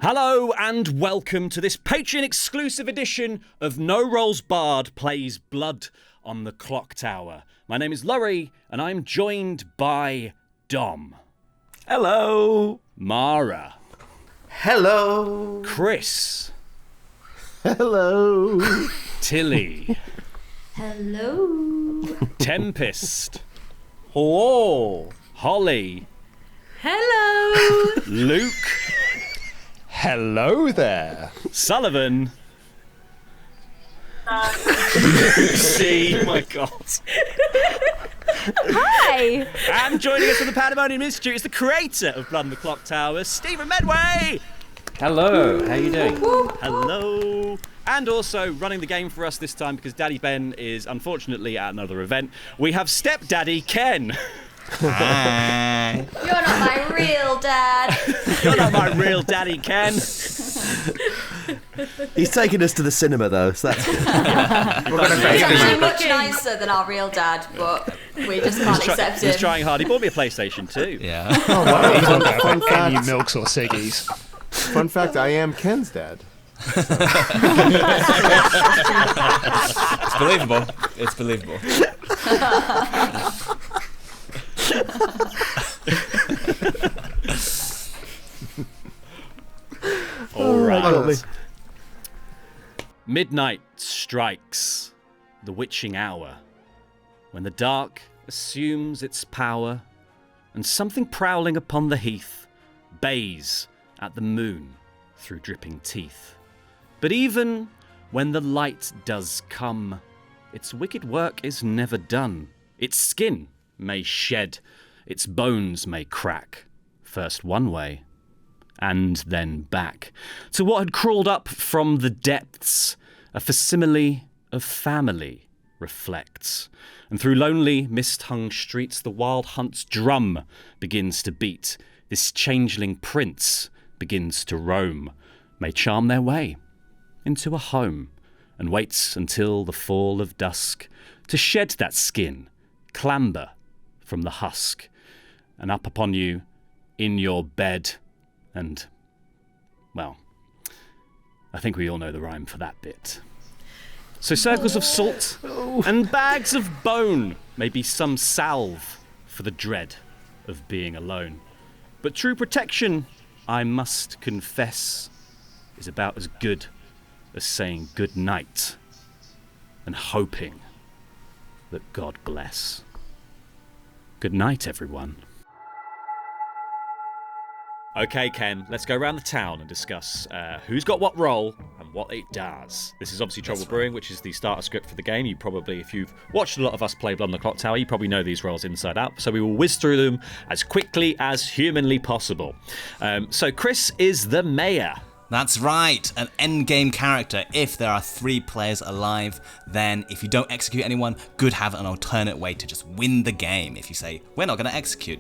Hello and welcome to this Patreon-exclusive edition of No Rolls Barred Plays Blood on the Clocktower. My name is Laurie, and I'm joined by Dom. Hello. Mara. Hello. Chris. Hello. Tilly. Hello. Tempest. Hello. Holly. Hello. Luke. Hello there. Sullivan. See, oh my God. Hi. And joining us from the Pandemonium Institute is the creator of Blood on the Clocktower, Stephen Medway. Hello. How you doing? Hello. And also running the game for us this time, because Daddy Ben is unfortunately at another event, we have Stepdaddy Ken. Hi. You're not my real dad. You're not my real daddy, Ken. He's taking us to the cinema, though, so that's good. He's actually much nicer than our real dad, but we just can't accept him. He's trying hard. He bought me a PlayStation 2. Yeah. Oh, wow. He's on that Fun any fact, milks or ciggies. fun fact, I am Ken's dad. It's believable. It's believable. All right. me. Midnight strikes, the witching hour, when the dark assumes its power, and something prowling upon the heath bays at the moon through dripping teeth. But even when the light does come, its wicked work is never done. Its skin may shed, its bones may crack, first one way, and then back, to what had crawled up from the depths. A facsimile of family reflects, and through lonely, mist-hung streets the wild hunt's drum begins to beat. This changeling prince begins to roam, may charm their way into a home, and waits until the fall of dusk to shed that skin, clamber from the husk, and up upon you in your bed. And, well, I think we all know the rhyme for that bit. So circles of salt and bags of bone may be some salve for the dread of being alone. But true protection, I must confess, is about as good as saying good night and hoping that God bless. Good night, everyone. Okay, Ken, let's go around the town and discuss who's got what role and what it does. This is obviously Trouble Brewing, which is the starter script for the game. You probably, if you've watched a lot of us play Blood on the Clocktower, you probably know these roles inside out. So we will whiz through them as quickly as humanly possible. So Chris is the mayor. That's right, an endgame character. If there are 3 players alive, then if you don't execute anyone, Good have an alternate way to just win the game. If you say, we're not going to execute,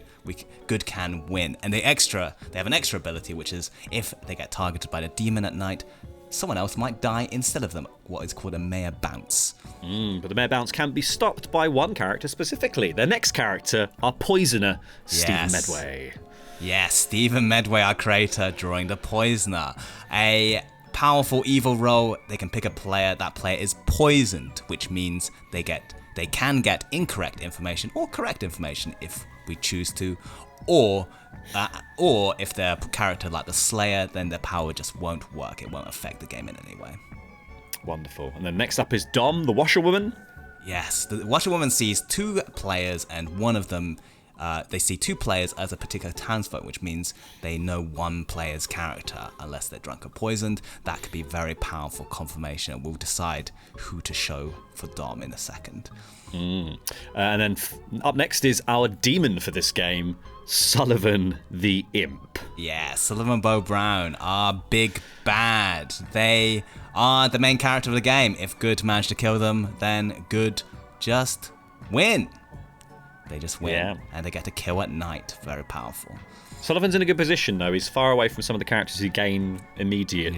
Good can win. And they have an extra ability, which is if they get targeted by the demon at night, someone else might die instead of them, what is called a mayor bounce. But the mayor bounce can be stopped by one character specifically. Their next character, our poisoner, Stephen Medway. Yes, Stephen Medway, our creator, drawing the Poisoner. A powerful evil role. They can pick a player. That player is poisoned, which means they can get incorrect information or correct information if we choose to, or if they're a character like the Slayer, then their power just won't work. It won't affect the game in any way. Wonderful. And then next up is Dom, the washerwoman. Yes, the washerwoman sees 2 players, and one of them. They see 2 players as a particular townsfolk, which means they know one player's character. Unless they're drunk or poisoned, that could be very powerful confirmation, and we'll decide who to show for Dom in a second. And then up next is our demon for this game, Sullivan the Imp. Yeah, Sullivan Bo Brown, our big bad. They are the main character of the game. If Good manage to kill them, then Good just win. They just win, and they get to kill at night. Very powerful. Sullivan's in a good position, though. He's far away from some of the characters who gain immediate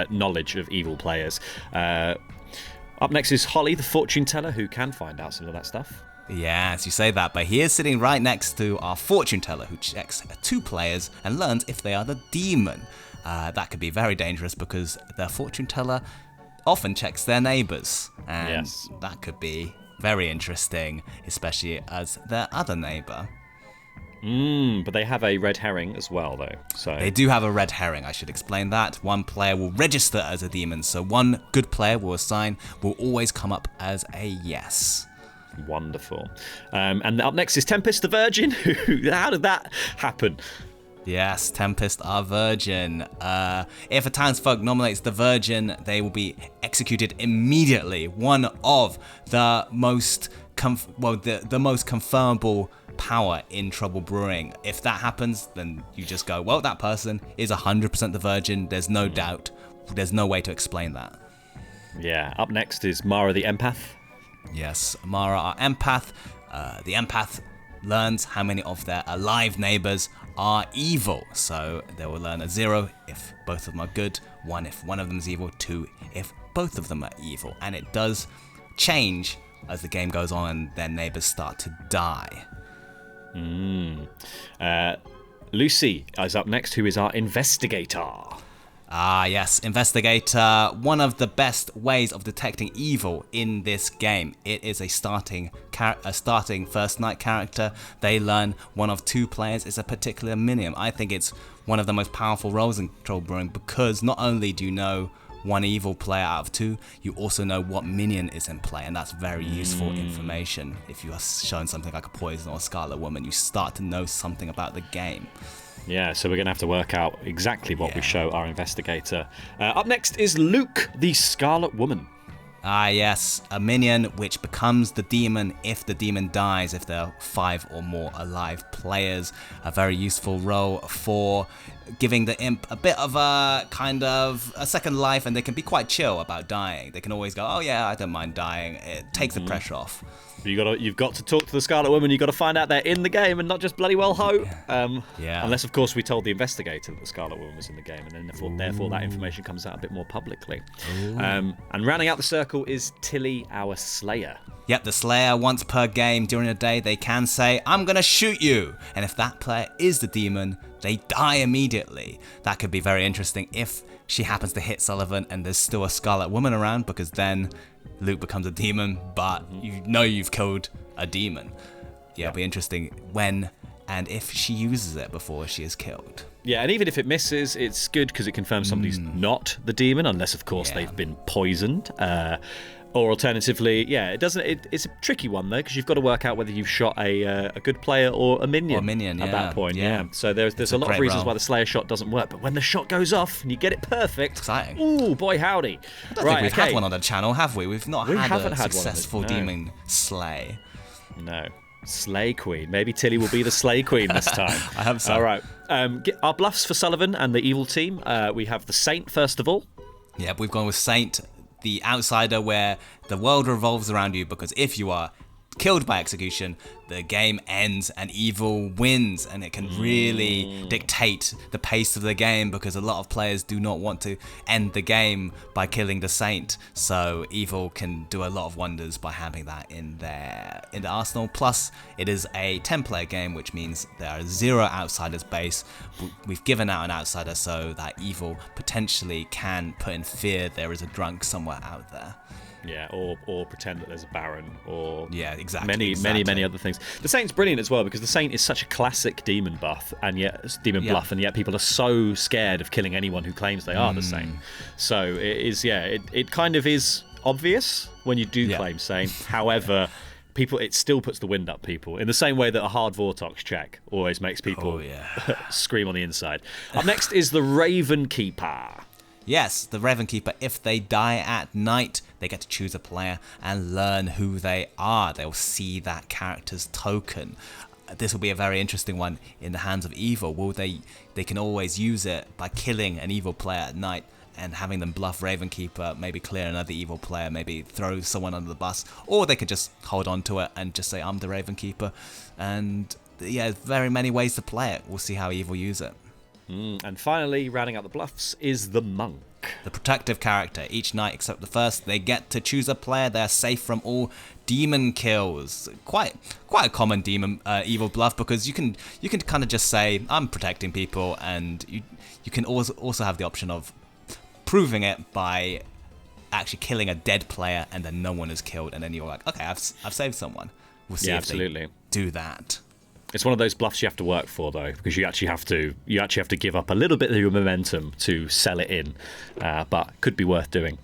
knowledge of evil players. Up next is Holly, the fortune teller, who can find out some of that stuff. Yes, you say that, but he is sitting right next to our fortune teller, who checks 2 players and learns if they are the demon. that could be very dangerous because the fortune teller often checks their neighbors, and that could be very interesting, especially as their other neighbor. But they have a red herring as well, though. So They do have a red herring, I should explain that. One player will register as a demon, so one good player will always come up as a yes. Wonderful. And up next is Tempest the Virgin. How did that happen? Yes, Tempest are virgin. If a townsfolk nominates the virgin, they will be executed immediately. One of the most the most confirmable power in Trouble Brewing. If that happens, then you just go, well, that person is 100% the virgin. There's no doubt. There's no way to explain that. Yeah. Up next is Mara the Empath. Yes, Mara are empath. The empath learns how many of their alive neighbors are evil. So they will learn a 0 if both of them are good, 1 if one of them is evil, 2 if both of them are evil. And it does change as the game goes on and their neighbors start to die. Lucy is up next, who is our investigator. Ah, yes, Investigator, one of the best ways of detecting evil in this game. It is a starting first night character. They learn one of 2 players is a particular minion. I think it's one of the most powerful roles in Trouble Brewing because not only do you know one evil player out of 2, you also know what minion is in play, and that's very useful information. If you are shown something like a Poison or a Scarlet Woman, you start to know something about the game. Yeah, so we're going to have to work out exactly what we show our investigator. Up next is Luke, the Scarlet Woman. Ah, yes, a minion which becomes the demon if the demon dies, if there are 5 or more alive players. A very useful role for giving the imp a bit of a kind of a second life, and they can be quite chill about dying. They can always go, oh yeah, I don't mind dying. It takes the pressure off. You've got to talk to the Scarlet Woman. You've got to find out they're in the game and not just bloody well hope. Unless, of course, we told the investigator that the Scarlet Woman was in the game, and then therefore that information comes out a bit more publicly. And rounding out the circle is Tilly, our Slayer. Yep, the Slayer, once per game during a day, they can say, I'm going to shoot you. And if that player is the demon, they die immediately. That could be very interesting if she happens to hit Sullivan and there's still a Scarlet Woman around, because then Luke becomes a demon, but you know you've killed a demon. It'll be interesting when and if she uses it before she is killed. Yeah, and even if it misses, it's good because it confirms somebody's not the demon, unless, of course, they've been poisoned. Or alternatively, it doesn't. It's a tricky one though, because you've got to work out whether you've shot a good player or a minion. At that point. So there's a lot of reasons why the Slayer shot doesn't work, but when the shot goes off and you get it perfect, exciting. Ooh, boy howdy! I don't think we've had one on the channel, have we? We've not had a successful no. demon slay. No. Slay Queen. Maybe Tilly will be the Slay Queen this time. I hope so. All right. Get our bluffs for Sullivan and the evil team. We have the Saint first of all. Yeah, we've gone with Saint, the outsider, where the world revolves around you, because if you are killed by execution, the game ends and evil wins, and it can really dictate the pace of the game, because a lot of players do not want to end the game by killing the Saint. So evil can do a lot of wonders by having that in the arsenal. Plus, it is a 10-player game, which means there are 0 outsiders base. We've given out an outsider so that evil potentially can put in fear there is a drunk somewhere out there. Yeah, or pretend that there's a Baron, or exactly. many other things. The Saint's brilliant as well, because the Saint is such a classic demon bluff, and yet people are so scared of killing anyone who claims they are the Saint. So it is, it kind of is obvious when you do claim Saint. However, it still puts the wind up people, in the same way that a hard Vortox check always makes people scream on the inside. Up next is the Raven Keeper. Yes, the Raven Keeper, if they die at night, they get to choose a player and learn who they are. They'll see that character's token. This will be a very interesting one in the hands of evil. They can always use it by killing an evil player at night and having them bluff Raven Keeper, maybe clear another evil player, maybe throw someone under the bus, or they could just hold on to it and just say, I'm the Raven Keeper. And very many ways to play it. We'll see how evil use it. And finally, rounding out the bluffs, is the Monk. The protective character. Each night except the first, they get to choose a player. They're safe from all demon kills. Quite a common demon evil bluff, because you can kind of just say, I'm protecting people, and you can also have the option of proving it by actually killing a dead player and then no one is killed, and then you're like, okay, I've saved someone. We'll see if absolutely. they do that. It's one of those bluffs you have to work for, though, because you actually have to give up a little bit of your momentum to sell it in, but could be worth doing.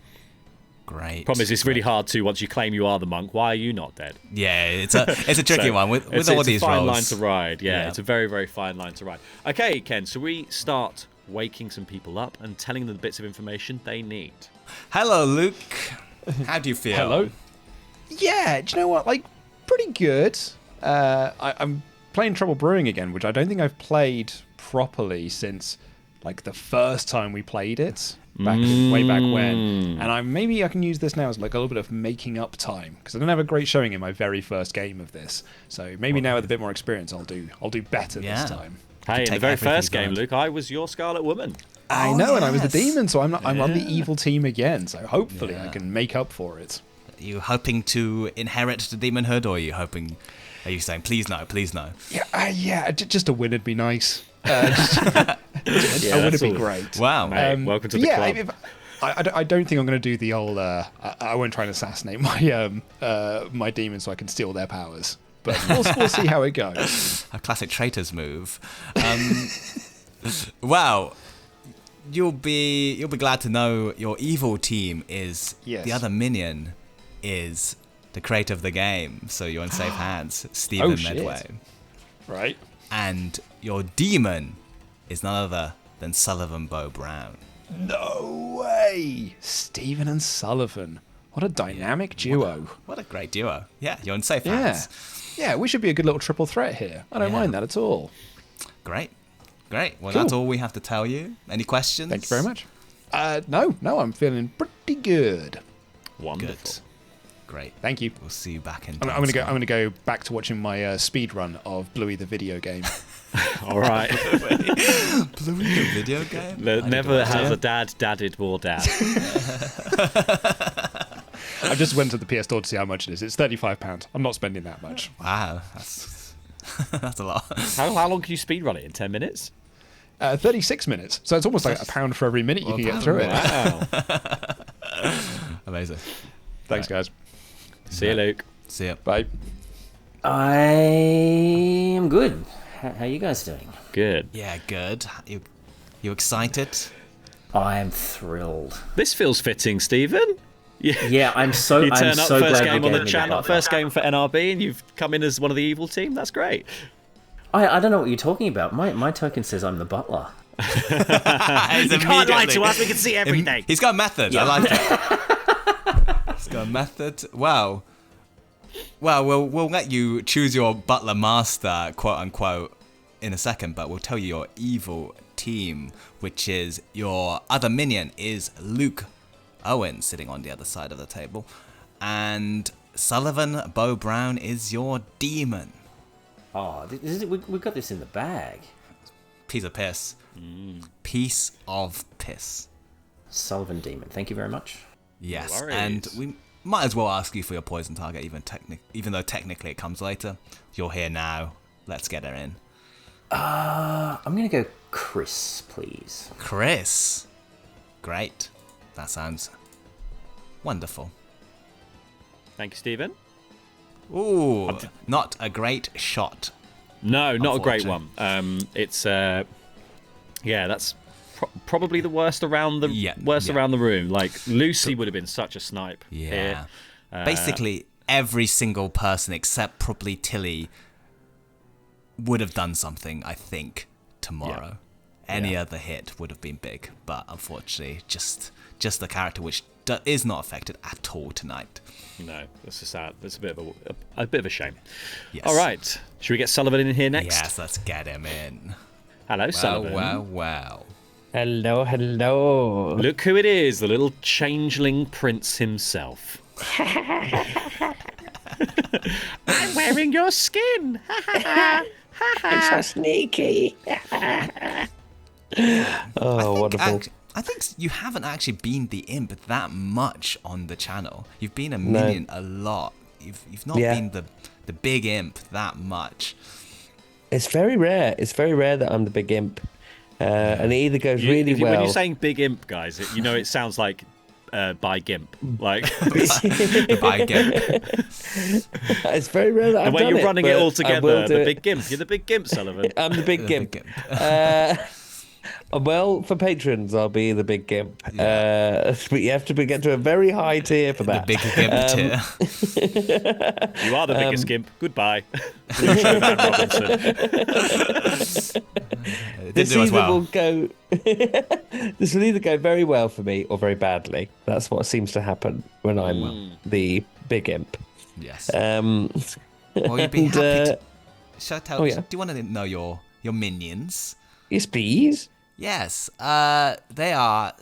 Great. Problem is, it's really hard to, once you claim you are the monk, why are you not dead? Yeah, it's a tricky one with all these roles. It's a fine line to ride. Yeah, it's a very, very fine line to ride. Okay, Ken, so we start waking some people up and telling them the bits of information they need. Hello, Luke. How do you feel? Hello. Yeah, do you know what? Like, pretty good. I'm playing Trouble Brewing again, which I don't think I've played properly since like the first time we played it. Way back when, and maybe I can use this now as like a little bit of making up time, because I didn't have a great showing in my very first game of this. So maybe now with a bit more experience, I'll do better this time. Hey, in the very first game, Luke, I was your Scarlet Woman. I know, and I was the demon, so I'm on the evil team again. So hopefully I can make up for it. Are you hoping to inherit the demonhood, or are you saying please no, please no? Yeah, just a win would be nice. A win would be great. Wow. Mate, welcome to the club. I don't think I'm going to do the old. I won't try and assassinate my demons so I can steal their powers. But we'll see how it goes. A classic traitor's move. Wow. You'll be glad to know your evil team is the other minion is the creator of the game, so you're in safe hands, Stephen Medway. Right. And your demon is none other than Sullivan Bo Brown. No way! Stephen and Sullivan. What a dynamic duo. What a great duo. Yeah, you're in safe hands. Yeah, we should be a good little triple threat here. I don't mind that at all. Great. Well, that's all we have to tell you. Any questions? Thank you very much. No, I'm feeling pretty good. Wonderful. Good. Great. Thank you. We'll see you back in. I'm gonna go back to watching my speed run of Bluey the video game. All right. Bluey the video game? Never has a dad dadded more dad. I just went to the PS Store to see how much it is. It's £35. I'm not spending that much. Wow, that's a lot. How long can you speedrun it in? 10 minutes? 36 minutes. So it's almost like £1 for every minute you can get through it. Wow. Amazing. Thanks, guys. See you, Luke. See ya. Bye. I am good. How you guys doing? Good. Yeah, good. You excited? I am thrilled. This feels fitting, Stephen. Yeah, I'm so. You turn I'm up so first glad game you on gave the me channel, Butler. first game for NRB, and you've come in as one of the evil team. That's great. I don't know what you're talking about. My token says I'm the butler. You can't lie to us. We can see everything. He's got a method. I like it. He's got a method. Wow. Well, we'll let you choose your butler master, quote unquote, in a second, but we'll tell you your evil team, which is your other minion is Luke Owen, sitting on the other side of the table, and Sullivan Bo Brown is your demon. Oh, we got this in the bag. Piece of piss. Piece of piss. Sullivan Demon. Thank you very much. Yes, No worries. and we might as well ask you for your poison target, even though technically it comes later. You're here now. Let's get her in. I'm gonna go Chris, please. Chris. Great. That sounds wonderful. Thank you, Stephen. Ooh, not a great shot. No, not a great one. It's that's probably the worst around the room. Like Lucy would have been such a snipe. Yeah. Here. Basically, every single person except probably Tilly would have done something, I think, tomorrow. Any other hit would have been big, but unfortunately, just the character which is not affected at all tonight. No, that's just sad. That's a bit of a shame. Yes. All right, should we get Sullivan in here next? Yes, let's get him in. Hello, Sullivan. Well. Hello. Look who it is, the little changeling prince himself. I'm wearing your skin. It's so sneaky. Wonderful. I think you haven't actually been the imp that much on the channel. You've been a minion a lot. You've not Yeah. been the big imp that much. It's very rare. It's very rare that I'm the big imp. And it either goes really well. When you're saying big imp, guys, it sounds like by gimp. Like By gimp. It's very rare that I've the way done you're it, running it but all I together. will do The it. big gimp. You're the big gimp, Sullivan. I'm the big The gimp. big gimp. Well, for patrons, I'll be the big gimp. But you have to get to a very high tier for The that. big gimp tier. You are the biggest gimp. Goodbye. Showman Robinson. It didn't This do as either well. will go. This will either go very well for me or very badly. That's what seems to happen when I'm the big imp. Yes. Um, Well, you'd be and, happy to. Shall I tell? oh, yeah. Do you want to know your minions? yes, please. Yes. They are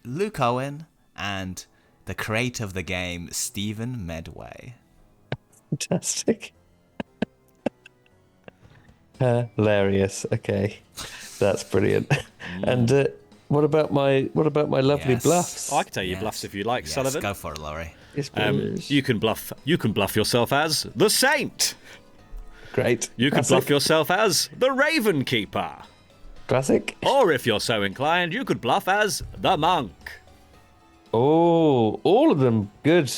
Luke Owen and the creator of the game, Stephen Medway. Fantastic. Hilarious. Okay, that's brilliant. And what about my lovely Yes. bluffs? I can tell you bluffs if you like, Yes, Sullivan. go for it, Laurie. Yes, please. You can bluff yourself as the Saint. Great. You can bluff yourself as the Raven Keeper. Classic. Or if you're so inclined, you could bluff as the Monk. Oh, all of them good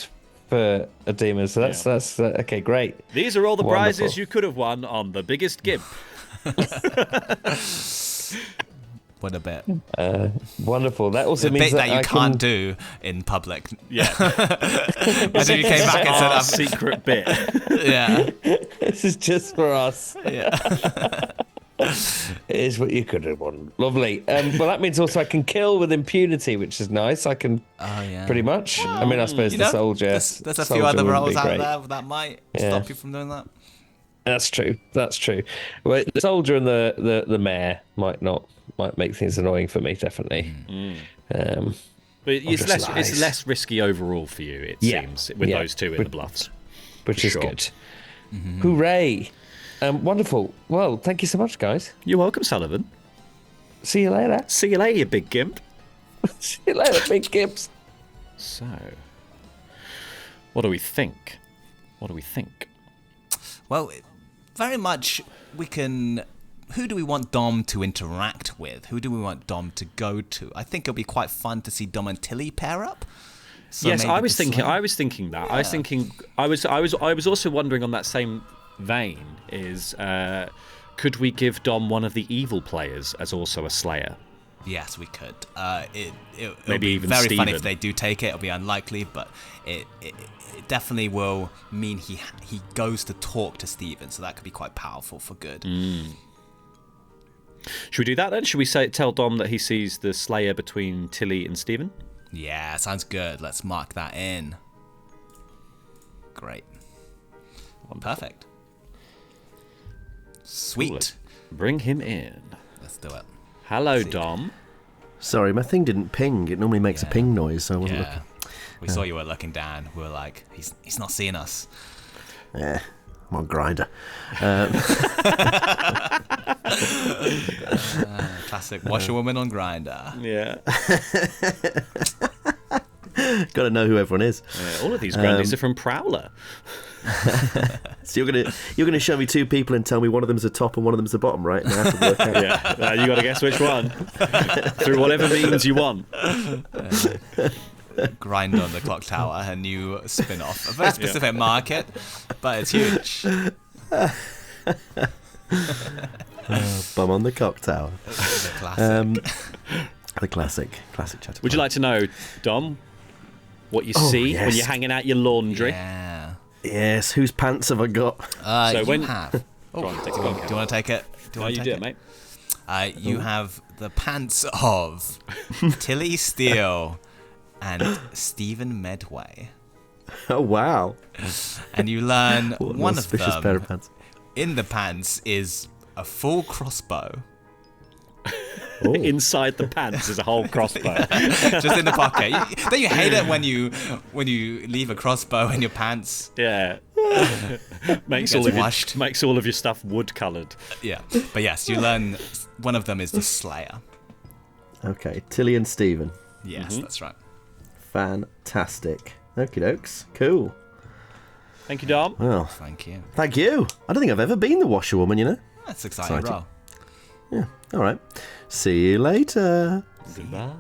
for a demon. So that's okay. Great. These are all the prizes Wonderful. you could have won on the biggest gimp. What a bit. Wonderful. That also The means bit that you I can't can do in public. Yeah. Imagine you came back and said, Our secret bit. yeah. This is just for us. Yeah. It is what you could have won. Lovely. Well, that means also I can kill with impunity, which is nice. I can Oh, yeah. pretty much. I mean, I suppose You the know, soldier. there's a few soldier other wouldn't roles be out great. there that might Yeah. stop you from doing that. That's true. That's true. Well, the soldier and the mayor might make things annoying for me. Definitely. But it's just less, it's lies. less risky overall for you, it Yeah. seems, with Yeah. those two in the bluffs. Which For is sure. good. Hooray! Wonderful. Well, thank you so much, guys. You're welcome, Sullivan. See you later. See you later, you big gimp. See you later, big gibbs. So, what do we think? What do we think? Well, very much we can. Who do we want Dom to interact with? Who do we want Dom to go to? I think it'll be quite fun to see Dom and Tilly pair up. So Yes, maybe I was the thinking. Slayer- I was thinking that. I was thinking. I was also wondering on that same vein. Could we give Dom one of the evil players as also a Slayer? Yes, we could. It'll Maybe be even very fun Steven. if they do take it. It'll be unlikely, but it definitely will mean he goes to talk to Steven, so that could be quite powerful for good. Should we do that then? Should we tell Dom that he sees the Slayer between Tilly and Stephen? Yeah, sounds good. Let's mark that in. Great. Perfect. Sweet. Bring him in. Let's do it. Hello, Dom. Sorry, my thing didn't ping. It normally makes a ping noise, so I wasn't Yeah. We saw you were looking down. We were like, he's not seeing us. looking. Yeah, I'm on Grinder. Classic washerwoman on Grinder. Yeah. Got to know who everyone is. All of these grandies are from Prowler. So you're gonna show me two people and tell me one of them's a top and one of them's a bottom, right? And I have to work out. Yeah. You got to guess which one. Through whatever means you want. Grind on the Clocktower, a new spin-off. A very specific market, but it's huge. Bum on the cock tower. The classic. The classic chat. Would you like to know, Dom, what you see when yes. you're hanging out your laundry? Yeah. Yes. Whose pants have I got? So you when- have. Go on, take Do it. you want to take it? No, you do it, mate. You have the pants of Tilly Steele and Stephen Medway. Oh wow! And you learn What an one of auspicious them pair of pants. in the pants is a full crossbow. Inside the pants is a whole crossbow. Just in the pocket. Don't you hate it when you leave a crossbow in your pants? Yeah. makes Gets all of washed. makes all of your stuff wood coloured. Yeah. But yes, you learn one of them is the Slayer. Okay, Tilly and Stephen. Yes, that's right. Fantastic. Okie dokes. Cool. Thank you, Dom. Well, Thank you. thank you. I don't think I've ever been the washerwoman, you know? That's exciting. Exciting. Roll. Yeah, all right. See you later. Goodbye.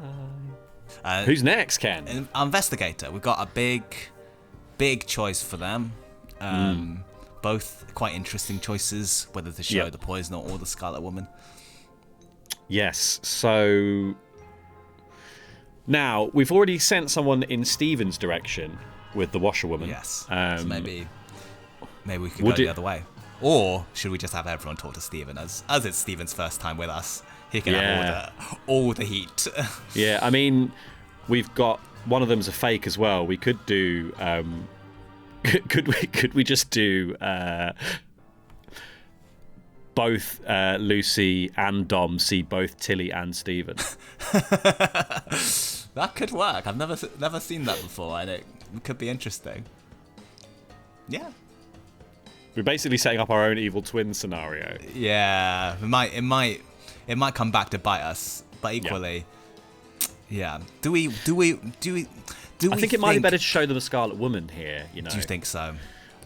Who's next, Ken? Investigator. We've got a big choice for them. Both quite interesting choices, whether to show the Poisoner or the Scarlet Woman. Yes, so now we've already sent someone in Stephen's direction with the washerwoman. Yes. So maybe we could go would the other way. Or should we just have everyone talk to Stephen as it's Stephen's first time with us? He can have all the heat. Yeah, I mean, we've got one of them's a fake as well. We could do could we just do both Lucy and Dom see both Tilly and Stephen? That could work. I've never seen that before, and it could be interesting. Yeah. We're basically setting up our own evil twin scenario. Yeah, it might come back to bite us, but equally, yeah. Do we? I think it might be better to show them a Scarlet Woman here. You know. Do you think so?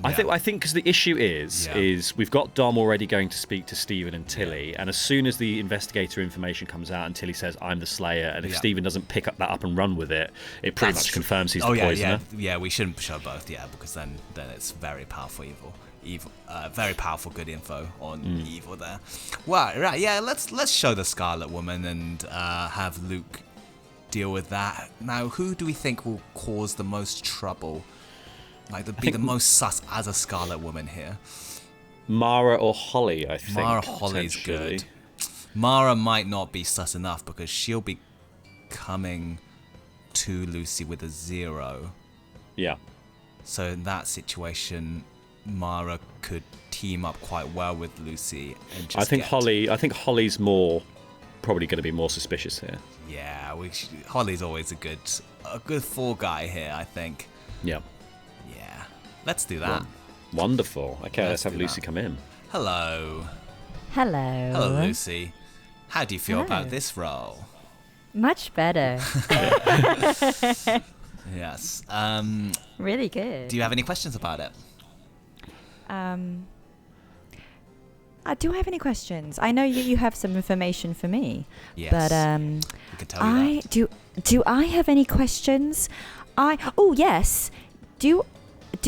I think because the issue is we've got Dom already going to speak to Stephen and Tilly, and as soon as the investigator information comes out and Tilly says I'm the Slayer, and if Stephen doesn't pick up that up and run with it, it pretty much confirms he's the Poisoner. Yeah, we shouldn't show both, because then it's very powerful very powerful good info on evil there. Well, right, yeah, let's show the Scarlet Woman and have Luke deal with that. Now, who do we think will cause the most trouble? Like, the most sus as a Scarlet Woman here? Mara or Holly, I think. Mara Holly's good. Mara might not be sus enough because she'll be coming to Lucy with a 0. Yeah. So in that situation, Mara could team up quite well with Lucy and just I think Holly's probably going to be more suspicious here. Yeah, Holly's always a good fall guy here, I think. Yeah. Yeah. Let's do that. Wonderful. Okay, let's have Lucy come in. Hello. Hello. Hello, Lucy. How do you feel about this role? Much better. Yes. Really good. Do you have any questions about it? Do I have any questions? I know you have some information for me. Yes. But we can tell you that. do I have any questions? Yes. Do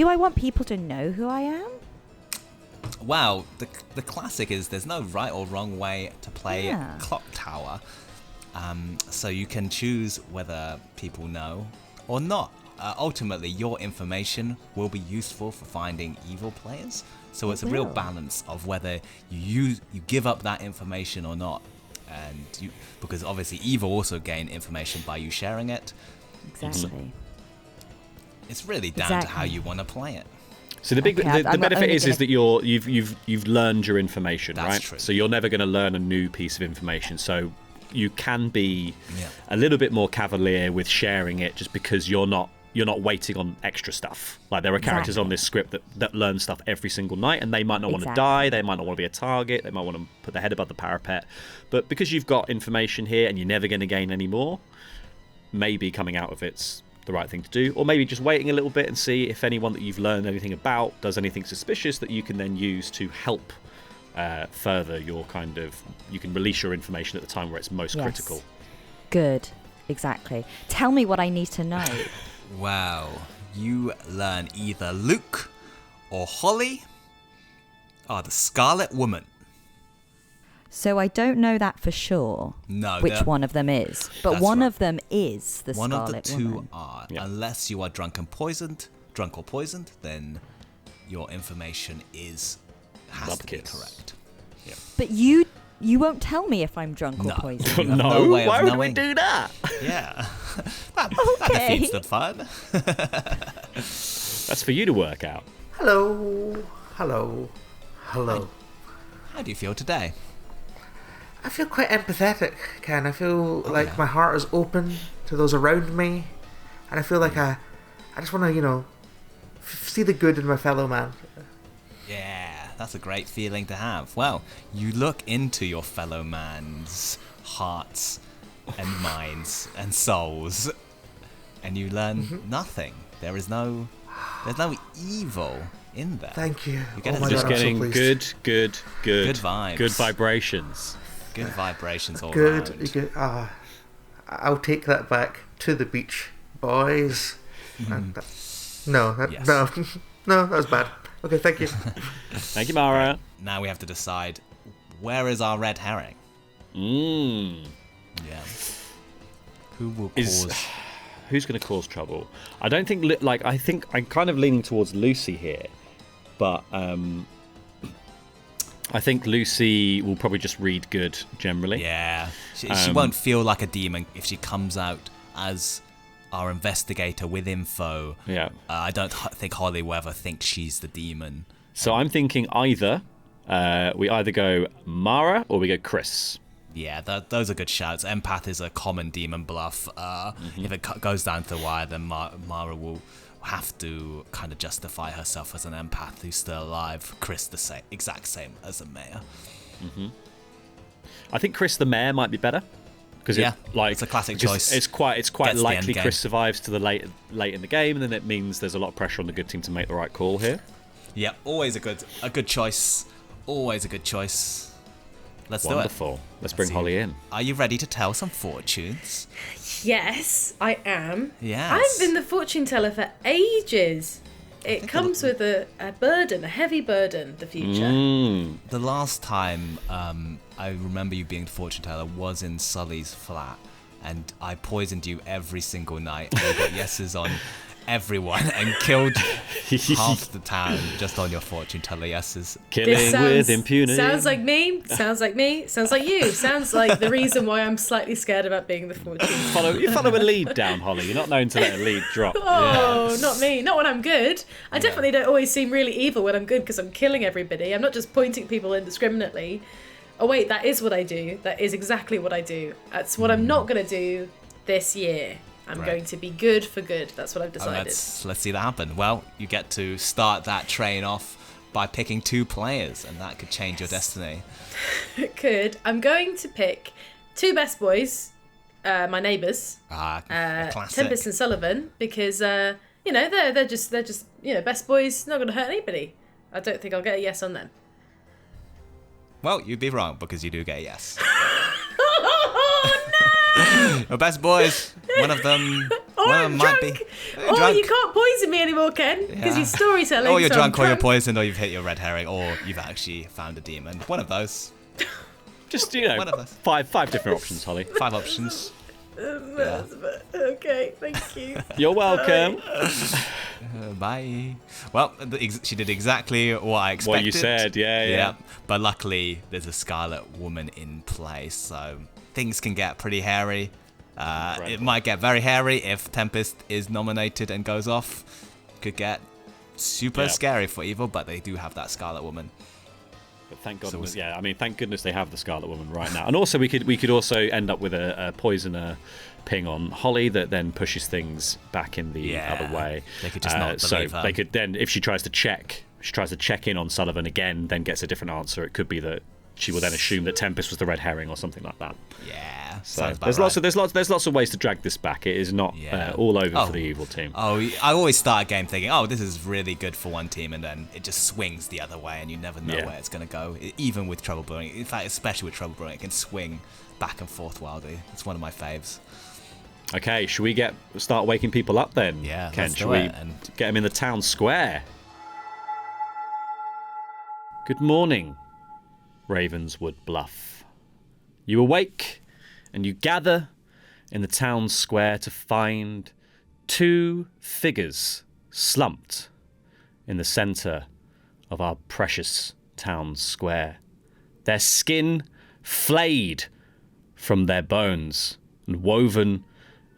I want people to know who I am? Well, the classic is there's no right or wrong way to play Clocktower. So you can choose whether people know or not. Ultimately, your information will be useful for finding evil players. So it's a real balance of whether you give up that information or not. And because obviously evil also gain information by you sharing it. Exactly. It's really down to how you want to play it. So the benefit is that you've learned your information, That's right? True. So you're never going to learn a new piece of information. So you can be a little bit more cavalier with sharing it, just because you're not waiting on extra stuff. Like, there are characters on this script that learn stuff every single night, and they might not want to die, they might not want to be a target, they might want to put their head above the parapet. But because you've got information here and you're never going to gain any more, maybe coming out of it's the right thing to do, or maybe just waiting a little bit and see if anyone that you've learned anything about does anything suspicious that you can then use to help further your you can release your information at the time where it's most critical. Good. Exactly. Tell me what I need to know. Well, you learn either Luke or Holly are the Scarlet Woman. So I don't know that for sure. No, which one of them is, but one of them is the Scarlet Woman. One of the two Woman. are. Yeah. Unless you are drunk or poisoned, then your information has to be correct. Yeah. But you won't tell me if I'm drunk or poisoned. No, way why of would we knowing. do that? Yeah, that defeats the fun. That's for you to work out. Hello. How do you feel today? I feel quite empathetic, Ken. I feel like my heart is open to those around me, and I feel like I just want to, see the good in my fellow man. Yeah, that's a great feeling to have. Well, you look into your fellow man's hearts and minds and souls, and you learn nothing. There's no evil in there. Thank you. You get Oh my Just God, I'm so getting pleased. good vibes. good vibrations. Good vibrations all Good. around. Good. I'll take that back to the beach, boys. And, no, Yes. no, no, that was bad. Okay, thank you. Thank you, Mara. Now we have to decide, where is our red herring? Yeah. Who will cause... Who's going to cause trouble? I don't think. I think I'm kind of leaning towards Lucy here, but I think Lucy will probably just read good generally. Yeah. She won't feel like a demon if she comes out as our investigator with info. Yeah. I don't think Holly will ever think she's the demon. So I'm thinking we either go Mara or we go Chris. Yeah, those are good shouts. Empath is a common demon bluff. If it goes down to the wire, then Mara will have to kind of justify herself as an empath who's still alive. Chris the exact same as the mayor. I think Chris the mayor might be better because it's a classic choice. It's quite Gets likely the end Chris game. survives to the late in the game, and then it means there's a lot of pressure on the good team to make the right call here. Yeah, always a good choice. Always a good choice. Let's Wonderful. do it. Let's bring Holly in. Are you ready to tell some fortunes? Yes, I am. Yes. I've been the fortune teller for ages. It comes with a burden, a heavy burden, the future. The last time I remember you being the fortune teller was in Sully's flat, and I poisoned you every single night. And you got yeses on everyone and killed half the town just on your fortune teller yeses. Killing with impunity. Sounds like me. Sounds like me. Sounds like you. Sounds like the reason why I'm slightly scared about being the fortune. You follow a lead down, Holly. You're not known to let a lead drop. Oh, not me. Not when I'm good. I definitely don't always seem really evil when I'm good because I'm killing everybody. I'm not just pointing people indiscriminately. Oh wait, that is what I do. That is exactly what I do. That's what I'm not going to do this year. I'm going to be good for good. That's what I've decided. Let's see that happen. Well, you get to start that train off by picking 2 players, and that could change your destiny. It could. I'm going to pick 2 best boys, my neighbours, classic. Tempest and Sullivan, because they're just best boys. Not going to hurt anybody. I don't think I'll get a yes on them. Well, you'd be wrong because you do get a yes. Oh no! Your best boys. One of them. Might be. Drunk. You can't poison me anymore, Ken, because you're storytelling. Or you're so drunk, or you're poisoned, or you've hit your red herring, or you've actually found a demon. One of those. Just five different options, Holly. 5 options. Okay, thank you. You're welcome. Bye. Well, she did exactly what I expected. What you said, yeah. But luckily, there's a Scarlet Woman in play, so things can get pretty hairy. It might get very hairy if Tempest is nominated and goes off. Could get super scary for evil, but they do have that Scarlet Woman. But thank goodness, thank goodness they have the Scarlet Woman right now. And also, we could also end up with a poisoner ping on Holly that then pushes things back in the other way. They could just not believe her. They could then, if she tries to check in on Sullivan again, then gets a different answer. It could be that she will then assume that Tempest was the red herring or something like that. Yeah, so there's lots of ways to drag this back. It is not all over for the evil team. Oh, I always start a game thinking, oh, this is really good for one team, and then it just swings the other way, and you never know where it's going to go. Even with Trouble Brewing, in fact, especially with Trouble Brewing, it can swing back and forth wildly. It's one of my faves. Okay, should we start waking people up then? Yeah, Ken, should we get them in the town square? Good morning, Ravenswood Bluff. You awake and you gather in the town square to find 2 figures slumped in the centre of our precious town square. Their skin flayed from their bones and woven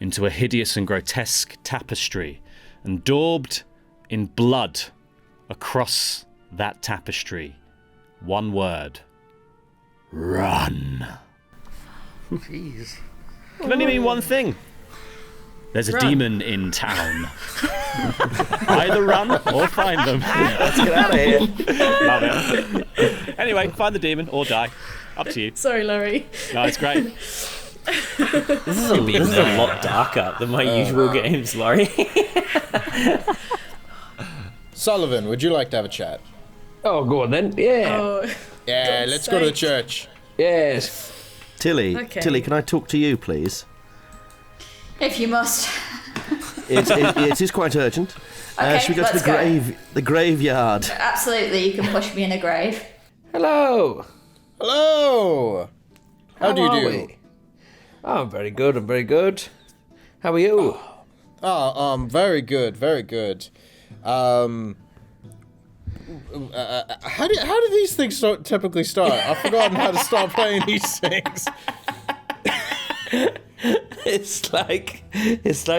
into a hideous and grotesque tapestry, and daubed in blood across that tapestry. One word. Run. Jeez. Can only mean one thing. There's a demon in town. Either run or find them. Let's get out of here. Love it. Anyway, find the demon or die. Up to you. Sorry, Laurie. No, it's great. This is a lot darker than my usual games, Laurie. Sullivan, would you like to have a chat? Oh, go on then. Yeah. Oh, Yeah, let's go to the church. Yes. Tilly, Okay. Tilly, can I talk to you, please? If you must. It is quite urgent. Okay, should we go to let's go. the graveyard? Absolutely, you can push me in a grave. Hello. Hello. How do you are do? we? Oh, I'm very good. I'm very good. How are you? Very good, very good. How do these things typically start? I've forgotten how to start playing these things. It's like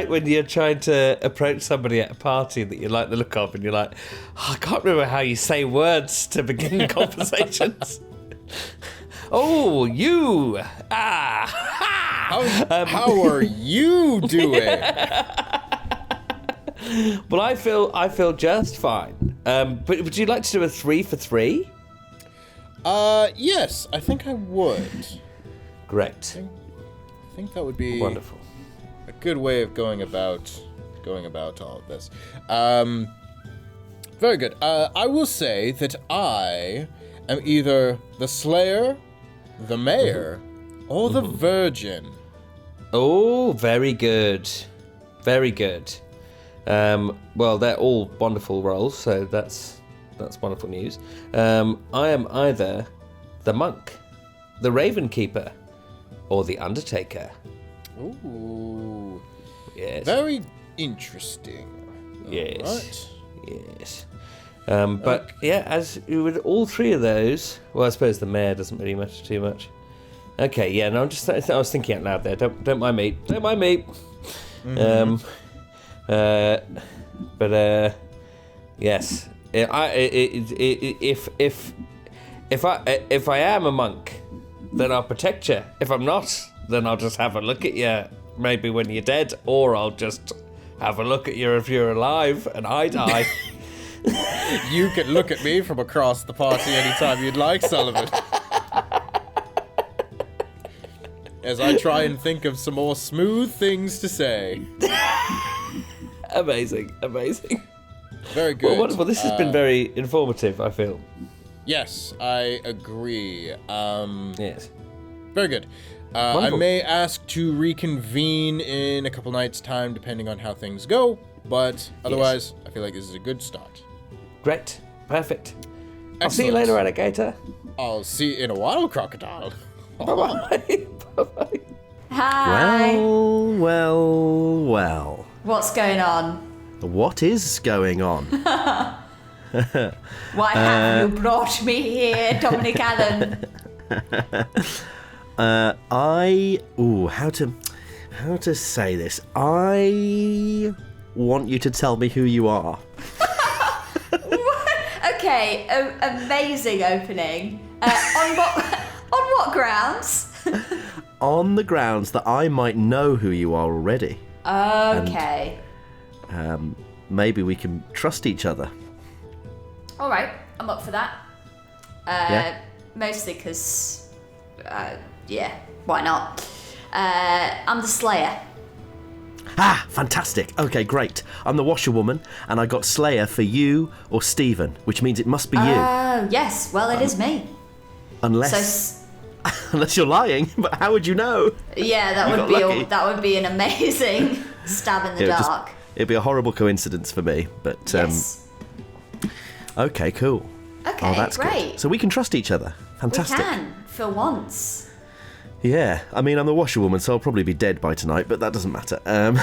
when you're trying to approach somebody at a party that you like the look of, and you're like, I can't remember how you say words to begin conversations. Oh, you! How are you doing? Well, I feel just fine. But would you like to do a 3 for 3? Yes, I think I would. Great. I think that would be wonderful. A good way of going about all of this. Very good. I will say that I am either the Slayer, the Mayor, or the Virgin. Oh, very good. Very good. Well, they're all wonderful roles, so that's wonderful news. I am either the monk, the Raven Keeper, or the Undertaker. Ooh. Yes. Very interesting. Yes. Yes. But yeah, as with all three of those, well, I suppose the mayor doesn't really matter too much. Okay, yeah, no, I was thinking out loud there. Don't mind me. Don't mind me. Mm-hmm. Yes. If I am a monk, then I'll protect you. If I'm not, then I'll just have a look at you, maybe when you're dead, or I'll just have a look at you if you're alive and I die. You can look at me from across the party anytime you'd like, Sullivan. As I try and think of some more smooth things to say. Amazing. Very good. Well, wonderful. This has been very informative, I feel. Yes, I agree. Yes. Very good. I may ask to reconvene in a couple nights' time, depending on how things go, but otherwise, I feel like this is a good start. Great. Perfect. Excellent. I'll see you later, alligator. I'll see you in a while, crocodile. Bye-bye. Bye-bye. Hi. Well. What's going on? What is going on? Why have you brought me here, Dominic Allen? How to say this? I want you to tell me who you are. Okay, amazing opening. On what grounds? On the grounds that I might know who you are already. Okay. And, maybe we can trust each other. All right, I'm up for that. Yeah? Mostly because, why not? I'm the Slayer. Ah, fantastic. Okay, great. I'm the washerwoman, and I got Slayer for you or Stephen, which means it must be you. Yes, well, it is me. Unless you're lying, but how would you know? Yeah, that would be an amazing stab in the dark. It'd be a horrible coincidence for me, but yes. Okay, cool. Okay, that's great. Good. So we can trust each other. Fantastic. We can, for once. Yeah, I mean, I'm the washerwoman, so I'll probably be dead by tonight, but that doesn't matter. No.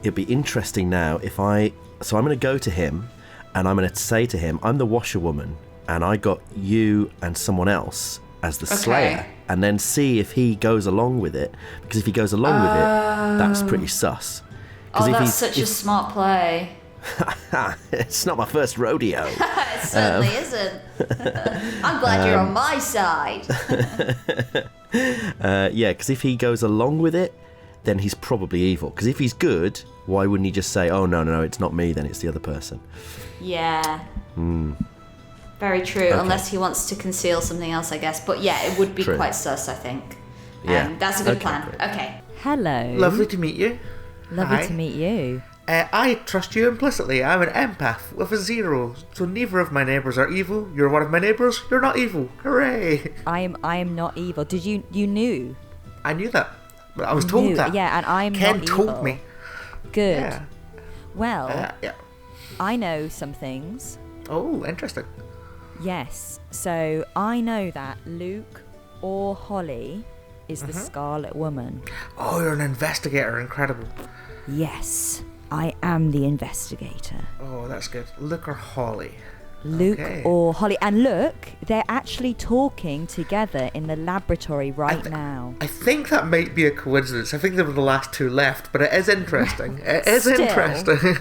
It'd be interesting now if So I'm going to go to him, and I'm going to say to him, I'm the washerwoman, and I got you and someone else as the Slayer, and then see if he goes along with it, because if he goes along with it, that's pretty sus. That's such a smart play. It's not my first rodeo. It certainly isn't. I'm glad you're on my side. Yeah, because if he goes along with it, then he's probably evil. Because if he's good, why wouldn't he just say, oh, no, it's not me, then it's the other person? Yeah. Very true, Okay. unless he wants to conceal something else, I guess. But yeah, it would be True. quite sus, I think. Yeah. That's a good Okay, plan. great. Okay. Hello. Lovely to meet you. Lovely Hi. to meet you. I trust you implicitly. I'm an empath with a 0, so neither of my neighbours are evil. You're one of my neighbours. You're not evil. Hooray! I am not evil. Did you knew? I knew that. But I was told that. Yeah, and I'm Ken not evil. told me. Good. Yeah. Well, yeah. I know some things. Oh, interesting. Yes. So I know that Luke or Holly is the Scarlet Woman. Oh, you're an investigator. Incredible. Yes, I am the investigator. Oh, that's good. Luke or Holly. Luke Okay. or Holly. And look, they're actually talking together in the laboratory right now. I think that might be a coincidence. I think they were the last 2 left, but it is interesting. It is Still, interesting.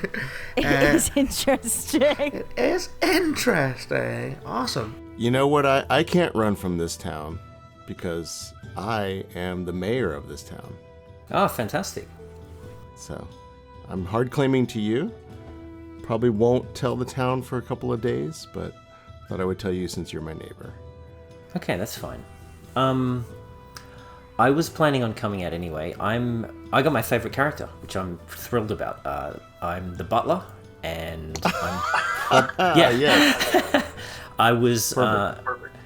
It is interesting. It is interesting. Awesome. You know what? I can't run from this town because I am the mayor of this town. Oh, fantastic. So I'm hard claiming to you. Probably won't tell the town for a couple of days, but thought I would tell you since you're my neighbor. Okay, that's fine. I was planning on coming out anyway. I got my favorite character, which I'm thrilled about. I'm the Butler, and I'm Yes. I was Perfect.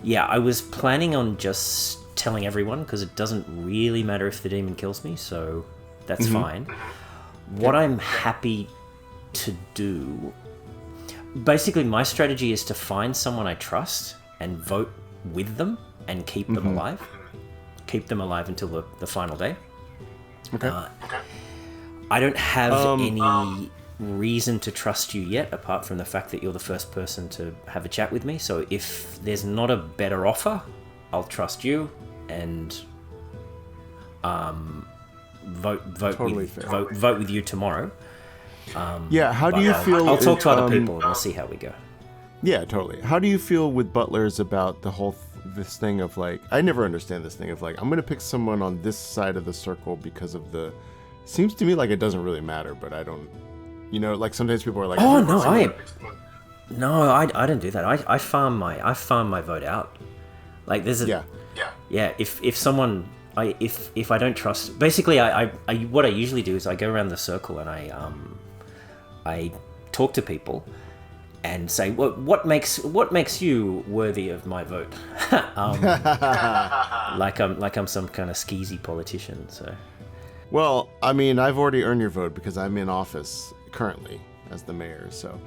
yeah, I was planning on just telling everyone because it doesn't really matter if the demon kills me, so that's fine. What I'm happy to do, basically my strategy is to find someone I trust and vote with them and keep them alive. Keep them alive until the final day. Okay. I don't have any reason to trust you yet, apart from the fact that you're the first person to have a chat with me. So if there's not a better offer, I'll trust you and vote with you tomorrow. Yeah, how do you feel? I'll talk to other people and we'll see how we go. Yeah, totally. How do you feel with Butlers about the whole this thing of like, I never understand this thing of like, I'm gonna pick someone on this side of the circle because of the. Seems to me like it doesn't really matter, but I don't. You know, like sometimes people are like, oh no, I didn't do that. I farm my vote out. Like there's a yeah. If someone if I don't trust, basically I what I usually do is I go around the circle and I talk to people and say what makes you worthy of my vote. like I'm some kind of skeezy politician. So. Well, I mean, I've already earned your vote because I'm in office currently as the mayor. So.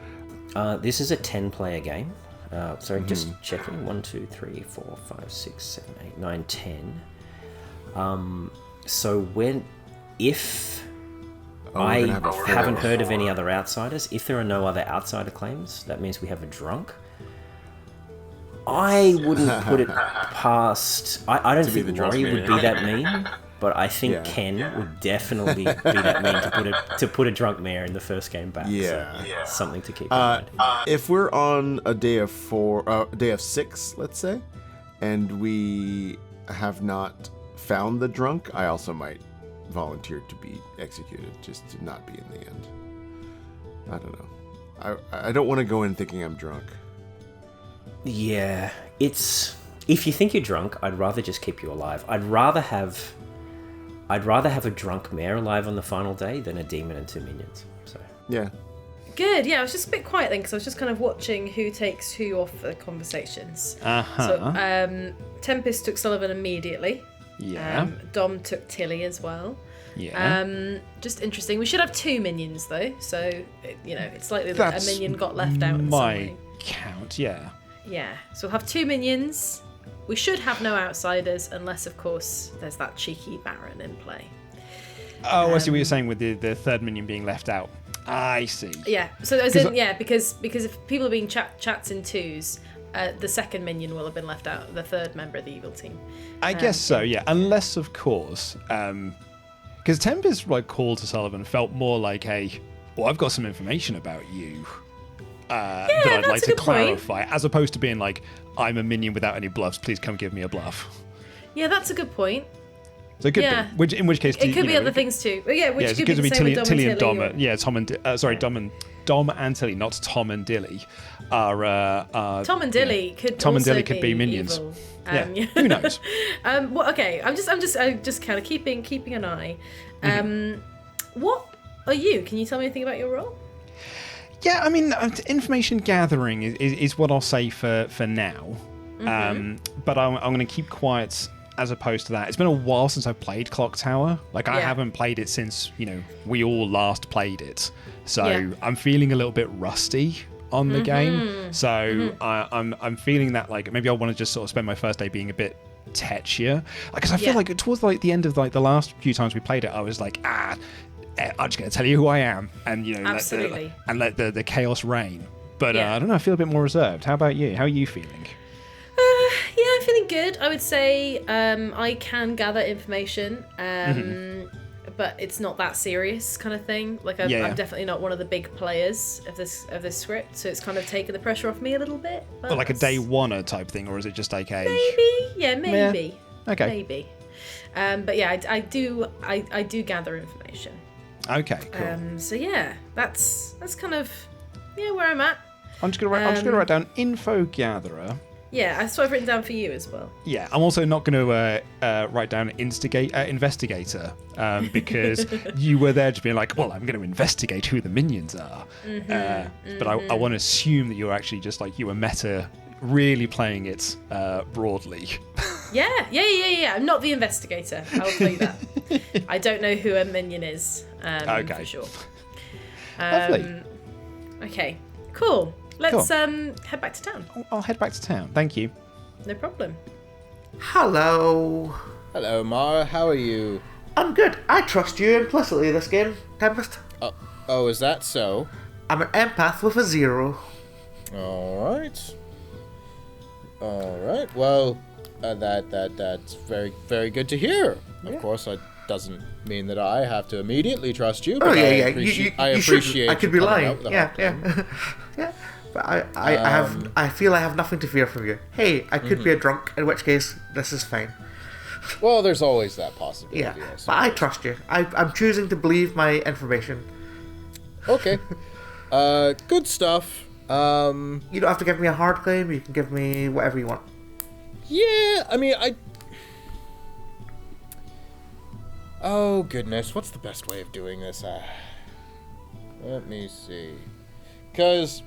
This is a 10-player game. Sorry, just checking. 1, 2, 3, 4, 5, 6, 7, 8, 9, 10. So if I haven't heard of any other outsiders, if there are no other outsider claims, that means we have a drunk. I wouldn't put it past. I don't think Rory would be that mean, but I think Ken would definitely be that mean to put a drunk mayor in the first game back. Yeah, so something to keep in mind. If we're on a day of 6, let's say, and we have not found the drunk, I also might volunteer to be executed, just to not be in the end. I don't know. I don't want to go in thinking I'm drunk. Yeah, it's if you think you're drunk, I'd rather just keep you alive. I'd rather have a drunk mayor alive on the final day than a demon and 2 minions. So yeah. Good, yeah, I was just a bit quiet then because I was just kind of watching who takes who off the conversations. So, Tempest took Sullivan immediately. Yeah. Dom took Tilly as well. Yeah. Just interesting. We should have 2 minions though, so it's likely that a minion got left out. My count, yeah. Yeah, so we'll have 2 minions. We should have no outsiders unless, of course, there's that cheeky Baron in play. Oh, I see what you're saying with the third minion being left out. I see. Yeah, so as in, because if people are being chats in 2s, the second minion will have been left out, the third member of the evil team. I guess so, yeah. Unless, of course, because Tempest call to Sullivan felt more like I've got some information about you that I'd like to clarify, as opposed to being like, I'm a minion without any bluffs, please come give me a bluff. Yeah, that's a good point. So it could be, in which case... It could be other things too. But yeah, which could be the same with Tilly and Dom. Tilly. Yeah, Dom and Tilly, not Tom and Dilly, are... Tom and Dilly could Tom and also Dilly could be minions. Evil. Yeah, who knows? Okay, I'm just kind of keeping an eye. are you? Can you tell me anything about your role? Yeah, I mean, information gathering is what I'll say for now. But I'm going to keep quiet as opposed to that. It's been a while since I've played Clocktower. Like, I haven't played it since, we all last played it. So I'm feeling a little bit rusty on the game. So I'm feeling that, like, maybe I want to just sort of spend my first day being a bit tetchier. Because I feel like towards the end of the last few times we played it, I was like, I'm just going to tell you who I am, and let the chaos reign. But I don't know. I feel a bit more reserved. How about you? How are you feeling? Yeah, I'm feeling good. I would say I can gather information, but it's not that serious kind of thing. Like I'm definitely not one of the big players of this script, so it's kind of taken the pressure off me a little bit. But like a day one type thing, or is it just like a maybe? Okay, maybe. But yeah, I do gather information. Okay, cool. So yeah, that's kind of where I'm at. I'm just gonna write down info gatherer. Yeah, that's what I've written down for you as well. Yeah, I'm also not going to write down investigator because you were there just being like, well, I'm going to investigate who the minions are. But I want to assume that you're actually just like, you were meta, really playing it broadly. Yeah. I'm not the investigator. I'll tell you that. I don't know who a minion is. For sure. Lovely. Okay, cool. Let's head back to town. I'll head back to town. Thank you. No problem. Hello. Hello, Mara. How are you? I'm good. I trust you implicitly this game, Tempest. Oh, is that so? I'm an empath with a 0. All right. Well, that's very, very good to hear. Of course, it doesn't mean that I have to immediately trust you. But I appreciate. I could be lying. Yeah. But I feel I have nothing to fear from you. Hey, I could be a drunk, in which case this is fine. Well, there's always that possibility. Yeah, but I trust you. I'm choosing to believe my information. Okay. Good stuff. You don't have to give me a hard claim. You can give me whatever you want. Yeah, I mean, Oh, goodness. What's the best way of doing this? Let me see. Because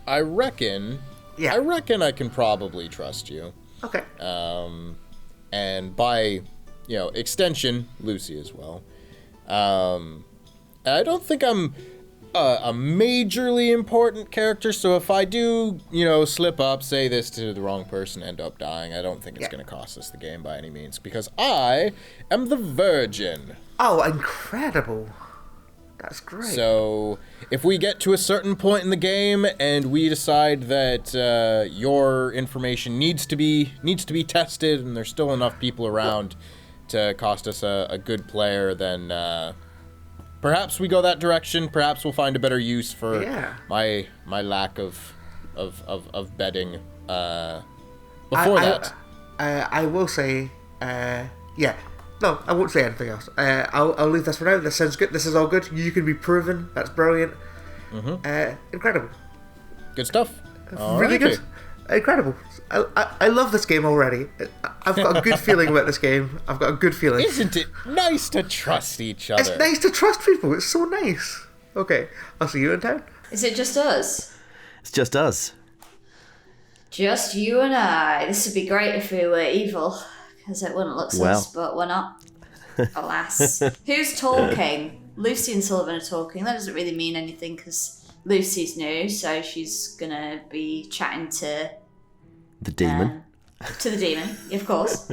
I reckon I can probably trust you. Okay. And by, extension, Lucy as well. I don't think I'm a majorly important character, so if I do, slip up, say this to the wrong person, end up dying, I don't think it's going to cost us the game by any means, because I am the Virgin. Oh, incredible. That's great. So, if we get to a certain point in the game and we decide that your information needs to be tested, and there's still enough people around to cost us a good player, then perhaps we go that direction. Perhaps we'll find a better use for my lack of betting before that. I will say, No, I won't say anything else. I'll leave this for now. This sounds good. This is all good. You can be proven. That's brilliant. Incredible. Good stuff. Really good. Incredible. I love this game already. I've got a good feeling about this game. I've got a good feeling. Isn't it nice to trust each other? It's nice to trust people. It's so nice. Okay, I'll see you in town. Is it just us? It's just us. Just you and I. This would be great if we were evil. Because it wouldn't look sus, but we're not. Alas. Who's talking? Lucy and Sullivan are talking. That doesn't really mean anything because Lucy's new, so she's going to be chatting to... The demon. To the demon, of course.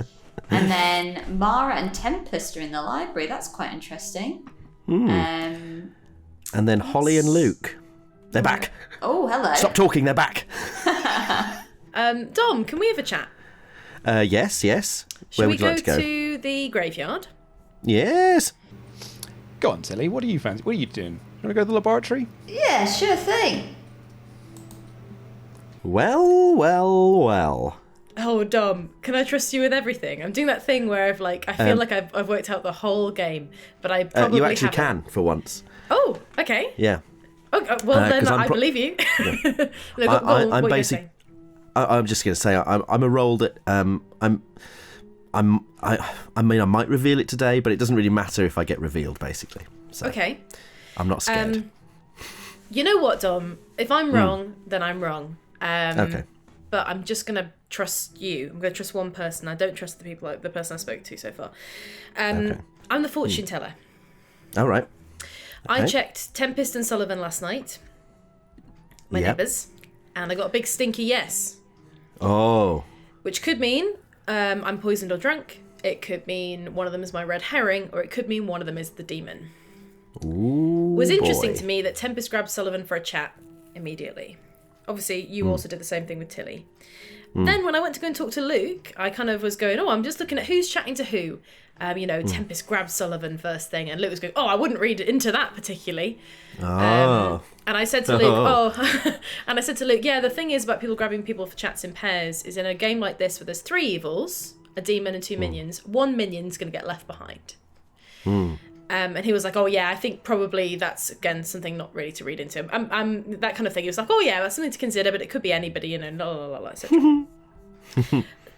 And then Mara and Tempest are in the library. That's quite interesting. And then Holly and Luke. They're back. Oh, hello. Stop talking, they're back. Dom, can we have a chat? Yes. Where would you like to go? Should we go to the graveyard? Yes. Go on, Tilly. What are you fancy? What are you doing? You want to go to the laboratory? Yeah, sure thing. Well. Oh, Dom, can I trust you with everything? I'm doing that thing where I feel like I've worked out the whole game, but I probably you actually haven't. can for once. Oh, okay. Yeah. Okay, well then I believe you. Yeah. I'm basically. I'm just going to say I'm a role that I mean I might reveal it today, but it doesn't really matter if I get revealed. Basically. So Okay. I'm not scared. You know what, Dom? If I'm wrong, then I'm wrong. Okay. But I'm just gonna trust you. I'm gonna trust one person. I don't trust the person I spoke to so far. I'm the fortune teller. All right. I checked Tempest and Sullivan last night, my neighbours, and I got a big stinky yes. Oh. Which could mean I'm poisoned or drunk. It could mean one of them is my red herring, or it could mean one of them is the demon. Ooh, It was interesting boy. to me that Tempest grabbed Sullivan for a chat immediately. Obviously, you also did the same thing with Tilly. Then when I went to go and talk to Luke, I kind of was going, I'm just looking at who's chatting to who. Tempest grabbed Sullivan first thing, and Luke was going, I wouldn't read into that particularly. Oh. And I said to Luke, and I said to Luke, the thing is about people grabbing people for chats in pairs is in a game like this where there's 3 evils, a demon and 2 minions, 1 minion's going to get left behind. And he was like, I think probably that's, again, something not really to read into. That kind of thing. He was like, that's something to consider, but it could be anybody, etc.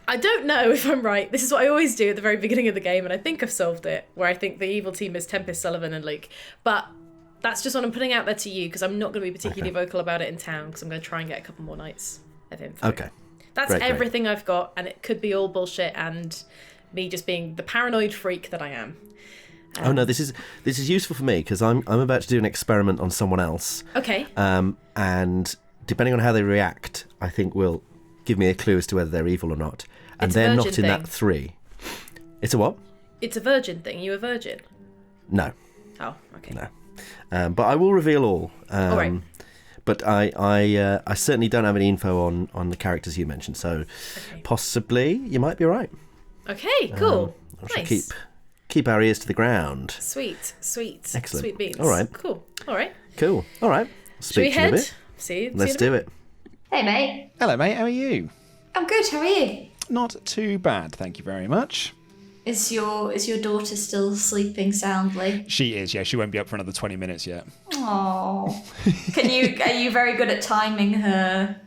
I don't know if I'm right. This is what I always do at the very beginning of the game, and I think I've solved it, where I think the evil team is Tempest, Sullivan, and Luke. But that's just what I'm putting out there to you, because I'm not going to be particularly vocal about it in town, because I'm going to try and get a couple more nights of info. Okay. That's Great. everything I've got, and it could be all bullshit and me just being the paranoid freak that I am. Oh no, this is useful for me because I'm about to do an experiment on someone else. Okay. And depending on how they react, I think will give me a clue as to whether they're evil or not. And It's a they're not virgin in thing. that 3. It's a what? It's a virgin thing. You a virgin? No. Oh, okay. No. But I will reveal all. All right. But I certainly don't have any info on the characters you mentioned, so possibly you might be right. Okay, cool. I shall Nice. keep our ears to the ground. Sweet. Excellent. Sweet beans. All right. Cool. All right. Cool. All right. Should we Speak to you in a head? bit. See Let's you do it. Hey, mate. Hello, mate. How are you? I'm good. How are you? Not too bad, thank you very much. Is your daughter still sleeping soundly? She is, yeah. She won't be up for another 20 minutes yet. Oh. Are you very good at timing her?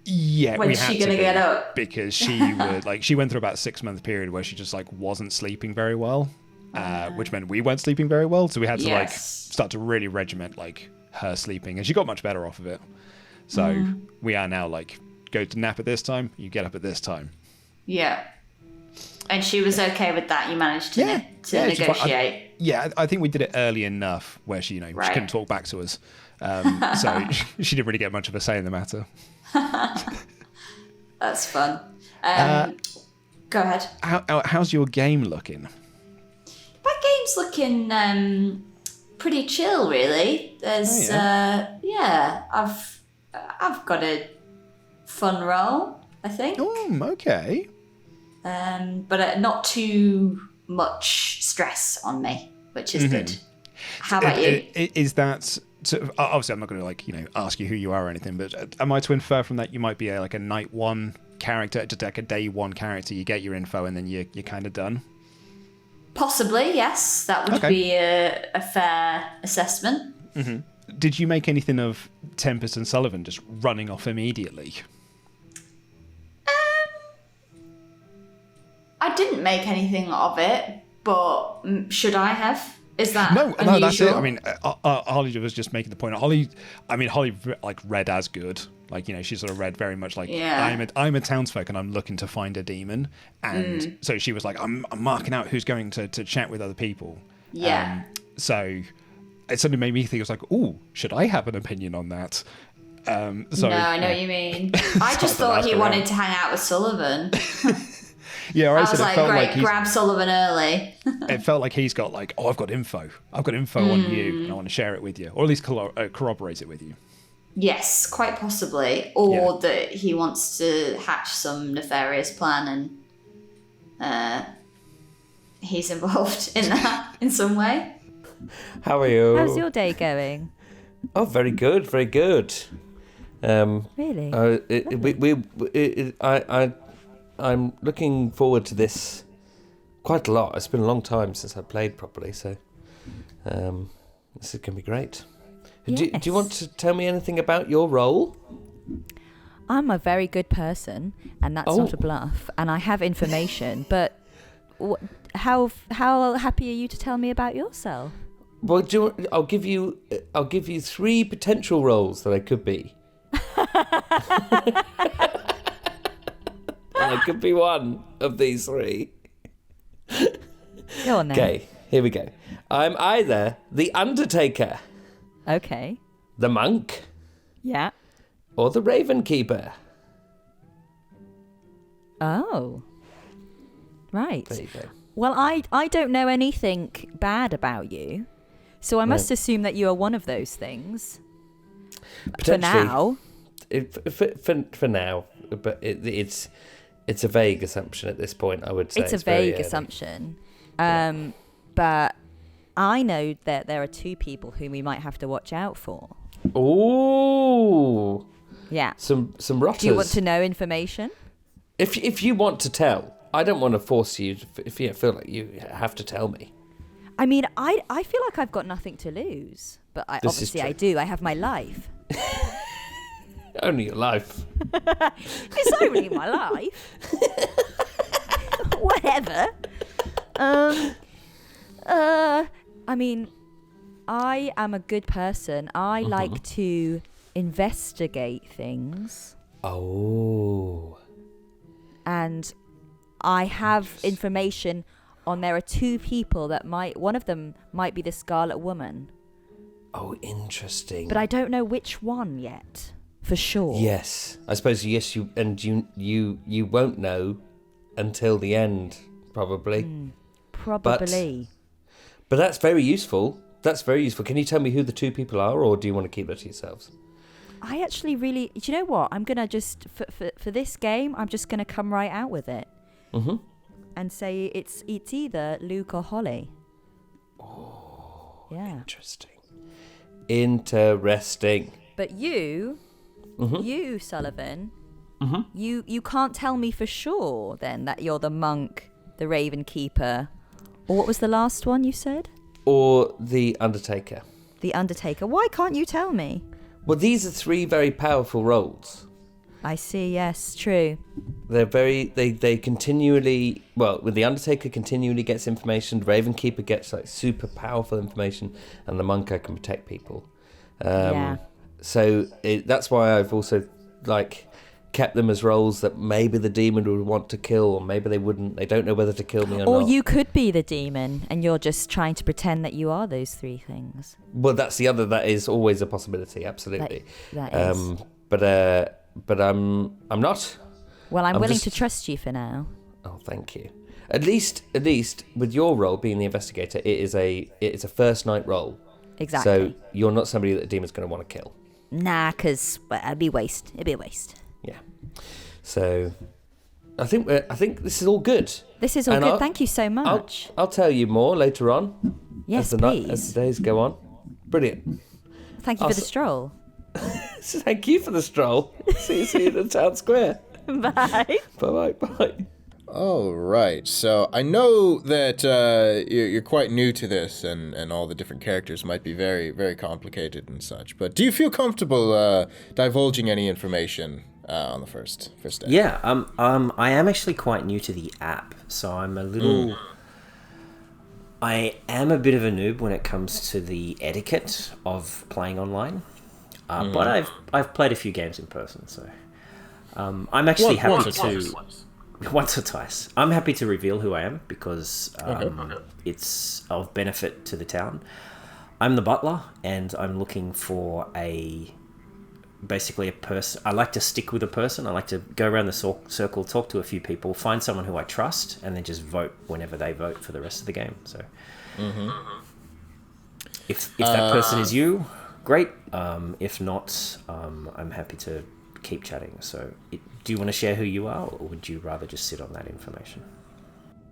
Yeah, When's we she had to gonna be, get up? because she would she went through about a 6-month period where she just wasn't sleeping very well, which meant we weren't sleeping very well. So we had to start to really regiment her sleeping, and she got much better off of it. So we are now go to nap at this time, you get up at this time. Yeah. And she was okay with that. You managed to she's fine. negotiate. I think we did it early enough where she she couldn't talk back to us, so she didn't really get much of a say in the matter. That's fun. Go ahead. How's your game looking? My game's looking pretty chill, really. There's I've got a fun role, I think. Okay. But not too much stress on me, which is good. How about you? Is that obviously I'm not going to ask you who you are or anything, but am I to infer from that you might be a night 1 character, just a day 1 character? You get your info and then you're kind of done. Possibly, yes. That would be a fair assessment. Mm-hmm. Did you make anything of Tempest and Sullivan just running off immediately? I didn't make anything of it, but should I have? Is that no? That's it. unusual? I mean, Holly was just making the point. Holly read as good. She sort of read very much I'm a townsfolk and I'm looking to find a demon, and so she was like, I'm marking out who's going to chat with other people. Yeah. So it suddenly made me think. I was like, ooh, should I have an opinion on that? No, I know what you mean. I just thought he wanted to hang out with Sullivan. Yeah, I was like, great, grab Sullivan early. It felt like he's got I've got info on you, and I want to share it with you, or at least corroborate it with you. Yes, quite possibly. Or that he wants to hatch some nefarious plan and he's involved in that in some way. How are you? How's your day going? Oh, very good, very good. Really? I'm looking forward to this quite a lot. It's been a long time since I played properly, so this is going to be great. Yes. Do you want to tell me anything about your role? I'm a very good person, and that's not a bluff, and I have information, but how happy are you to tell me about yourself? Well, I'll give you 3 potential roles that I could be. And I could be one of these 3. Go on then. Okay, here we go. I'm either the Undertaker, Okay. the Monk, Yeah. or the Raven Keeper. Oh. Right. There you go. Well, I don't know anything bad about you, so I must assume that you are one of those things. For now. For now, but it's a vague assumption at this point. I would say It's a vague assumption. But I know that there are 2 people whom we might have to watch out for. Ooh. Yeah. Some rotters. Do you want to know information? If you want to tell, I don't want to force you. If you feel like you have to tell me. I mean, I feel like I've got nothing to lose, but obviously I do. I have my life. Only your life. It's only my life. Whatever. I mean, I am a good person. I like to investigate things. Oh. And I have information on there are 2 people that one of them might be the Scarlet Woman. Oh, interesting. But I don't know which one yet, for sure. Yes. I suppose you won't know until the end, probably. Probably. But that's very useful. That's very useful. Can you tell me who the 2 people are, or do you want to keep that to yourselves? I actually really... Do you know what? I'm going to just... For this game, I'm just going to come right out with it. Mm-hmm. And say it's either Luke or Holly. Oh, yeah. Interesting. But you, Sullivan, you can't tell me for sure then that you're the Monk, the Raven Keeper, or what was the last one you said? Or the Undertaker. The Undertaker. Why can't you tell me? Well, these are 3 very powerful roles. I see, yes, true. They're they continually, well, with the Undertaker continually gets information, the Raven Keeper gets like super powerful information, and the Monk can protect people. So that's why I've also kept them as roles that maybe the demon would want to kill, or maybe they wouldn't. They don't know whether to kill me or not. Or you could be the demon, and you're just trying to pretend that you are those 3 things. Well, that is always a possibility, absolutely. That is. But I'm not. Well, I'm willing to trust you for now. Oh, thank you. At least with your role being the investigator, it is a first night role. Exactly. So you're not somebody that the demon's going to want to kill. Nah, because it'd be a waste. Yeah. So I think this is all good. This is all good. Thank you so much. I'll tell you more later on. Yes, please. As the days go on. Brilliant. Thank you for the stroll. Thank you for the stroll. See you in the town square. Bye. Bye. All right. So I know that you're quite new to this, and all the different characters might be very, very complicated and such. But do you feel comfortable divulging any information on the first day? Yeah. I am actually quite new to the app, so I'm a little. I am a bit of a noob when it comes to the etiquette of playing online. But I've played a few games in person, so I'm actually happy to. Once or twice. I'm happy to reveal who I am because it's of benefit to the town. I'm the butler, and I'm looking for basically a person. I like to stick with a person. I like to go around the circle, talk to a few people, find someone who I trust, and then just vote whenever they vote for the rest of the game. So if that person is you, great. If not, I'm happy to keep chatting. So do you want to share who you are, or would you rather just sit on that information?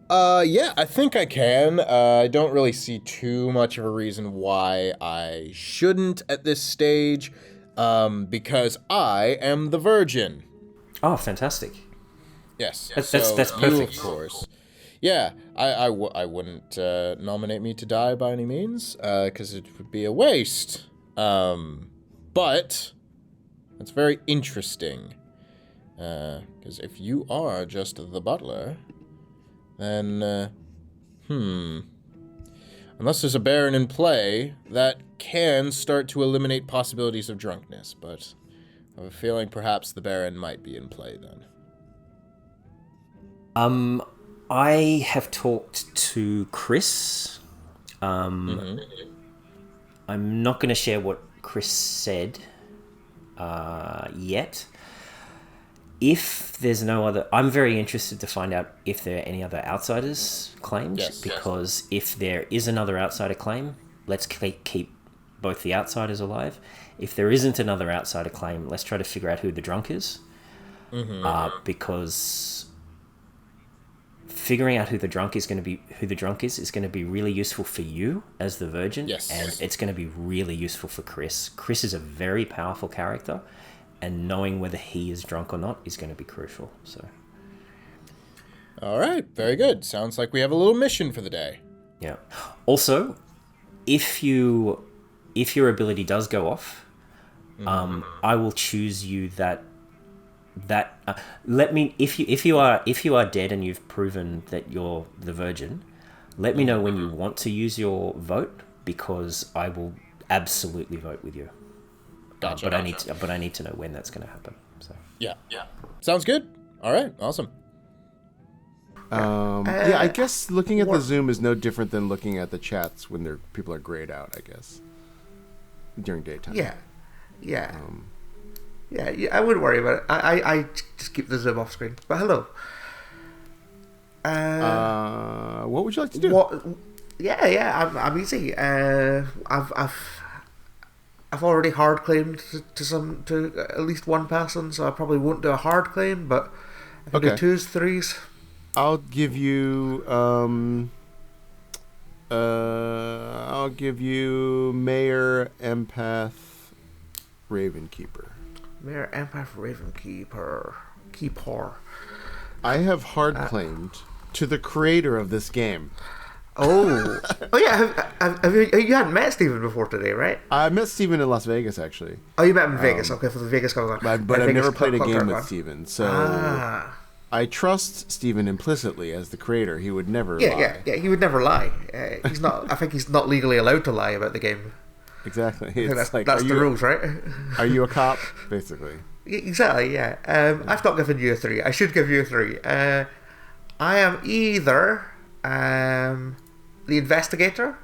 Yeah, I think I can. I don't really see too much of a reason why I shouldn't at this stage, because I am the Virgin. Oh, fantastic. Yes. That's perfect. You, of course. Yeah, I wouldn't nominate me to die by any means, because it would be a waste. But it's very interesting, because if you are just the butler, then, unless there's a Baron in play, that can start to eliminate possibilities of drunkenness, but I have a feeling perhaps the Baron might be in play then. I have talked to Chris. I'm not going to share what Chris said yet. If there's no other... I'm very interested to find out if there are any other outsiders claims, because if there is another outsider claim, let's keep both the outsiders alive. If there isn't another outsider claim, let's try to figure out who the drunk is. Because figuring out who the drunk is going to be really useful for you as the Virgin, and it's going to be really useful for Chris. Chris is a very powerful character, and knowing whether he is drunk or not is going to be crucial. So, all right, very good. Sounds like we have a little mission for the day. Yeah. Also, if your ability does go off, I will choose you if you are dead and you've proven that you're the Virgin, let me know when you want to use your vote, because I will absolutely vote with you. Gotcha. But I need to know when that's going to happen. So yeah, sounds good. All right, awesome. I guess looking at the Zoom is no different than looking at the chats when people are grayed out, I guess, during daytime. Yeah, I wouldn't worry about it. I just keep the Zoom off screen. But hello. What would you like to do? I'm easy. I've already hard claimed to at least one person, so I probably won't do a hard claim, but I can do 2s, 3s. I'll give you Mayor, Empath, Ravenkeeper. Mayor, Empath, Ravenkeeper. Keeper. I have hard claimed to the creator of this game. Oh yeah. Have you hadn't met Steven before today, right? I met Steven in Las Vegas, actually. Oh, you met him in Vegas. Okay, for the Vegas Comic Con. But I've never played a game with Steven, so I trust Steven implicitly as the creator. He would never lie. Yeah. He would never lie. He's not. I think he's not legally allowed to lie about the game. Exactly. That's the rules, right? Are you a cop, basically? Exactly. Yeah. I've not given you a 3. I should give you a 3. I am either the investigator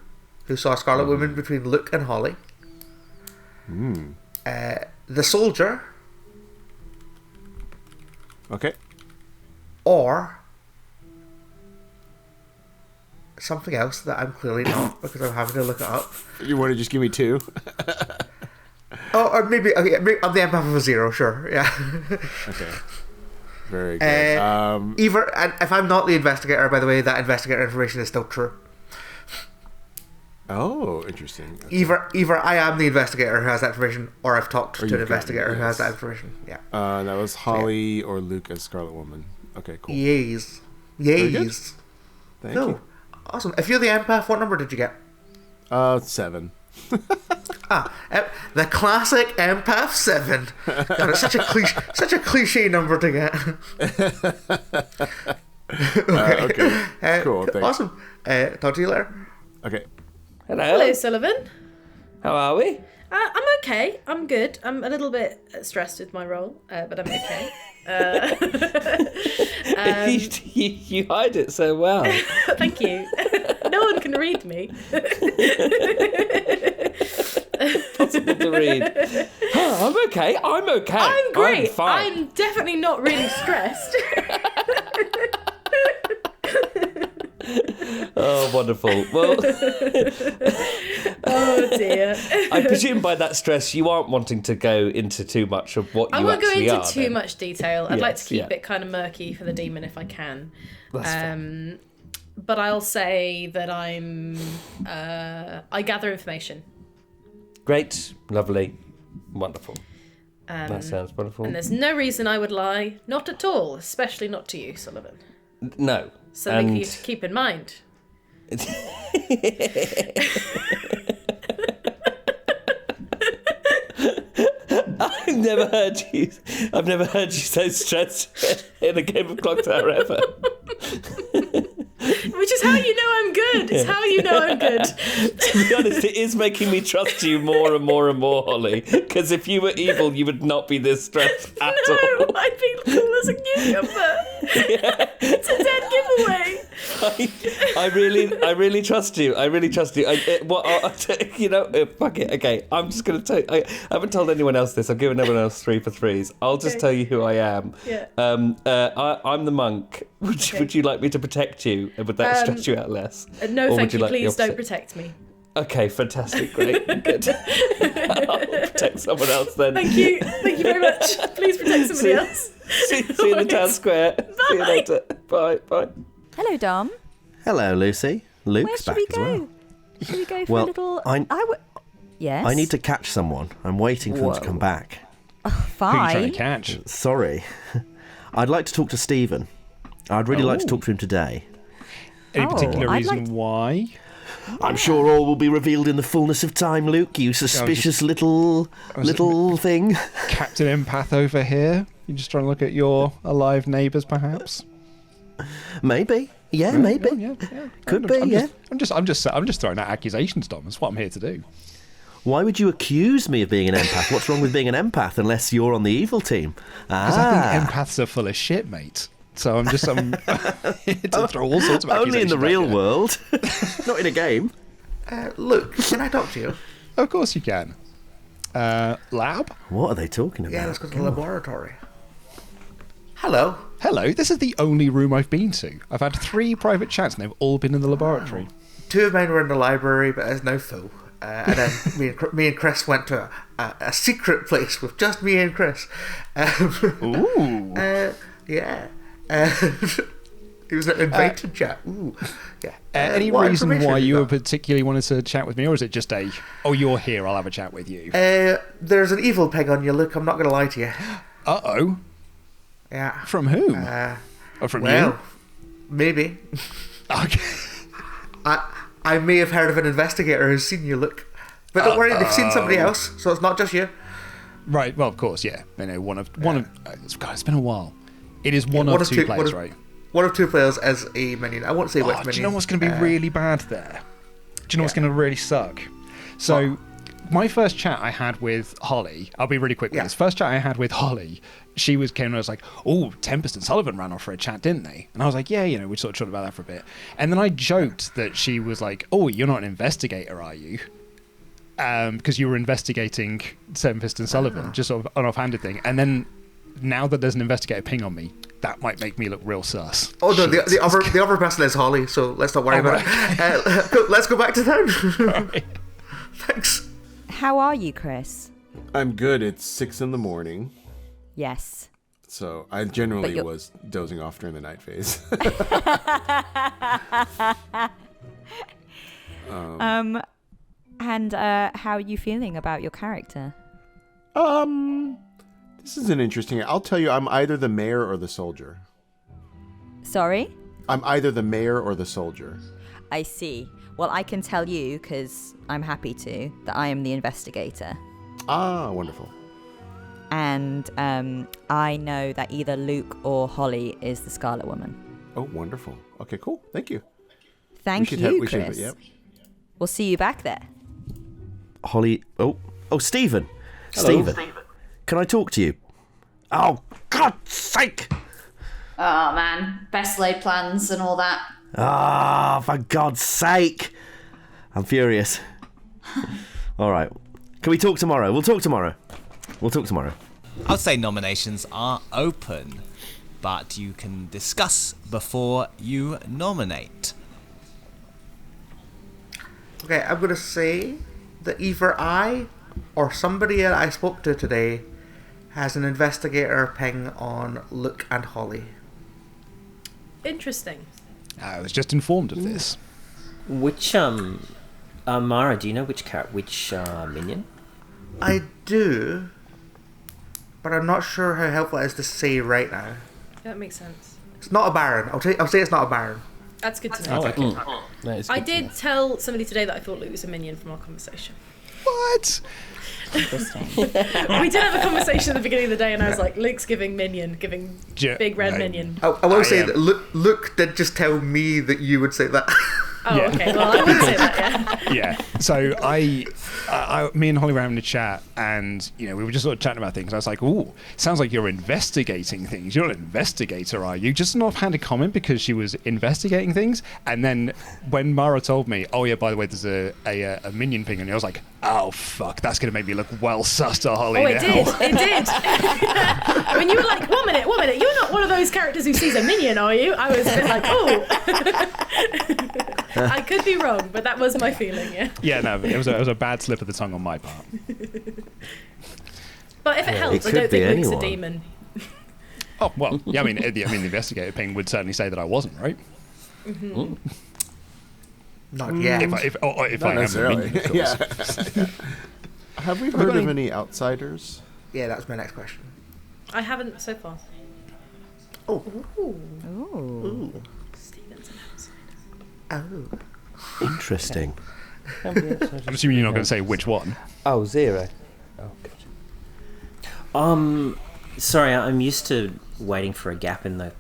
who saw Scarlet Woman between Luke and Holly. The soldier. Okay. Or something else that I'm clearly not, because I'm having to look it up. You want to just give me 2? Or maybe I'm the empath of a 0, sure. Yeah. Okay. Very good. And if I'm not the investigator, by the way, that investigator information is still true. Oh, interesting. Okay. Either I am the investigator who has that information, or I've talked to an investigator who has that information. Yeah. That was Holly or Luke as Scarlet Woman. Okay, cool. Yes. Thank you. Awesome. If you're the empath, what number did you get? 7. The classic empath 7. God, it's such a cliche number to get. Okay. Cool. Thanks. Awesome. Talk to you later. Okay. Hello, Sullivan. How are we? I'm okay. I'm good. I'm a little bit stressed with my role, but I'm okay. You hide it so well. Thank you. No one can read me. Possible to read. I'm okay. I'm great. I'm fine. I'm definitely not really stressed. Oh, wonderful. Well, oh dear. I presume by that stress you aren't wanting to go into too much of what you actually are. I won't go into too then. much detail. I'd like to keep it kind of murky for the demon if I can. That's fine. But I'll say that I gather information. Great, lovely, wonderful. That sounds wonderful. And there's no reason I would lie, not at all, especially not to you, Sullivan. No. Something for you to keep in mind. I've never heard you so stressed in a game of Clocktower ever. Which is how you know I'm good. good. It's how you know I'm good. To be honest, it is making me trust you more and more and more, Holly. Because if you were evil, you would not be this stressed at all. No, I'd be cool as a cucumber. It's a dead giveaway. I really trust you. I really trust you. Fuck it. Okay, I'm just going to tell you. I haven't told anyone else this. I've given everyone else 3 for 3s. I'll just tell you who I am. Yeah. I'm the monk. Would you like me to protect you? Would that stress you out less? No, Or thank would you. like the Please don't opposite? protect me. Okay, fantastic, great, good. I'll protect someone else then. Thank you very much. Please protect somebody else. See you in the town square. Bye. See you later. Bye. Hello, Dom. Hello, Lucy. Where Luke's should back we as go? well. Should we go for Well, a little? Yes. I need to catch someone. I'm waiting for them to come back. Who are you Fine. trying to catch? Sorry. I'd like to talk to Stephen. I'd really like to talk to him today. Any particular I'd reason like to- why? I'm sure all will be revealed in the fullness of time, Luke. You suspicious little thing. Captain Empath over here. You just trying to look at your alive neighbours, perhaps? Maybe. Yeah, maybe. Yeah. Could be. Yeah. I'm just throwing out accusations, Dom. That's what I'm here to do. Why would you accuse me of being an empath? What's wrong with being an empath unless you're on the evil team? Because I think empaths are full of shit, mate. So I'm here to throw all sorts of accusations. Only in the back real here. world, not in a game. Luke, can I talk to you? Of course you can. Lab? What are they talking about? Yeah, let's go to the laboratory. Hello. Hello, this is the only room I've been to. I've had 3 private chats and they've all been in the laboratory. 2 of mine were in the library, but it's now full. And then me and Chris went to a secret place with just me and Chris. Ooh. Yeah. It was an invited chat. Ooh. Yeah. Any What reason information why have you got? particularly wanted to chat with me, or is it just you're here, I'll have a chat with you? There's an evil pig on you, Luke. I'm not going to lie to you. Uh-oh. Yeah. From whom? Or from you? Maybe. Okay. I may have heard of an investigator who's seen you, Luke. But don't worry, they've seen somebody else, so it's not just you. Right, well, of course, yeah. You know, one of God, it's been a while. It is one of two players, right? One of 2 players as a minion. I won't say which minion. Do you know what's going to be really bad there? Do you know what's going to really suck? So, my first chat I had with Holly, I'll be really quick with this. First chat I had with Holly, she came and was like, oh, Tempest and Sullivan ran off for a chat, didn't they? And I was like, yeah, we sort of talked about that for a bit. And then I joked that she was like, oh, you're not an investigator, are you? Because you were investigating Tempest and Sullivan, just sort of an offhanded thing. And then, now that there's an investigator ping on me, that might make me look real sus. Oh no, the other person is Holly, so let's not worry about it. Let's go back to town. Right. Thanks. How are you, Chris? I'm good. It's 6 a.m. Yes. So I generally was dozing off during the night phase. And how are you feeling about your character? This is an interesting. I'll tell you, I'm either the mayor or the soldier. Sorry? I'm either the mayor or the soldier. I see. Well, I can tell you, because I'm happy to, that I am the investigator. Ah, wonderful. And I know that either Luke or Holly is the Scarlet Woman. Oh, wonderful. Okay, cool. Thank you. Thank you, Chris. Yep. We'll see you back there. Holly. Oh, Stephen. Hello. Stephen. Can I talk to you? Oh, God's sake! Oh man, best laid plans and all that. Ah, for God's sake! I'm furious. All right. Can we talk tomorrow? We'll talk tomorrow. I would say nominations are open, but you can discuss before you nominate. Okay, I'm going to say that either I or somebody that I spoke to today has an investigator ping on Luke and Holly. Interesting. I was just informed of this. Which Mara, do you know which minion? I do, but I'm not sure how helpful it is to say right now. That makes sense. It's not a Baron. I'll say it's not a Baron. That's good to know. Oh, okay. That is I good to know. did tell somebody today that I thought Luke was a minion from our conversation. What? Interesting. We did have a conversation at the beginning of the day, and I was like, Luke's giving big red minion. I will say that Luke did just tell me that you would say that. Oh, Yeah. okay. Well, I would say that, yeah. Yeah. So me and Holly were having a chat, and we were just sort of chatting about things. I was like, "Ooh, sounds like you're investigating things. You're not an investigator, are you?" Just an offhanded comment because she was investigating things. And then when Mara told me, "Oh yeah, by the way, there's a minion ping," and I was like, "Oh fuck, that's gonna make me look well sus to Holly." Oh, now. it did. When you were like, one minute, you're not one of those characters who sees a minion, are you? I was a bit like, oh. I could be wrong, but that was my feeling, yeah. Yeah, no, it was a bad slip of the tongue on my part. But if it helps, I don't think Luke's a demon. Oh, well, yeah, I mean, the investigator ping would certainly say that I wasn't, right? Mm-hmm. Not yet. If Not I am a necessarily. minion, of course. Yeah. Have we heard of any outsiders? Yeah, that's my next question. I haven't so far. Oh. Ooh. Stephen's an outsider. Oh. Interesting. I'm assuming you're not going to say which one. Oh, 0. Oh, God. Sorry, I'm used to waiting for a gap in the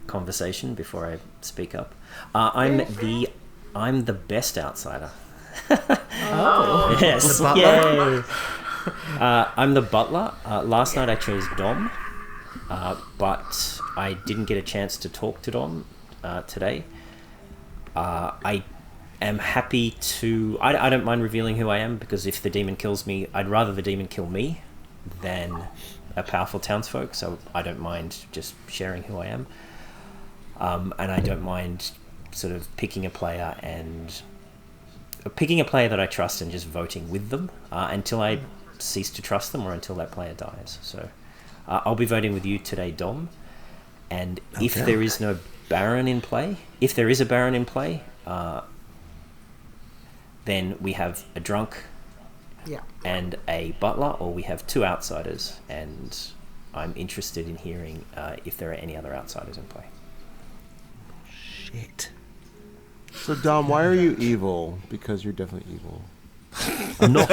conversation before I speak up. I'm the best outsider. Oh. Yes. The butler? Yay. I'm the butler. Last night I chose Dom, but I didn't get a chance to talk to Dom today. I am happy to... I don't mind revealing who I am, because if the demon kills me, I'd rather the demon kill me than a powerful townsfolk, so I don't mind just sharing who I am. And I don't mind sort of picking a player that I trust and just voting with them until I cease to trust them or until that player dies. So I'll be voting with you today, Dom. And if there is no Baron in play, if there is a Baron in play, then we have a drunk and a butler, or we have 2 outsiders, and I'm interested in hearing if there are any other outsiders in play. Shit. So, Dom, why are you evil? Because you're definitely evil. I'm not.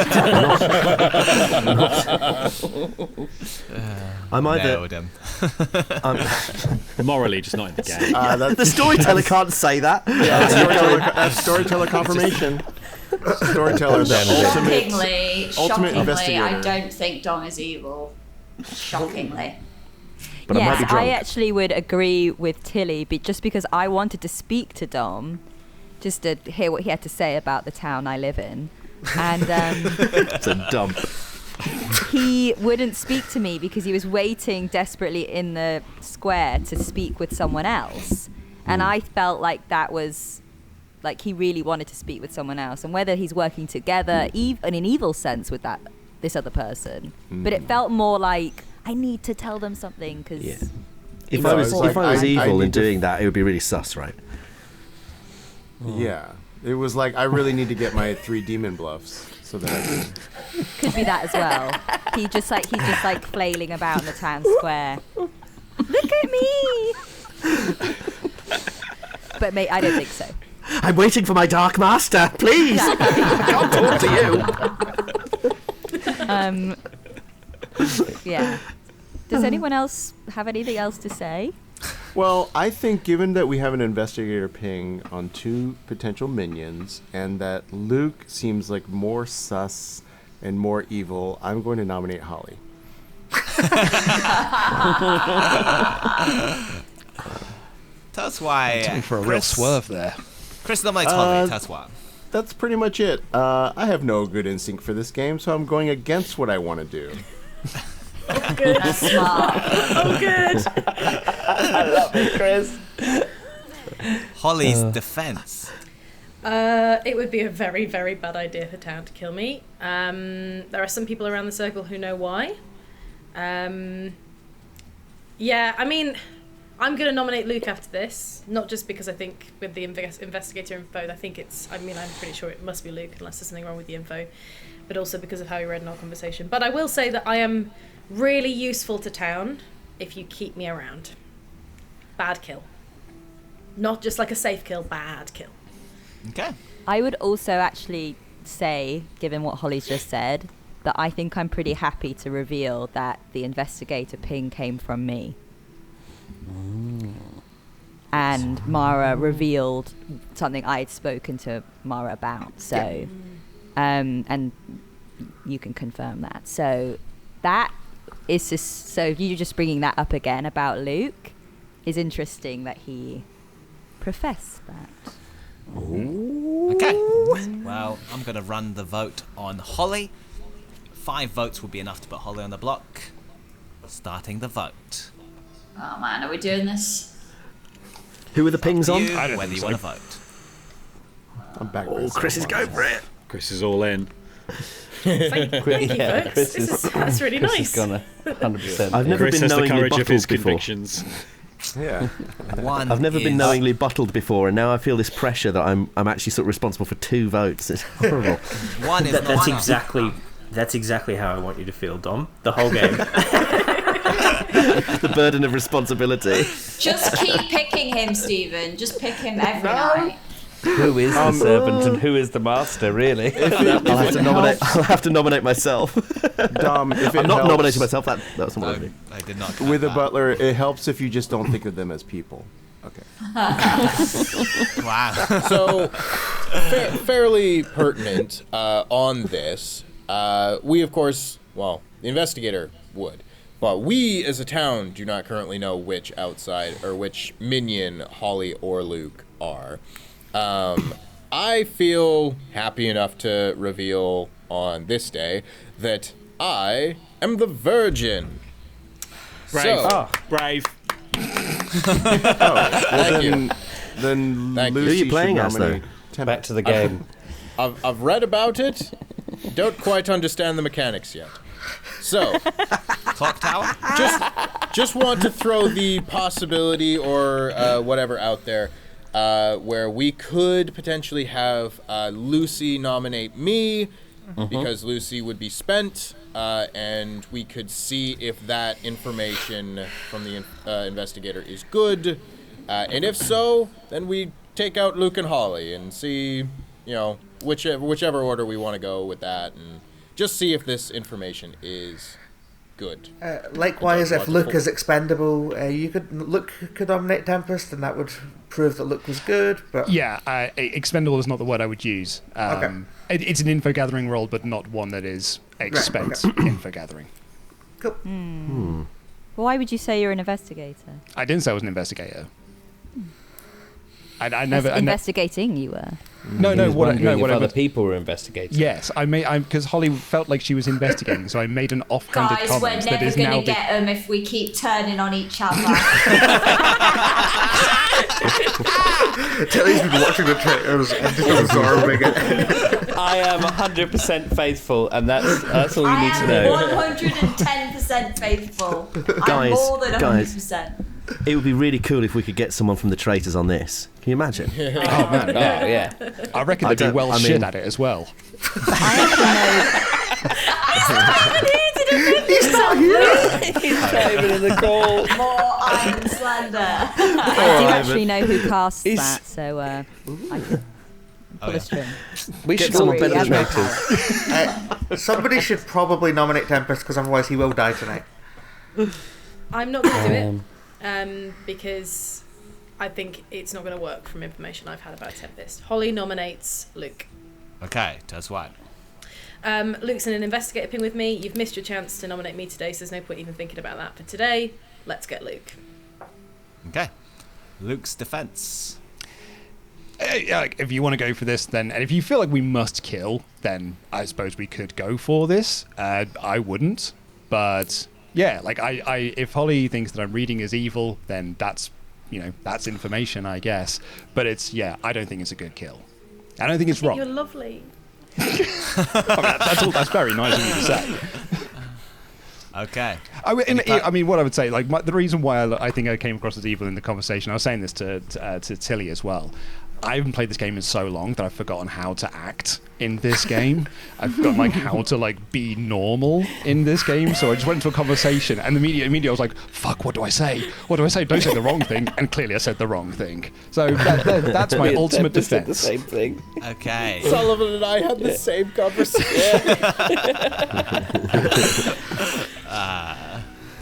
I'm either. Nailed him. Morally, just not in the game. The storyteller can't say that. That's storyteller confirmation. Storyteller, the ultimate investigator. I don't think Dom is evil. Shockingly. But I might be Yes, drunk. I actually would agree with Tilly, just because I wanted to speak to Dom, just to hear what he had to say about the town I live in. And It's a dump. he wouldn't speak to me because he was waiting desperately in the square to speak with someone else. And I felt like that was, like, he really wanted to speak with someone else. And whether he's working together, in an evil sense, with this other person. But it felt more like, I need to tell them something, because... Yeah. If I was evil in doing that, it would be really sus, right? Yeah. It was like, I really need to get my 3 demon bluffs so that I can... Could be that as well. He's just like flailing about in the town square. Look at me! But mate, I don't think so. I'm waiting for my Dark Master, please! I can't talk to you! Yeah. Does anyone else have anything else to say? Well, I think given that we have an investigator ping on 2 potential minions, and that Luke seems like more sus and more evil, I'm going to nominate Holly. That's why. Time for a real swerve there. Chris nominates Holly. That's why. That's pretty much it. I have no good instinct for this game, so I'm going against what I want to do. Oh, good. That's smart. Oh, good. I love it, Chris. Holly's defense. It would be a very, very bad idea for town to kill me. There are some people around the circle who know why. Yeah, I mean, I'm going to nominate Luke after this, not just because I think with the investigator info, I think I'm pretty sure it must be Luke unless there's something wrong with the info, but also because of how he read in our conversation. But I will say that I am really useful to town if you keep me around. Bad kill. Not just like a safe kill, bad kill. Okay. I would also actually say, given what Holly's just said, that I think I'm pretty happy to reveal that the investigator ping came from me. and Mara revealed something I had spoken to Mara about. So, and you can confirm that. So that is just, so you just bringing that up again about Luke is interesting that he professed that. Okay. Well, I'm going to run the vote on Holly. 5 votes will be enough to put Holly on the block. Starting the vote. Oh man, are we doing this? Who are the pings on? I don't know whether you want to vote. I'm back. Oh, Chris is going for it. Chris is all in. Thank you, folks. That's really Chris nice. has gone 100%. I've never Chris been has the knowingly courage of bottled his before. convictions. Yeah. I've never been knowingly bottled before, and now I feel this pressure that I'm actually sort of responsible for 2 votes. It's horrible. One is That's exactly how I want you to feel, Dom. The whole game. The burden of responsibility. Just keep picking him, Stephen. Just pick him every night. Who is the servant and who is the master, really? I'll have to nominate myself. Dom, if I'm it not helps, nominating myself. That's what I do. I did not. With a butler, it helps if you just don't think of them as people. Okay. Wow. So, fairly pertinent on this. We, of course, well, the investigator would. But we, as a town, do not currently know which minion Holly or Luke are. I feel happy enough to reveal on this day that I am the Virgin. Brave. So, Brave. Thank you. Then Thank you. Lucy Who are you playing should as, though? nominate Tempest. Back to the game. I've read about it. Don't quite understand the mechanics yet. So, Clocktower? just want to throw the possibility or whatever out there where we could potentially have Lucy nominate me because Lucy would be spent, and we could see if that information from the investigator is good, and if so, then we take out Luke and Holly and see, whichever order we want to go with that, and just see if this information is good. Likewise, if Luke is expendable, Luke could nominate Tempest, and that would prove that Luke was good. But Yeah, expendable is not the word I would use. Okay. It's an info gathering role, but not one that is expense info gathering. cool. Why would you say you're an investigator? I didn't say I was an investigator. I never. Investigating, you were. No, He was wondering if whatever. other people were investigating. Yes, because Holly felt like she was investigating, so I made an offhanded Guys, we're comment that never is now. going to get them if we keep turning on each other. Tilly's been watching the trailers and just absorbing it. I am 100% faithful, and that's all you need to know. I am 110% faithful. I'm Guys, more than 100%. guys. It would be really cool if we could get someone from the traitors on this. Can you imagine? Oh man, yeah. I reckon they'd be shit at it as well. He's not here. He's not even in the call. More Iron Slender. I do actually know who casts that, so I could pull a string. We should all better than traitors. Somebody should probably nominate Tempest, because otherwise he will die tonight. I'm not going to do it because I think it's not going to work from information I've had about Tempest. Holly nominates Luke. Okay, that's one. Luke's in an investigator ping with me. You've missed your chance to nominate me today, so there's no point even thinking about that for today. Let's get Luke. Okay. Luke's defense. If you want to go for this, then, and if you feel like we must kill, then I suppose we could go for this. I wouldn't, but yeah, if Holly thinks that I'm reading as evil, then that's information, I guess. But I don't think it's a good kill. I don't think it's wrong. You're lovely. That's very nice of you to say. Okay. I mean, what I would say, the reason why I think I came across as evil in the conversation, I was saying this to Tilly as well. I haven't played this game in so long that I've forgotten how to act in this game. I've forgotten how to be normal in this game. So I just went into a conversation, and immediately I was like, "Fuck! What do I say? What do I say? Don't say the wrong thing." And clearly I said the wrong thing. So that's my ultimate defense. The same thing. Okay. Sullivan and I had the same conversation.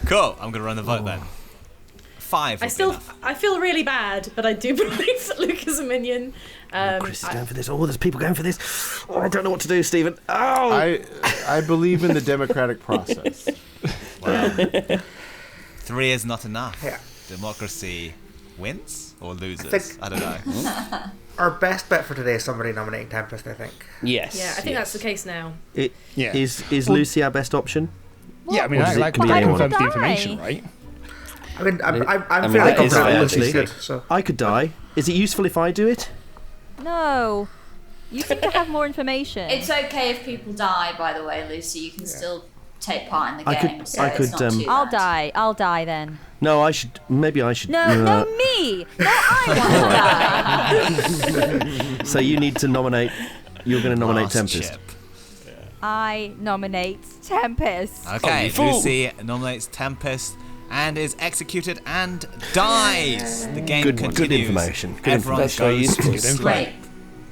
Cool. I'm gonna run the vote then. I feel really bad, but I do believe that Luke is a minion. Chris is going for this. Oh, there's people going for this. Oh, I don't know what to do, Stephen. Oh! I believe in the democratic process. Well, 3 is not enough. Yeah. Democracy wins or loses? I don't know. Our best bet for today is somebody nominating Tempest, I think. Yes. Yeah, I think that's the case now. Is Lucy our best option? Yeah, I mean, Or that can be anyone? confirms the information, right? I mean, I'm mean, fairly that is confident fair, Lucy's actually. good. So. I could die. Is it useful if I do it? No. You seem to have more information. It's okay if people die, by the way, Lucy. You can still take part in the I game. could- so I it's could, not too I'll bad. die then. No, I should. Maybe I should. No, me. No, I want to die. So you need to nominate. You're going to nominate Last Tempest. chip. I nominate Tempest. Okay, Lucy nominates Tempest and is executed and dies. The game Good continues. information. Good Everyone information. goes Very to useful. sleep. Great.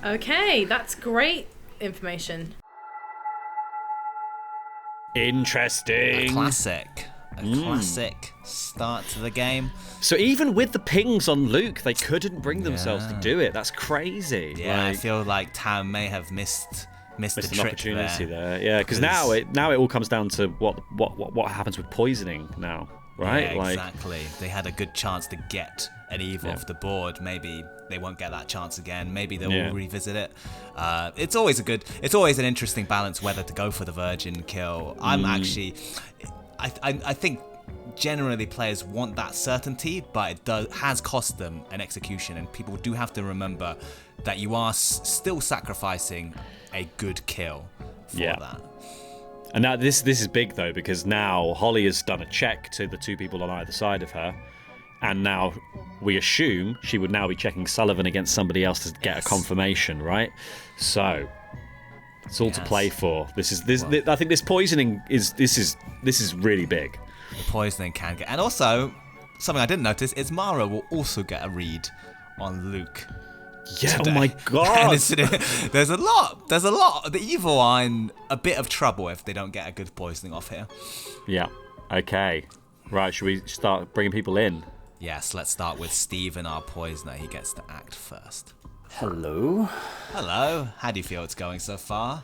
Okay, that's great information. Interesting. A classic start to the game. So even with the pings on Luke, they couldn't bring themselves to do it. That's crazy. Yeah, I feel like Tam may have missed the an trick opportunity there. there. Yeah, because now it all comes down to what happens with poisoning now, right? Yeah, exactly. They had a good chance to get an evil off the board. Maybe they won't get that chance again. Maybe they will revisit it. It's always an interesting balance whether to go for the virgin kill. I'm actually, I think generally players want that certainty, but it has cost them an execution, and people do have to remember that you are still sacrificing a good kill for that. And now this is big though, because now Holly has done a check to the two people on either side of her, and now we assume she would now be checking Sullivan against somebody else to get a confirmation, right? So it's all to play for. I think this poisoning is really big. The poisoning can get, and also something I didn't notice is Mara will also get a read on Luke. Yeah, today. oh my god. And there's a lot. The evil are in a bit of trouble if they don't get a good poisoning off here. Yeah. Okay. Right, should we start bringing people in? Yes, let's start with Stephen, our poisoner. He gets to act first. Hello. Hello. How do you feel it's going so far?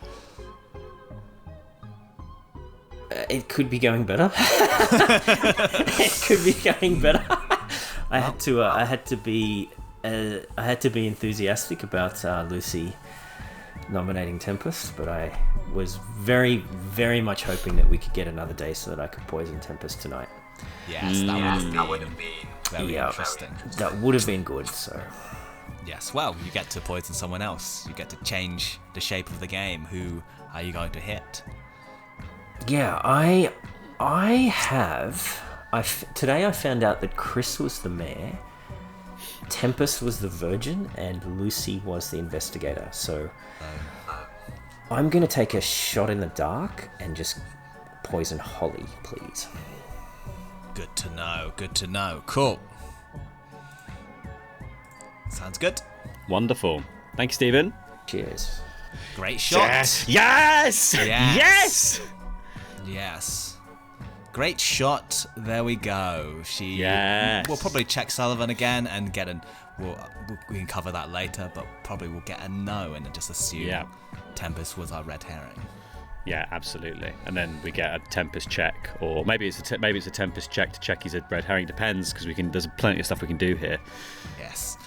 It could be going better. It could be going better. I had to be enthusiastic about Lucy nominating Tempest, but I was very, very much hoping that we could get another day so that I could poison Tempest tonight. Yes, that would have been very interesting. That would have been good. So. Yes, well, you get to poison someone else. You get to change the shape of the game. Who are you going to hit? Yeah, today I found out that Chris was the mayor, Tempest was the virgin, and Lucy was the investigator. So I'm going to take a shot in the dark and just poison Holly, please. Good to know. Cool. Sounds good. Wonderful. Thank you, Stephen. Cheers. Great shot. Yes. Great shot. There we go. We'll probably check Sullivan again and get we can cover that later, but probably we'll get a no and then just assume Tempest was our red herring. Yeah, absolutely. And then we get a Tempest check, or maybe it's a Tempest check to check he's a red herring. Depends, because there's plenty of stuff we can do here. Yes.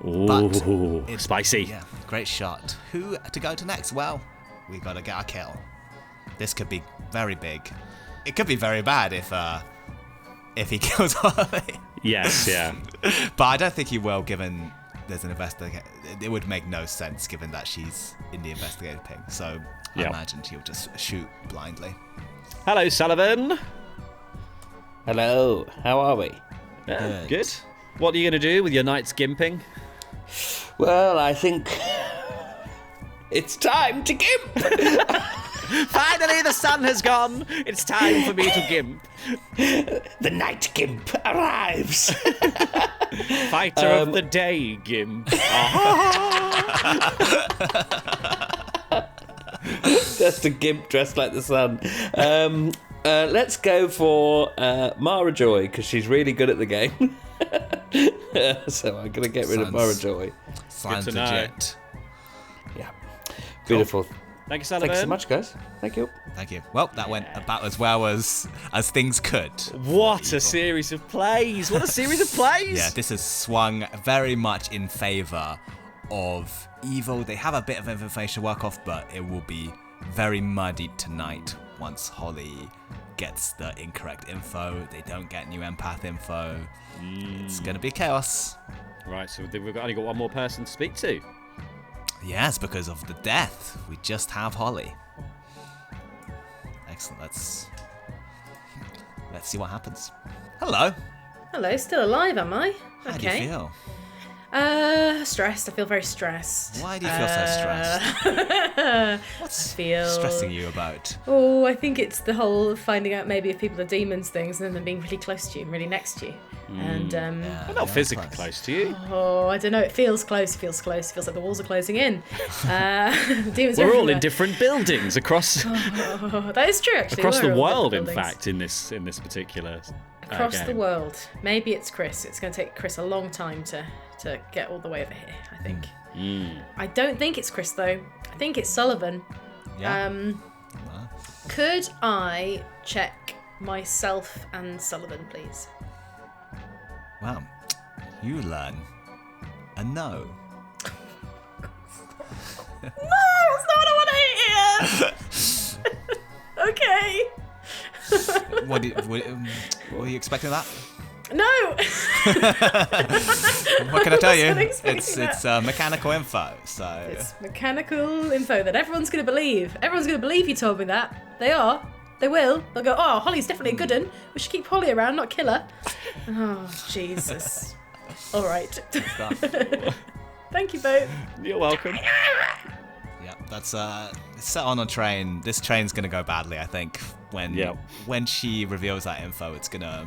Ooh, spicy. Yeah, great shot. Who to go to next? Well, we got to get our kill. This could be very big. It could be very bad if he kills Holly. Yes, yeah. But I don't think he will, given there's an investigator. It would make no sense given that she's in the investigator ping. So I imagine she'll just shoot blindly. Hello, Sullivan. Hello. How are we? Good. What are you going to do with your night's gimping? Well, I think it's time to gimp. Finally, the sun has gone. It's time for me to gimp. The night gimp arrives. Fighter of the day, gimp. Just a gimp dressed like the sun. Let's go for Mara Joy, because she's really good at the game. So I'm gonna get rid of Marajoy. Sounds Good to know. legit. Yeah. Beautiful. Thank you, Sullivan. Thanks so much, guys. Thank you. Thank you. Well, that went about as well as things could. What a series of plays! What a series of plays! Yeah, this has swung very much in favour of evil. They have a bit of information to work off, but it will be very muddied tonight once Holly gets the incorrect info. They don't get new empath info. It's going to be chaos. Right, so we've only got one more person to speak to. Yes, because of the death. We just have Holly. Excellent. Let's see what happens. Hello. Hello, still alive, am I? How do you feel? Stressed. I feel very stressed. Why do you feel so stressed? What's stressing you about? Oh, I think it's the whole finding out maybe if people are demons things and then them being really close to you and really next to you. And Well, not physically close to you. oh, I don't know. It feels close. It feels like the walls are closing in. Demons. We're are all everywhere. in different buildings across Oh, that is true, actually. across We're the all world. different In buildings. fact, in this particular Across the game. world. Maybe it's Chris. It's going to take Chris a long time to get all the way over here, I think. I don't think it's Chris, though. I think it's Sullivan. Yeah. Could I check myself and Sullivan, please? Well, you learn a no. No, that's not what I want to hear! Okay. Were you expecting that? No! What can I tell you? wasn't expecting It's that. mechanical info, so... It's mechanical info that everyone's going to believe. Everyone's going to believe you told me that. They are. They will. They'll go, oh, Holly's definitely a good one. We should keep Holly around, not kill her. Oh, Jesus. All right. Thank you both. You're welcome. Yeah, that's set on a train. This train's gonna go badly, I think. When she reveals that info, it's gonna...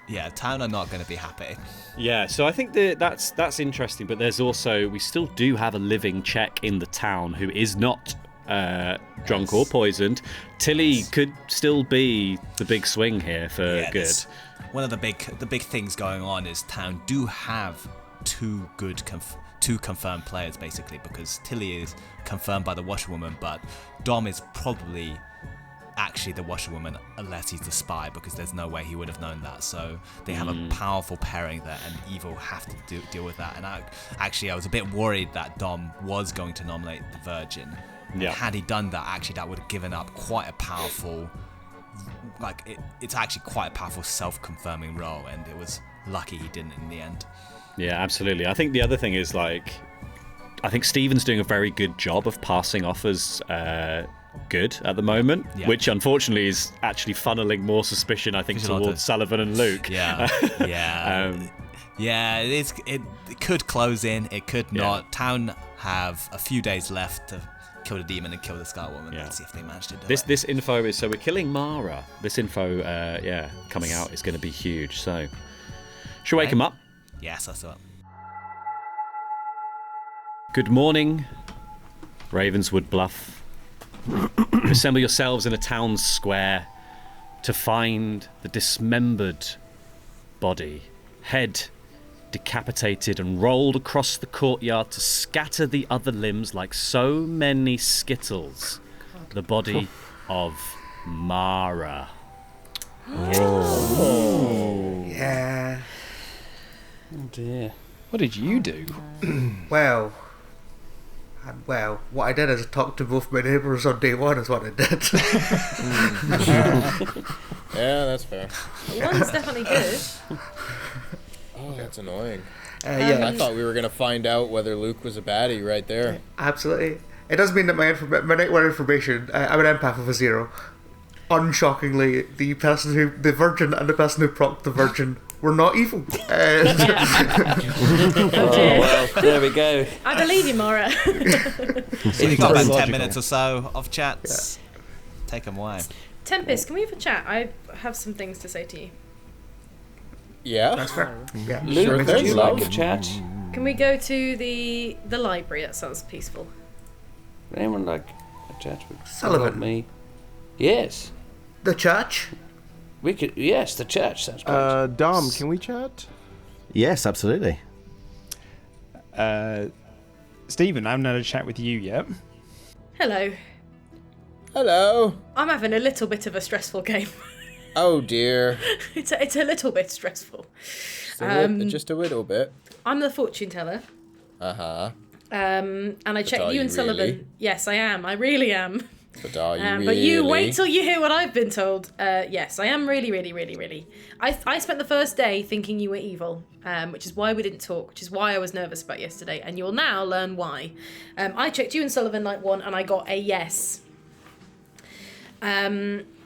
Yeah, town are not gonna be happy. Yeah, so I think that's interesting, but there's also, we still do have a living Czech in the town who is not drunk or poisoned. Tilly could still be the big swing here for good. One of the big things going on is town do have two confirmed players, basically, because Tilly is confirmed by the washerwoman, but Dom is probably actually the washerwoman unless he's the spy, because there's no way he would have known that. So they have a powerful pairing there, and Evil have to deal with that. And I was a bit worried that Dom was going to nominate the Virgin. Yeah. Had he done that, actually that would have given up quite a powerful, it's actually quite a powerful self-confirming role, and it was lucky he didn't in the end. Yeah, absolutely. I think the other thing is, I think Stephen's doing a very good job of passing off as good at the moment, which unfortunately is actually funneling more suspicion, I think, towards Sullivan and Luke. Yeah, yeah. It could close in, it could not. Town have a few days left to kill the demon and kill the Scar Woman. Let's see if they manage to do it. This info is, so we're killing Mara. This info, coming out is going to be huge. So, should we wake him up? Yes, that's it. Good morning, Ravenswood Bluff. Assemble yourselves in a town square to find the dismembered body, head decapitated and rolled across the courtyard to scatter the other limbs like so many skittles. The body of Mara. Oh. Yeah. Oh dear. What did you do? Well, what I did is I talked to both my neighbours on day one is what I did. Yeah, that's fair. One's definitely good. Oh, that's annoying. Yeah. I thought we were going to find out whether Luke was a baddie right there. Absolutely. It does mean that my night one information, I'm an empath of a 0. Unshockingly, the Virgin and the person who procked the Virgin were not evil. Well, there we go. I believe you, Mara. So you've got about 10 minutes or so of chats. Take them away. Tempest, can we have a chat? I have some things to say to you. Yeah? That's fair. Yeah. Luke, Sure would thing. you like a chat? Can we go to the library? That sounds peaceful. Would anyone like a chat with Sullivan. me? Yes. The church? We could. Yes, the church sounds great. Dom, can we chat? Yes, absolutely. Stephen, I haven't had a chat with you yet. Hello. Hello. I'm having a little bit of a stressful game. Oh dear. It's a little bit stressful. Just a little bit. I'm the fortune teller. Uh-huh. And I checked are you and you Sullivan. really? Yes, I am. I really am. But are you really? But you wait till you hear what I've been told. Yes, I am really, really, really, really. I spent the first day thinking you were evil, which is why we didn't talk, which is why I was nervous about yesterday, and you'll now learn why. I checked you and Sullivan night 1, and I got a yes.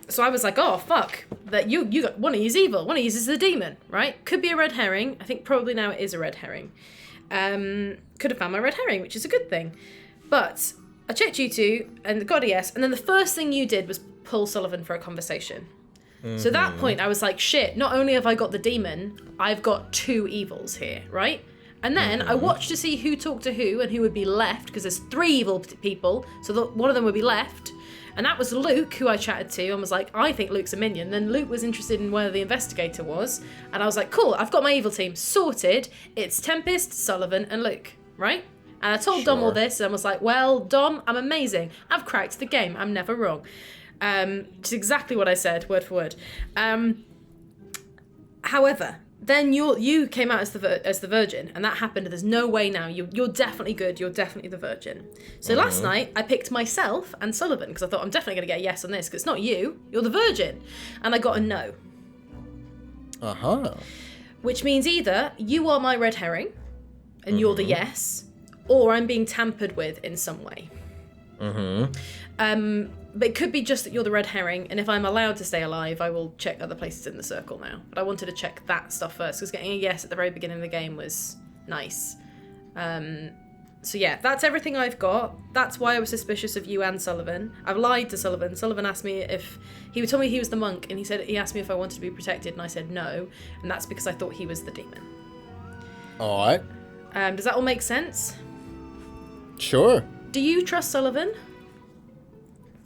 So I was like, oh, fuck, that you got one of you's evil, one of you's is the demon, right? Could be a red herring. I think probably now it is a red herring. Could have found my red herring, which is a good thing. But I checked you two and got a yes, and then the first thing you did was pull Sullivan for a conversation. Mm-hmm. So at that point, I was like, shit, not only have I got the demon, I've got 2 evils here, right? And then I watched to see who talked to who and who would be left, because there's 3 evil people, so one of them would be left. And that was Luke, who I chatted to, and was like, I think Luke's a minion. Then Luke was interested in where the investigator was, and I was like, cool, I've got my evil team sorted. It's Tempest, Sullivan, and Luke, right? And I told Dom all this, and was like, well, Dom, I'm amazing. I've cracked the game. I'm never wrong. Which is exactly what I said, word for word. However, then you came out as the virgin, and that happened. There's no way now. You're definitely good. You're definitely the virgin. So last night I picked myself and Sullivan because I thought I'm definitely going to get a yes on this because it's not you. You're the virgin, and I got a no. Which means either you are my red herring, and you're the yes, or I'm being tampered with in some way. But it could be just that you're the red herring, and if I'm allowed to stay alive, I will check other places in the circle now. But I wanted to check that stuff first, because getting a yes at the very beginning of the game was nice. So yeah, that's everything I've got. That's why I was suspicious of you and Sullivan. I've lied to Sullivan. Sullivan asked me if... He told me he was the monk, and he asked me if I wanted to be protected, and I said no, and that's because I thought he was the demon. Alright. Does that all make sense? Sure. Do you trust Sullivan?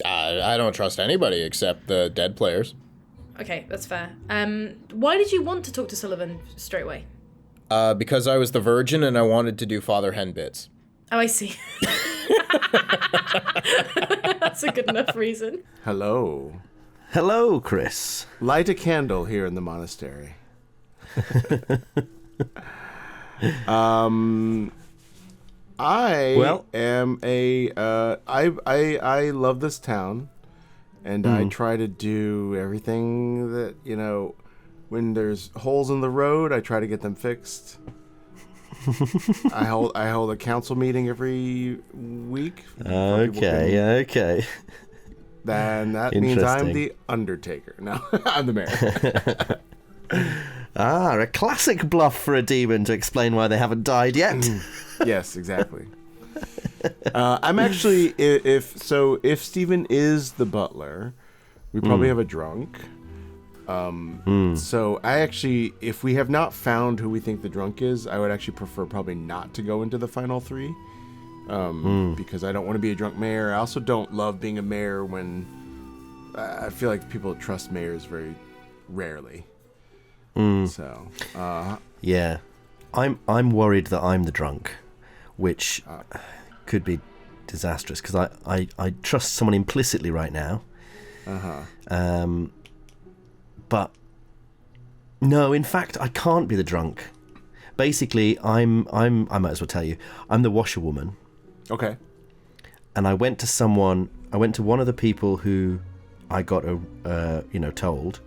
I don't trust anybody except the dead players. Okay, that's fair. Why did you want to talk to Sullivan straight away? Because I was the virgin and I wanted to do Father Hen bits. Oh, I see. That's a good enough reason. Hello. Hello, Chris. Light a candle here in the monastery. I love this town, and I try to do everything that, when there's holes in the road, I try to get them fixed. I hold a council meeting every week. Okay. Then that means I'm the Undertaker. No, I'm the mayor. A classic bluff for a demon to explain why they haven't died yet. Yes, exactly. I'm actually, if Stephen is the butler, we probably have a drunk. So I actually, if we have not found who we think the drunk is, I would actually prefer probably not to go into the final 3. Because I don't want to be a drunk mayor. I also don't love being a mayor when I feel like people trust mayors very rarely. So, yeah, I'm worried that I'm the drunk, which could be disastrous because I trust someone implicitly right now. But no, in fact, I can't be the drunk. Basically, I might as well tell you, I'm the washerwoman. Okay. And I went to one of the people who I got told.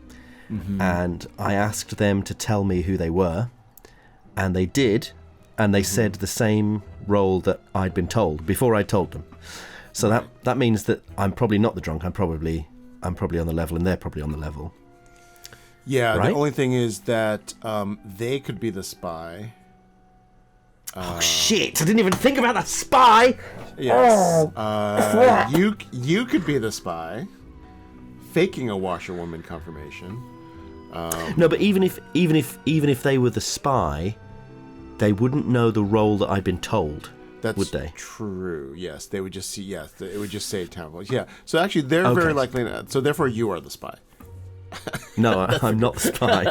And I asked them to tell me who they were, and they did, and they said the same role that I'd been told before I told them. So that means that I'm probably not the drunk. I'm probably on the level, and they're probably on the level. Yeah, right? The only thing is that they could be the spy. Oh shit! I didn't even think about that spy. Yes. You could be the spy, faking a washerwoman confirmation. No, but even if they were the spy, they wouldn't know the role that I'd been told. Would they? True. Yes, they would just see. Yes, it would just say town voice. Yeah. So actually, they're very likely. So therefore, you are the spy. No, I'm not the spy.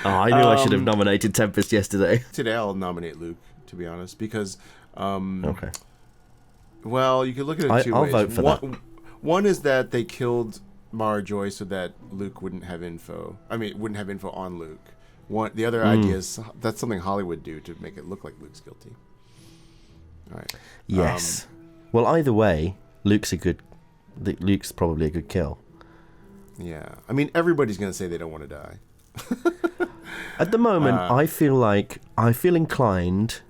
I knew I should have nominated Tempest yesterday. Today I'll nominate Luke, to be honest, because... okay. Well, you could look at it two I'll ways. vote for that. One is that they killed Mara Joy so that Luke wouldn't have info. Wouldn't have info on Luke. The other idea is that's something Hollywood do to make it look like Luke's guilty. All right. Yes. Well, either way, Luke's probably a good kill. Yeah. I mean, everybody's going to say they don't want to die. At the moment, I feel inclined.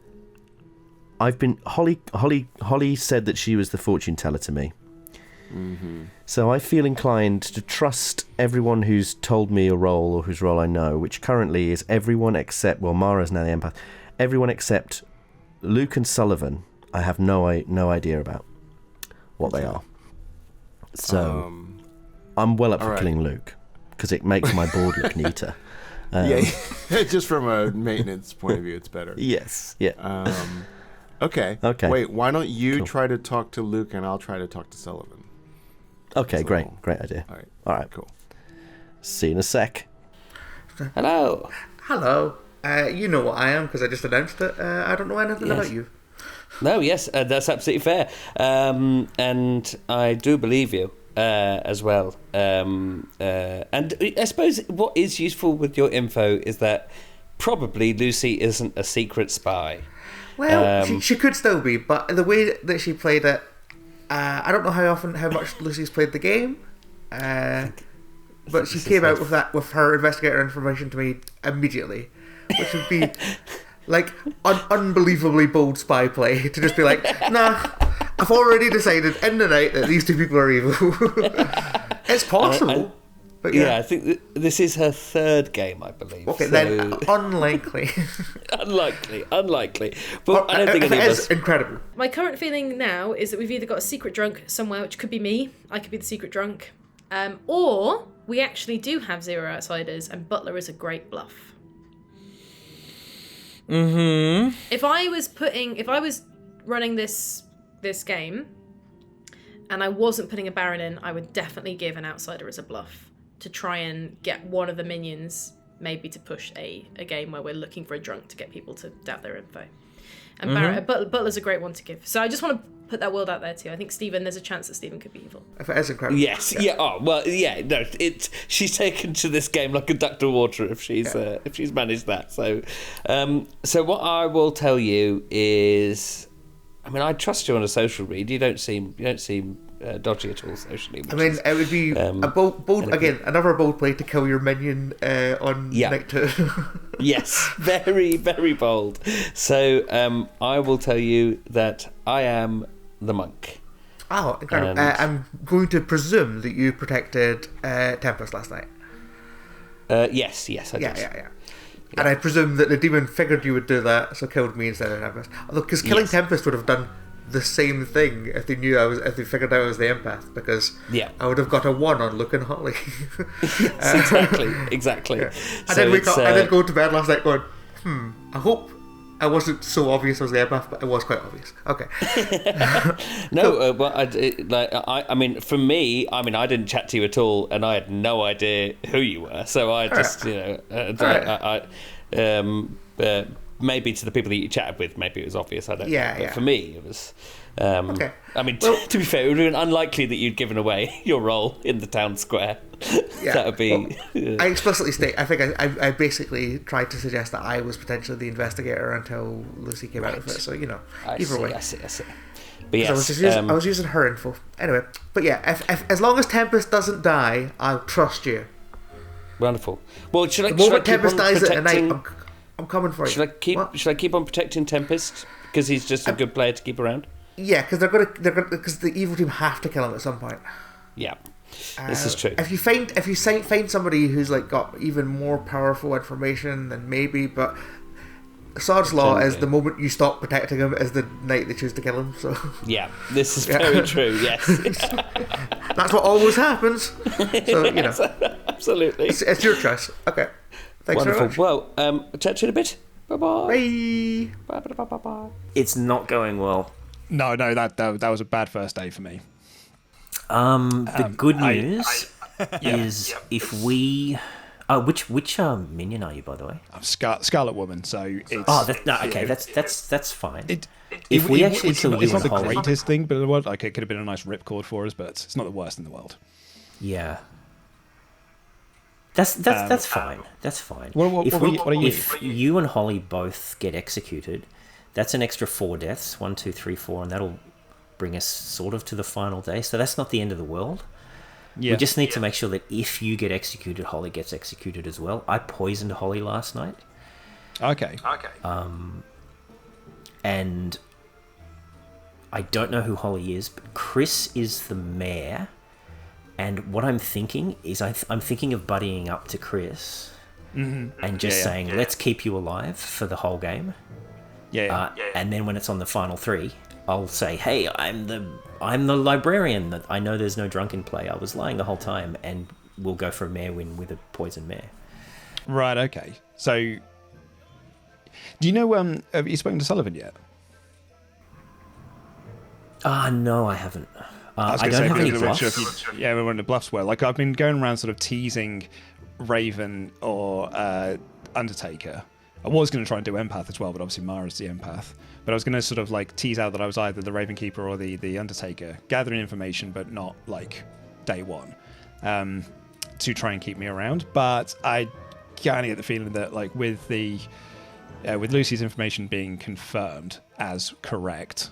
Holly said that she was the fortune teller to me. Mm-hmm. So I feel inclined to trust everyone who's told me a role or whose role I know, which currently is everyone except, well, Mara's now the empath. Everyone except Luke and Sullivan. I have no idea about what they are. So I'm well up for killing Luke because it makes my board look neater. Yeah, just from a maintenance point of view, it's better. Yes. Yeah. Okay. Wait, why don't you try to talk to Luke and I'll try to talk to Sullivan? Okay, great idea. All right, cool. See you in a sec. Hello. You know what I am because I just announced it. I don't know anything about you. No, yes, that's absolutely fair. And I do believe you as well. And I suppose what is useful with your info is that probably Lucy isn't a secret spy. Well, she could still be, but the way that she played it, I don't know how much Lucy's played the game, but she came out with her investigator information to me immediately, which would be like unbelievably bold spy play to just be like, nah, I've already decided in the night that these two people are evil. It's possible. But yeah, I think this is her third game, I believe. Okay, then unlikely. unlikely. But I don't think any of us... incredible. My current feeling now is that we've either got a secret drunk somewhere, which could be me. I could be the secret drunk. Or we actually do have zero outsiders, and Butler is a great bluff. Mm-hmm. If I was running this game, and I wasn't putting a Baron in, I would definitely give an outsider as a bluff to try and get one of the minions maybe to push a game where we're looking for a drunk to get people to doubt their info. And Butler's a great one to give. So I just want to put that word out there too. I think there's a chance that Stephen could be evil. If it is incredible. Yes. Yeah. Oh well. Yeah. No. She's taken to this game like a duck to water if she's managed that. So, so what I will tell you is, I mean, I trust you on a social read. You don't seem dodgy at all socially. I mean, it would be a bold again, another bold play to kill your minion on night 2. Yes, very, very bold. So I will tell you that I am the monk. Oh, incredible. I'm going to presume that you protected Tempest last night. Yes, I did. Yeah. And I presume that the demon figured you would do that, so killed me instead of Tempest. Although, because killing Tempest would have done the same thing if they figured out I was the empath, because I would have got a 1 on Luke and Holly. Yes, exactly. Yeah. I did wake up. I did go to bed last night going, I hope I wasn't so obvious I was the empath, but it was quite obvious. Okay. No, but I mean, for me, I mean, I didn't chat to you at all, and I had no idea who you were. So I just, maybe to the people that you chatted with, maybe it was obvious. I don't know. But for me, it was. Okay. I mean, to be fair, it would have been unlikely that you'd given away your role in the town square. Yeah. That would be. I explicitly state. I think I basically tried to suggest that I was potentially the investigator until Lucy came out of it. So either way. I see. But yes, I was using her info anyway. But yeah, if as long as Tempest doesn't die, I'll trust you. Wonderful. Well, should I? The moment keep Tempest on dies at protecting... night, I'm coming for you. Should I keep on protecting Tempest because he's just a good player to keep around? Yeah, because they're gonna because the evil team have to kill him at some point. Yeah, this is true. If you find somebody who's got even more powerful information, then maybe. But Sod's Law is the moment you stop protecting him is the night they choose to kill him. So yeah, this is very true. Yes, that's what always happens. So yes, absolutely, it's your choice. Okay, thanks wonderful. very much. Well, chat to you in a bit. Bye. Bye. It's not going well. No, that was a bad first day for me. The good news is if we. Oh, which minion are you, by the way? I'm Scarlet Woman, so it's. Oh, okay. That's fine. If we actually it's kill not, you it's not and the Holly, greatest thing, but like it could have been a nice ripcord for us, but it's not the worst in the world. Yeah. That's fine. That's fine. What are you? If you and Holly both get executed, that's an extra 4 deaths. 1, 2, 3, 4, and that'll bring us sort of to the final day. So that's not the end of the world. Yeah. We just need to make sure that if you get executed, Holly gets executed as well. I poisoned Holly last night. Okay. And I don't know who Holly is, but Chris is the mayor. And what I'm thinking is I'm thinking of buddying up to Chris and just saying, let's keep you alive for the whole game. And then when it's on the final 3, I'll say, hey, I'm the librarian. That I know there's no drunk in play. I was lying the whole time, and we'll go for a mayor win with a poison mayor. Right, okay. So, do you know, have you spoken to Sullivan yet? No, I haven't. I don't have any bluffs. Yeah, we were in the bluffs were. Like, I've been going around sort of teasing Raven or Undertaker. I was going to try and do Empath as well, but obviously Mara's the Empath. But I was going to sort of like tease out that I was either the Raven Keeper or the Undertaker, gathering information, but not like day one, to try and keep me around. But I kind of get the feeling that like with Lucy's information being confirmed as correct,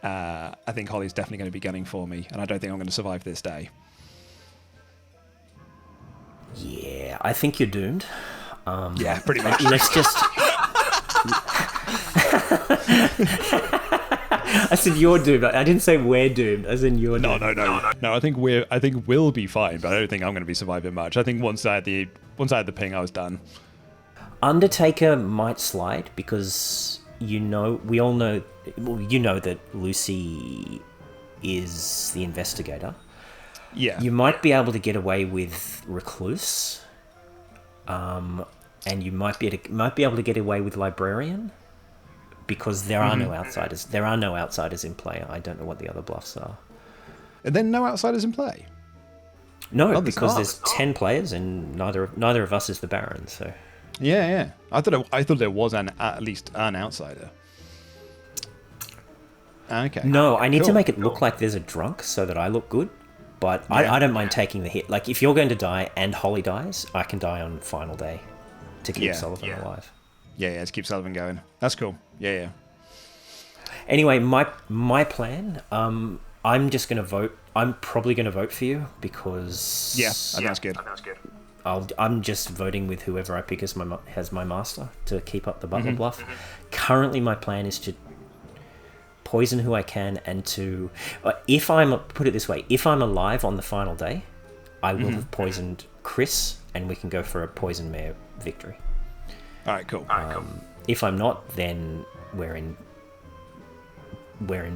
I think Holly's definitely going to be gunning for me, and I don't think I'm going to survive this day. Yeah, I think you're doomed. Yeah, pretty much. Let's just. I said you're doomed. I didn't say we're doomed. As in you're doomed. No. I think we'll be fine, but I don't think I'm going to be surviving much. I think once I had the ping, I was done. Undertaker might slide because we all know. Well, you know that Lucy is the investigator. Yeah. You might be able to get away with Recluse. And you might be able to get away with Librarian because there are no outsiders. There are no outsiders in play. I don't know what the other bluffs are. And then no outsiders in play? No, because there's 10 players and neither of us is the Baron. So. Yeah. I thought there was at least an outsider. Okay. No, I need to make it look like there's a drunk so that I look good. But I don't mind taking the hit. Like, if you're going to die and Holly dies, I can die on final day to keep Sullivan alive. Yeah, to keep Sullivan going. That's cool. Yeah. Anyway, my plan, I'm just going to vote. I'm probably going to vote for you because... Yeah, that's good. I'm just voting with whoever I pick as my master to keep up the Butler bluff. Currently, my plan is to poison who I can and to... put it this way, if I'm alive on the final day, I will have poisoned Chris and we can go for a poison mayor victory. Alright, cool. If I'm not, then we're in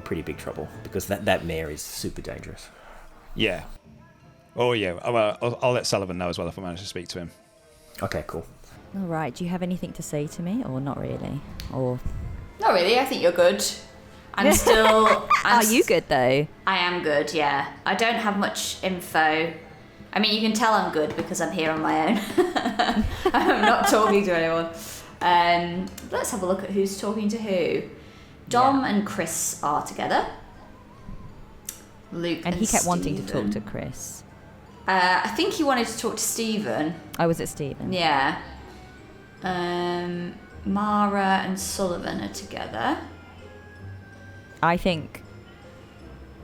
pretty big trouble because that mayor is super dangerous. Yeah. Oh yeah, I'll let Sullivan know as well if I manage to speak to him. Okay, cool. All right, do you have anything to say to me or not really? Or... Not really, I think you're good. Are you good though? I am good, yeah. I don't have much info. I mean, you can tell I'm good because I'm here on my own. I'm not talking to anyone. Let's have a look at who's talking to who. Dom and Chris are together. Luke and he kept wanting to Stephen. talk to Chris. I think he wanted to talk to Stephen. Oh, was it Stephen? Yeah. Mara and Sullivan are together. I think,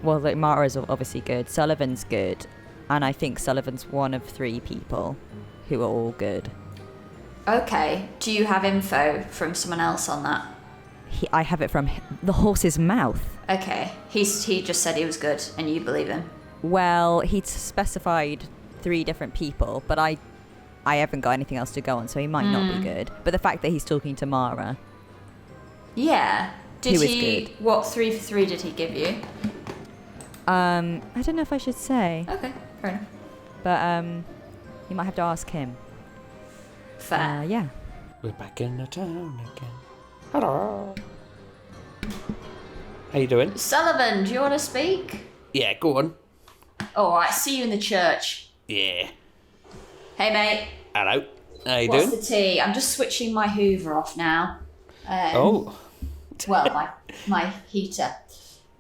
well, like Mara's obviously good, Sullivan's good, and I think Sullivan's one of 3 people who are all good. Okay. Do you have info from someone else on that? I have it from the horse's mouth. Okay. He just said he was good, and you believe him? Well, he'd specified 3 different people, but I haven't got anything else to go on, so he might not be good. But the fact that he's talking to Mara... Yeah. Did he? Good. What 3 for 3 did he give you? I don't know if I should say. Okay, fair enough. But you might have to ask him. Fair. Yeah. We're back in the town again. Hello. How you doing? Sullivan, do you want to speak? Yeah, go on. All right. See you in the church. Yeah. Hey, mate. Hello. How you What's doing? the tea? I'm just switching my Hoover off now. Oh. Well, my heater.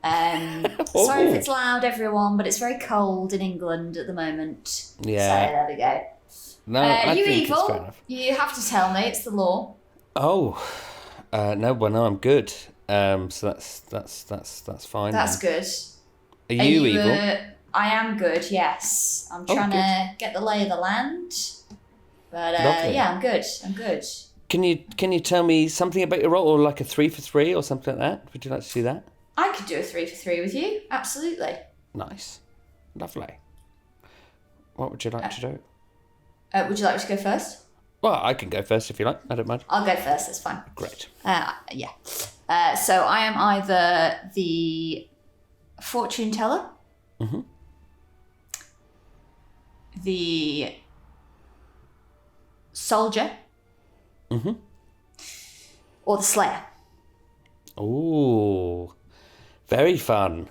Sorry if it's loud, everyone, but it's very cold in England at the moment. Yeah. So there we go. No, I you think it's fair evil? enough. You have to tell me. It's the law. Oh. No, I'm good. So that's fine. That's then. good. Are you evil? I am good. Yes, I'm trying to get the lay of the land. But Lovely. yeah, I'm good. I'm good. Can you tell me something about your role, or like a 3 for 3 or something like that? Would you like to do that? I could do a 3 for 3 with you. Absolutely. Nice. Lovely. What would you like to do? Would you like me to go first? Well, I can go first if you like. I don't mind. I'll go first. That's fine. Great. Yeah. So I am either the fortune teller, Mm-hmm. the soldier, Mm-hmm. or the slayer. Ooh. Very fun.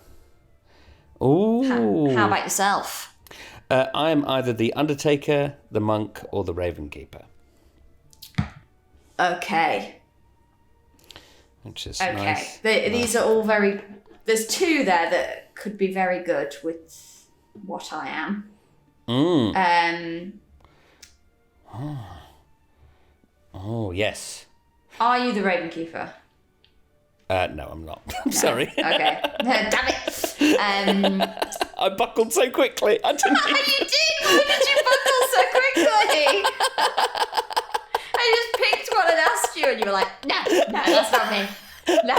Ooh. How about yourself? I am either the Undertaker, the Monk, or the Raven Keeper. Okay. Which is Okay. nice. These are all very. There's two there that could be very good with what I am. Oh, yes. Are you the Raven Keeper? No, I'm not. I'm sorry. Okay. Damn it. I buckled so quickly. I didn't. You did. Why did you buckle so quickly? I just picked one and asked you, and you were like, "No, that's not me. No,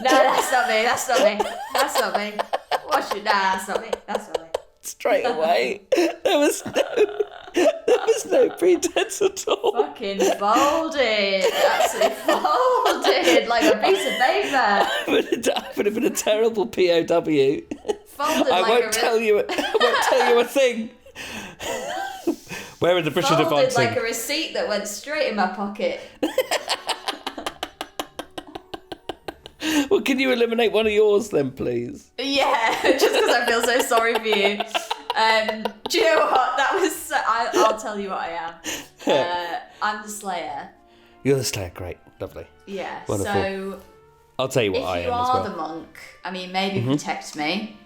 that's not me. That's not me. That's not me. Watch it. That's not me. That's not me." Straight away. There was no pretense at all. Fucking folded. Absolutely folded like a piece of paper. I would have been a terrible POW. Folded I like won't tell you. I won't tell you a thing. Where are the British folded advancing? like a receipt that went straight in my pocket. Well, can you eliminate one of yours then, please? Yeah, just because I feel so sorry for you. Do you know what? That was. I'll tell you what I am. I'm the Slayer. You're the Slayer. Great, lovely. Yeah. Wonderful. So I'll tell you what I if you am as are well. the monk, I mean, maybe protect me.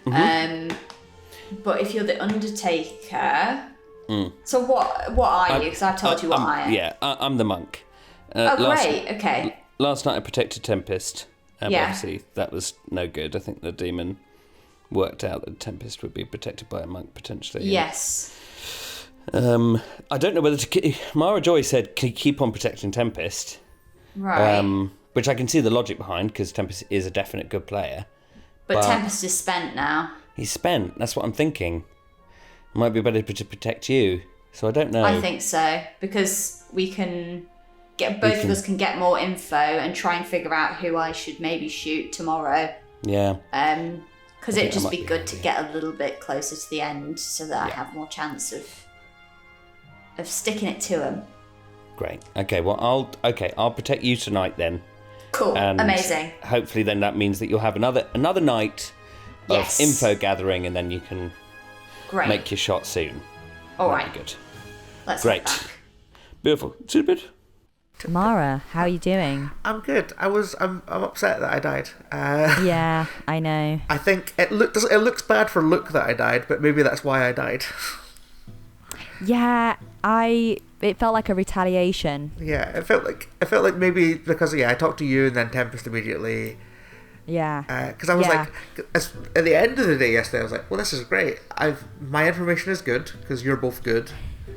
But if you're the Undertaker, so what are you? Because I've told you what I am. Yeah, I'm the monk. Great. Okay. Last night I protected Tempest. Yeah. Obviously, that was no good. I think the demon worked out that Tempest would be protected by a monk potentially. Yes. I don't know whether to. Mara Joy said keep on protecting Tempest. Right. Which I can see the logic behind because Tempest is a definite good player. But Tempest is spent now. He's spent. That's what I'm thinking. It might be better to protect you. So I don't know. I think so because we can get both of us can get more info and try and figure out who I should maybe shoot tomorrow. Yeah. Because it'd just be good to get a little bit closer to the end so that I have more chance of sticking it to him. Great. Okay. Well, I'll protect you tonight then. Cool. And amazing. Hopefully, then that means that you'll have another night of info gathering, and then you can make your shot soon. All That'd right. be good. Let's Great. get back. Beautiful. Stupid. Mara, how are you doing? I'm good. I'm upset that I died. Yeah, I know. I think it looks bad for Luke that I died, but maybe that's why I died. Yeah, it felt like a retaliation. Yeah, it felt like maybe because I talked to you and then Tempest immediately. Yeah. Because I was like, at the end of the day yesterday, I was like, well, this is great. My information is good because you're both good.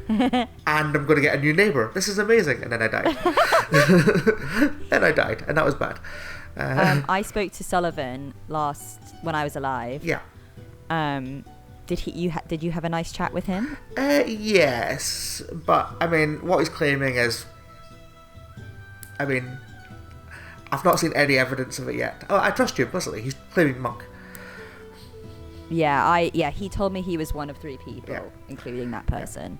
And I'm going to get a new neighbour. This is amazing. And then I died. And that was bad. I spoke to Sullivan when I was alive. Yeah. Did you have a nice chat with him? Yes, but I mean, what he's claiming is, I've not seen any evidence of it yet. Oh, I trust you implicitly. He's claiming monk. Yeah, he told me he was one of 3 people, including that person.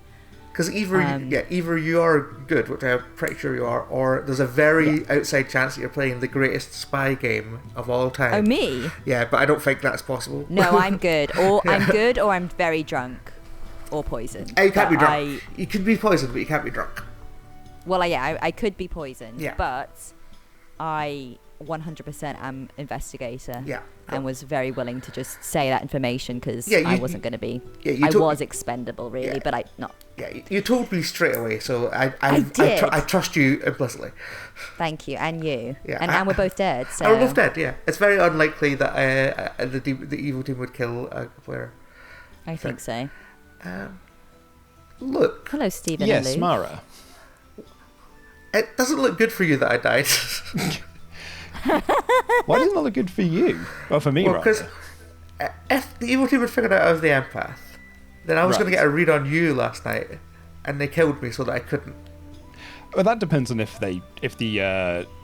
Because either you are good, which I'm pretty sure you are, or there's a very outside chance that you're playing the greatest spy game of all time. Oh, me? Yeah, but I don't think that's possible. No, I'm good. Or I'm good, or I'm very drunk. or poisoned. You can't be But drunk. You can be poisoned, but you can't be drunk. I could be poisoned, Yeah. but I 100% am investigator. Yeah. And was very willing to just say that information because Yeah, I wasn't going to be. Yeah, you I told- was expendable, really, Yeah. but I not. Yeah, you told me straight away, so I did. I trust you implicitly. Thank you, and you. Yeah, and we're both dead. So We're both dead. Yeah, it's very unlikely that the evil team would kill a player. I think so. Look. Hello, Stephen. Yes, and Luke. Mara. It doesn't look good for you that I died. Why doesn't it look good for you? Well, for me, Well, rather. because if the evil team had figured out I was the empath, then I was going to Right. get a read on you last night, and they killed me so that I couldn't. Well, that depends on if the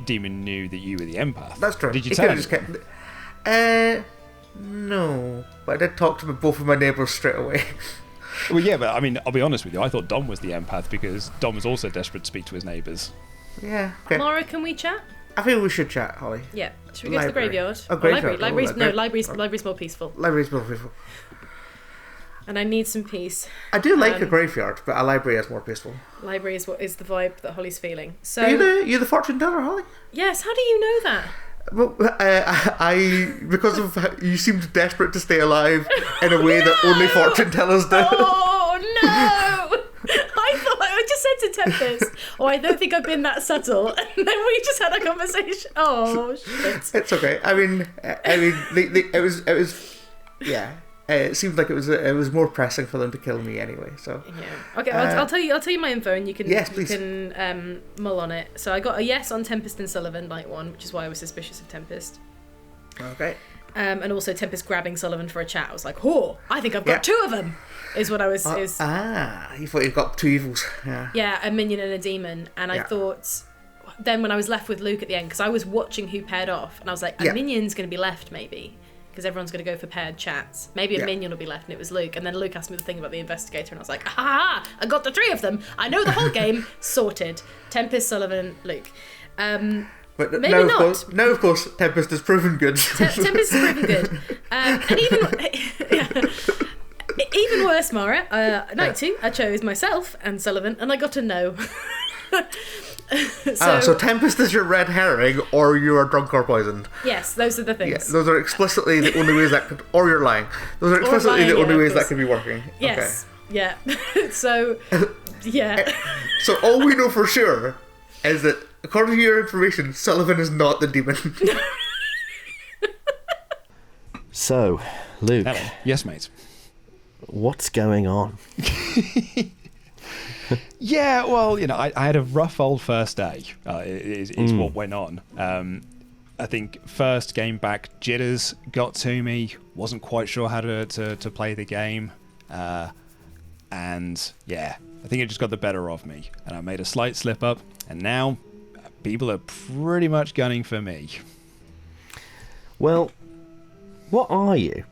demon knew that you were the empath. That's true. Did you He tell could've him? just no, but I did talk to both of my neighbours straight away. Well, yeah, but I mean, I'll be honest with you. I thought Dom was the empath because Dom was also desperate to speak to his neighbours. Yeah. Okay. Mara, can we chat? I think we should chat, Holly. Yeah. Should we go to the Library. graveyard? Oh, Or graveyard. Library's, Oh, no, library. library's more peaceful. Library's more peaceful. And I need some peace. I do like a graveyard, but a library is more peaceful. Library is what is the vibe that Holly's feeling. So Are you the fortune teller, Holly? yes, how do you know that? Well, I because of how you seemed desperate to stay alive in a way that only fortune tellers do. Oh no! I just said to Tempest, "Oh, I don't think I've been that subtle," and then we just had a conversation. Oh shit! It's okay. I mean, it was, yeah. It seemed like it was more pressing for them to kill me anyway. So Yeah. Okay, I'll tell you my info, and you can Yes, please. mull on it. So I got a yes on Tempest and Sullivan night one, which is why I was suspicious of Tempest. Okay. And also Tempest grabbing Sullivan for a chat. I was like, "Oh, I think I've got two of them." Is what I was. You thought you'd got two evils. Yeah. Yeah, a minion and a demon, and I Yeah. thought. Then when I was left with Luke at the end, because I was watching who paired off, and I was like, a Yeah. minion's going to be left maybe. Because everyone's going to go for paired chats. Maybe a Yeah. minion will be left, and it was Luke. And then Luke asked me the thing about the investigator, and I was like, ha! I got the three of them. I know the whole game. Sorted. Tempest, Sullivan, Luke. But Maybe now, not. Of course, Tempest has proven good. Tempest is proven good. And even worse, Mara. Night 2, I chose myself and Sullivan, and I got a no. So Tempest is your red herring, or you are drunk or poisoned. Yes, those are the things. Yeah, those are explicitly the only ways that could, or you're lying. Those are explicitly lying, the only yeah, of ways that course. could be working. Yes. Yeah. So, yeah. Okay. So all we know for sure is that, according to your information, Sullivan is not the demon. So, Luke, Hello. Yes, mate. what's going on? Yeah, well, I had a rough old first day. Is what went on. I think first game back, jitters got to me. Wasn't quite sure how to play the game, and yeah, I think it just got the better of me, and I made a slight slip up, and now people are pretty much gunning for me. Well, what are you?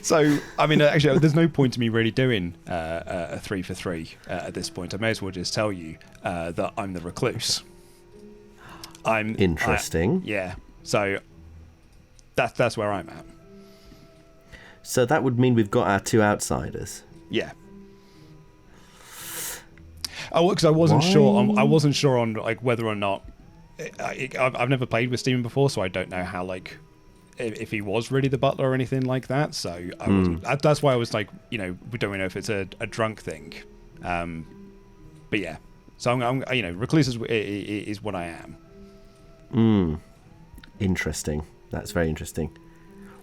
So, I mean, actually, there's no point to me really doing a 3 for 3 at this point. I may as well just tell you that I'm the recluse. Interesting. Yeah. So that's where I'm at. So that would mean we've got our two outsiders. Yeah. Oh, because I wasn't sure. I Why? wasn't sure on like whether or not. I've never played with Steven before, so I don't know how like if he was really the butler or anything like that. So I wasn't, that's why I was like, we don't really know if it's a drunk thing. But yeah, so I'm recluse is what I am. Interesting. That's very interesting.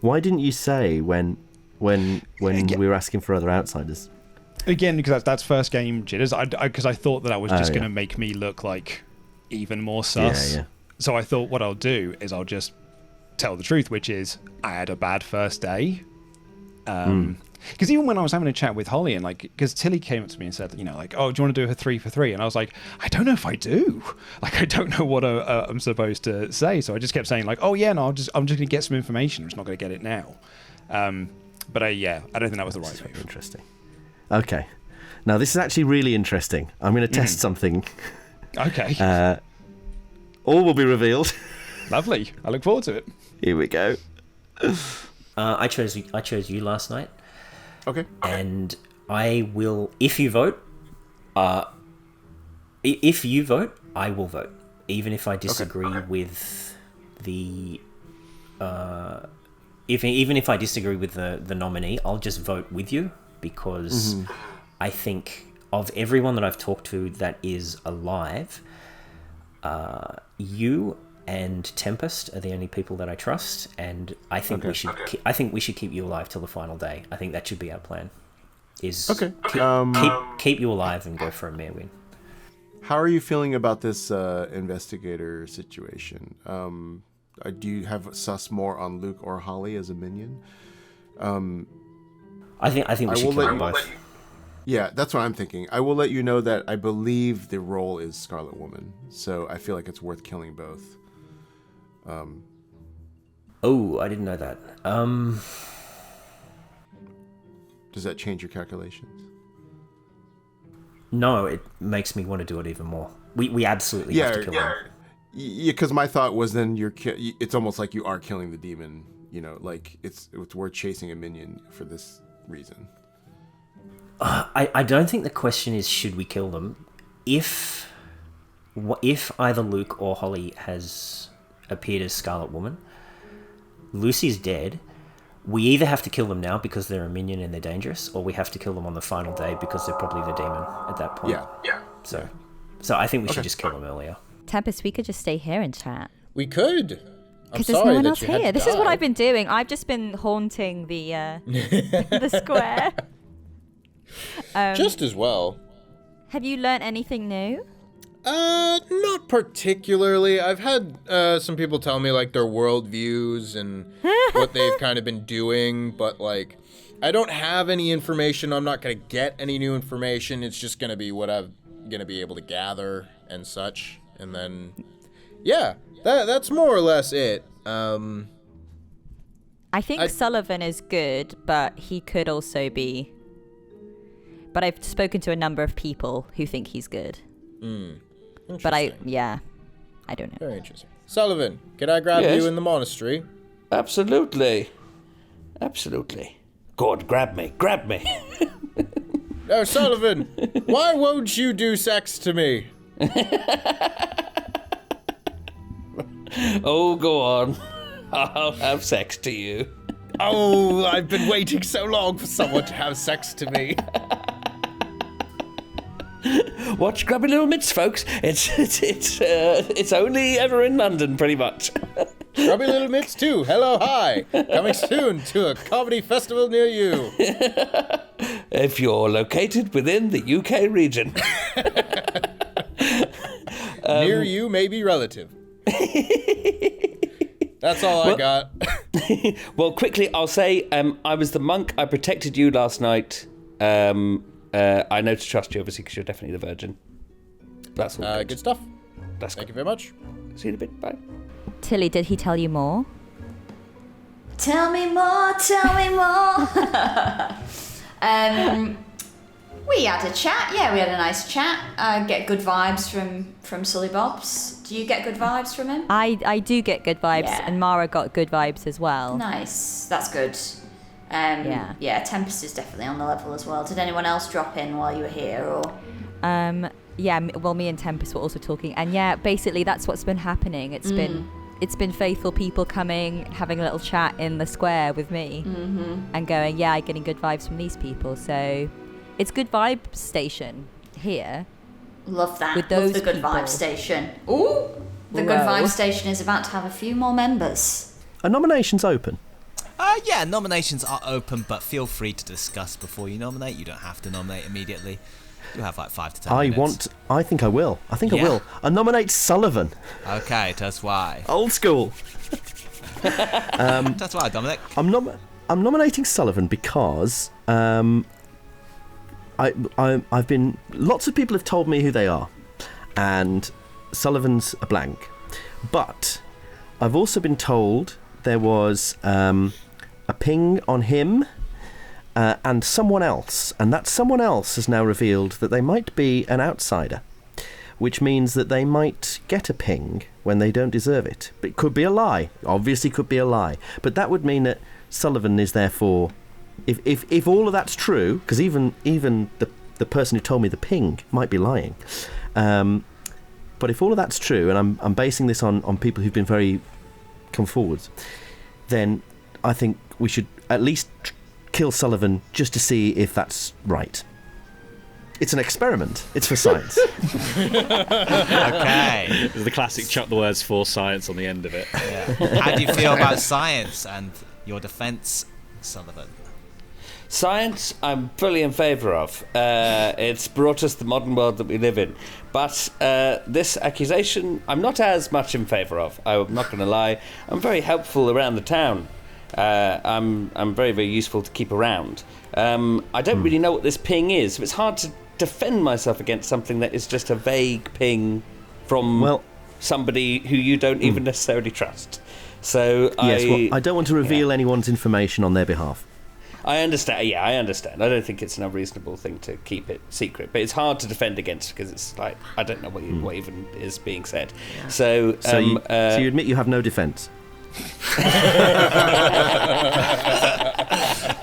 Why didn't you say when we were asking for other outsiders? Again, because that's first game jitters. Because I thought that was just yeah. going to make me look like even more sus. Yeah. So I thought what I'll do is I'll just tell the truth, which is I had a bad first day. Because even when I was having a chat with Holly and because Tilly came up to me and said, like, oh, do you want to do a 3 for 3? And I was like, I don't know if I do. Like, I don't know what I'm supposed to say. So I just kept saying like, oh yeah, no, I'm just going to get some information. I'm just not going to get it now. But I don't think that was the right move. Interesting. Okay. Now this is actually really interesting. I'm going to test something. Okay. All will be revealed. Lovely. I look forward to it. Here we go. I chose you last night. Okay. And I will, if you vote, I will vote, even if I disagree with the. Even if I disagree with the nominee, I'll just vote with you because I think of everyone that I've talked to that is alive, you and Tempest are the only people that I trust, and I think we should. I think we should keep you alive till the final day. I think that should be our plan. Keep you alive and go for a mayor win. How are you feeling about this investigator situation? Do you have sus more on Luke or Holly as a minion? I think we should kill them both. Yeah, that's what I'm thinking. I will let you know that I believe the role is Scarlet Woman, so I feel like it's worth killing both. Oh, I didn't know that. Does that change your calculations? No, it makes me want to do it even more. We absolutely have to kill him. Yeah, because my thought was then it's almost like you are killing the demon. You know, like it's worth chasing a minion for this reason. I don't think the question is should we kill them. If either Luke or Holly has appeared as Scarlet Woman, Lucy's dead. We either have to kill them now because they're a minion and they're dangerous, or we have to kill them on the final day because they're probably the demon at that point. Yeah. So I think we should just kill them earlier. Tempest, we could just stay here and chat. We could. Because there's no one else here. This is what I've been doing. I've just been haunting the the square. Just as well. Have you learnt anything new? Not particularly. I've had some people tell me like their worldviews and what they've kind of been doing, but like I don't have any information. I'm not gonna get any new information. It's just gonna be what I'm gonna be able to gather and such. And then, yeah, that's more or less it. I think Sullivan is good, but he could also be. But I've spoken to a number of people who think he's good. But I don't know. Very interesting. Sullivan, can I grab you in the monastery? Absolutely. God, grab me. No, Sullivan, why won't you do sex to me? Oh, go on. I'll have sex to you. Oh, I've been waiting so long for someone to have sex to me. Watch Grubby Little Mitts, folks. It's only ever in London, pretty much. Grubby Little Mitts 2, hello, hi. Coming soon to a comedy festival near you. If you're located within the UK region. Near you may be relative. That's all I got. Well, quickly, I'll say I was the monk. I protected you last night. I know to trust you, obviously, because you're definitely the virgin. That's all good stuff. Thank you very much. See you in a bit. Bye. Tilly, did he tell you more? Tell me more. We had a chat. Yeah, we had a nice chat. I get good vibes from Sully Bobs. Do you get good vibes from him? I do get good vibes, and Mara got good vibes as well. Nice. That's good. Yeah, Tempest is definitely on the level as well. Did anyone else drop in while you were here, or? Yeah, well, me and Tempest were also talking, and yeah, basically that's what's been happening. It's been faithful people coming, having a little chat in the square with me, and going, yeah, I'm getting good vibes from these people. So it's good vibe station here. Love that. With those Love the good people. vibe station. Ooh, the good vibe station is about to have a few more members. Are nominations open? Yeah, nominations are open, but feel free to discuss before you nominate. You don't have to nominate immediately. You have like 5 to 10 minutes. I think I will. I will. I nominate Sullivan. Okay, that's why. Old school. That's why, Dominic. I'm nominating Sullivan because I've been. Lots of people have told me who they are, and Sullivan's a blank. But I've also been told there was a ping on him. And someone else, and that someone else has now revealed that they might be an outsider, which means that they might get a ping when they don't deserve it. But it could be a lie, obviously could be a lie, but that would mean that Sullivan is therefore if all of that's true, because even the person who told me the ping might be lying, but if all of that's true, and I'm basing this on people who've been very come forwards, then I think we should at least kill Sullivan just to see if that's right. It's an experiment. It's for science. Okay. There's the classic chuck the words for science on the end of it. Yeah. How do you feel about science and your defence, Sullivan? Science, I'm fully in favour of. It's brought us the modern world that we live in. But this accusation, I'm not as much in favour of. I'm not going to lie. I'm very helpful around the town. I'm very, very useful to keep around. I don't really know what this ping is. So it's hard to defend myself against something that is just a vague ping from somebody who you don't even necessarily trust. So I don't want to reveal anyone's information on their behalf. I understand. Yeah, I understand. I don't think it's an unreasonable thing to keep it secret, but it's hard to defend against because it's like I don't know what even is being said. Yeah. So you admit you have no defence.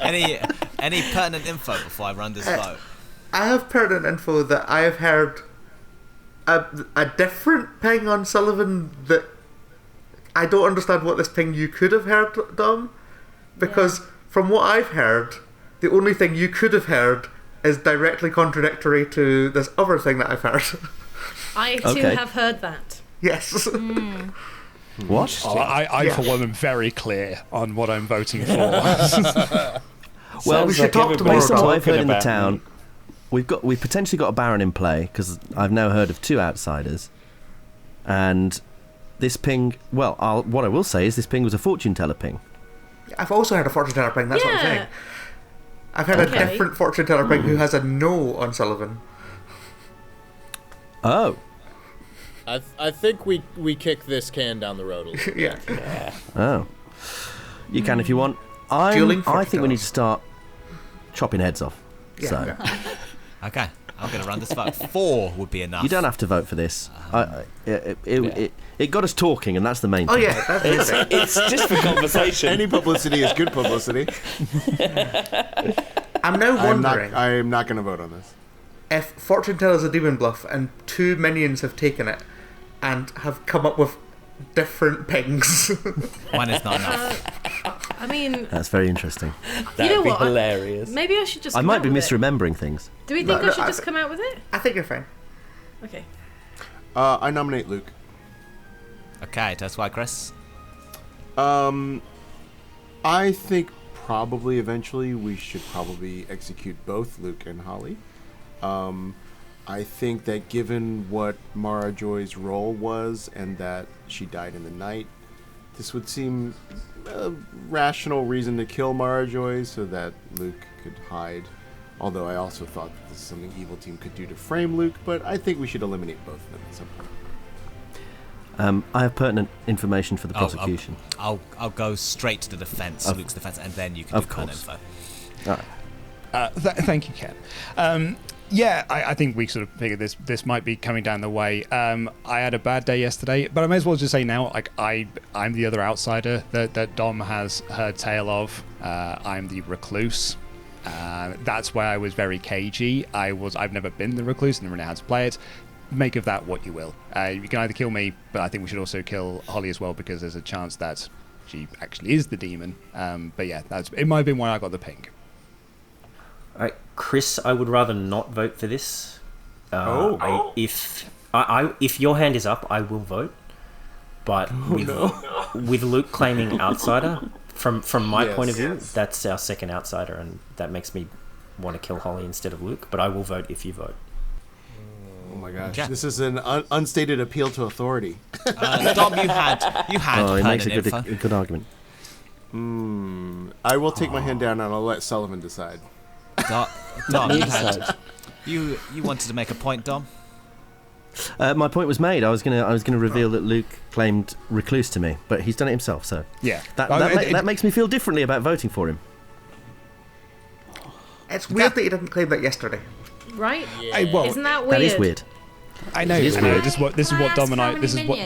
Any pertinent info before I run this vote? I have pertinent info that I have heard a different ping on Sullivan that I don't understand what this ping you could have heard, Dom, because from what I've heard, the only thing you could have heard is directly contradictory to this other thing that I've heard. I too have heard that. Yes. What? Oh, I for one, am very clear on what I'm voting for. Well, we should talk tomorrow. Based on what I've heard in the town, we've potentially got a Baron in play because I've now heard of 2 outsiders, and this ping. Well, what I will say is this ping was a fortune teller ping. I've also heard a fortune teller ping. That's what I'm saying. I've heard a different fortune teller ping who has a no on Sullivan. Oh. I think we kick this can down the road a little bit. Yeah. Oh. You can if you want. I think we need to start chopping heads off. Yeah. So. Okay, I'm going to run this vote. 4 would be enough. You don't have to vote for this. It got us talking, and that's the main thing. Oh yeah, that's it. It's just for conversation. Any publicity is good publicity. I'm now wondering. I am not going to vote on this. If fortune teller's a demon bluff and 2 minions have taken it and have come up with different pings. One is not enough. I mean, that's very interesting. You know what? Hilarious. Maybe I should just. I come might out be with misremembering things. Do we think I should just come out with it? I think you're fine. Okay. I nominate Luke. Okay, that's why, Chris. I think probably eventually we should probably execute both Luke and Holly. I think that given what Mara Joy's role was and that she died in the night, this would seem a rational reason to kill Mara Joy so that Luke could hide. Although I also thought that this is something Evil Team could do to frame Luke, but I think we should eliminate both of them at some point. I have pertinent information for the prosecution. I'll go straight to the defence, Luke's defence, and then you can do pertinent info. All right. Thank you, Ken. Yeah, I think we sort of figured this might be coming down the way. I had a bad day yesterday, but I may as well just say now, like I'm the other outsider that Dom has heard tale of. I'm the recluse. That's why I was very cagey. I've never been the recluse and never know how to play it. Make of that what you will. You can either kill me, but I think we should also kill Holly as well because there's a chance that she actually is the demon. But yeah, it might have been why I got the ping. Alright, Chris, I would rather not vote for this. If your hand is up, I will vote. But with Luke claiming outsider, from my point of view, that's our second outsider, and that makes me want to kill Holly instead of Luke. But I will vote if you vote. Oh my gosh, this is an unstated appeal to authority. Dom, you had. Oh, it makes a good argument. I will take my hand down and I'll let Sullivan decide. Dom, you wanted to make a point, Dom? My point was made. I was gonna reveal that Luke claimed recluse to me, but he's done it himself. So yeah, that makes me feel differently about voting for him. It's weird that he didn't claim that yesterday. Right? Yeah. Isn't that weird? That is weird. I know. is I know. weird. This is what Dom and I. This is what.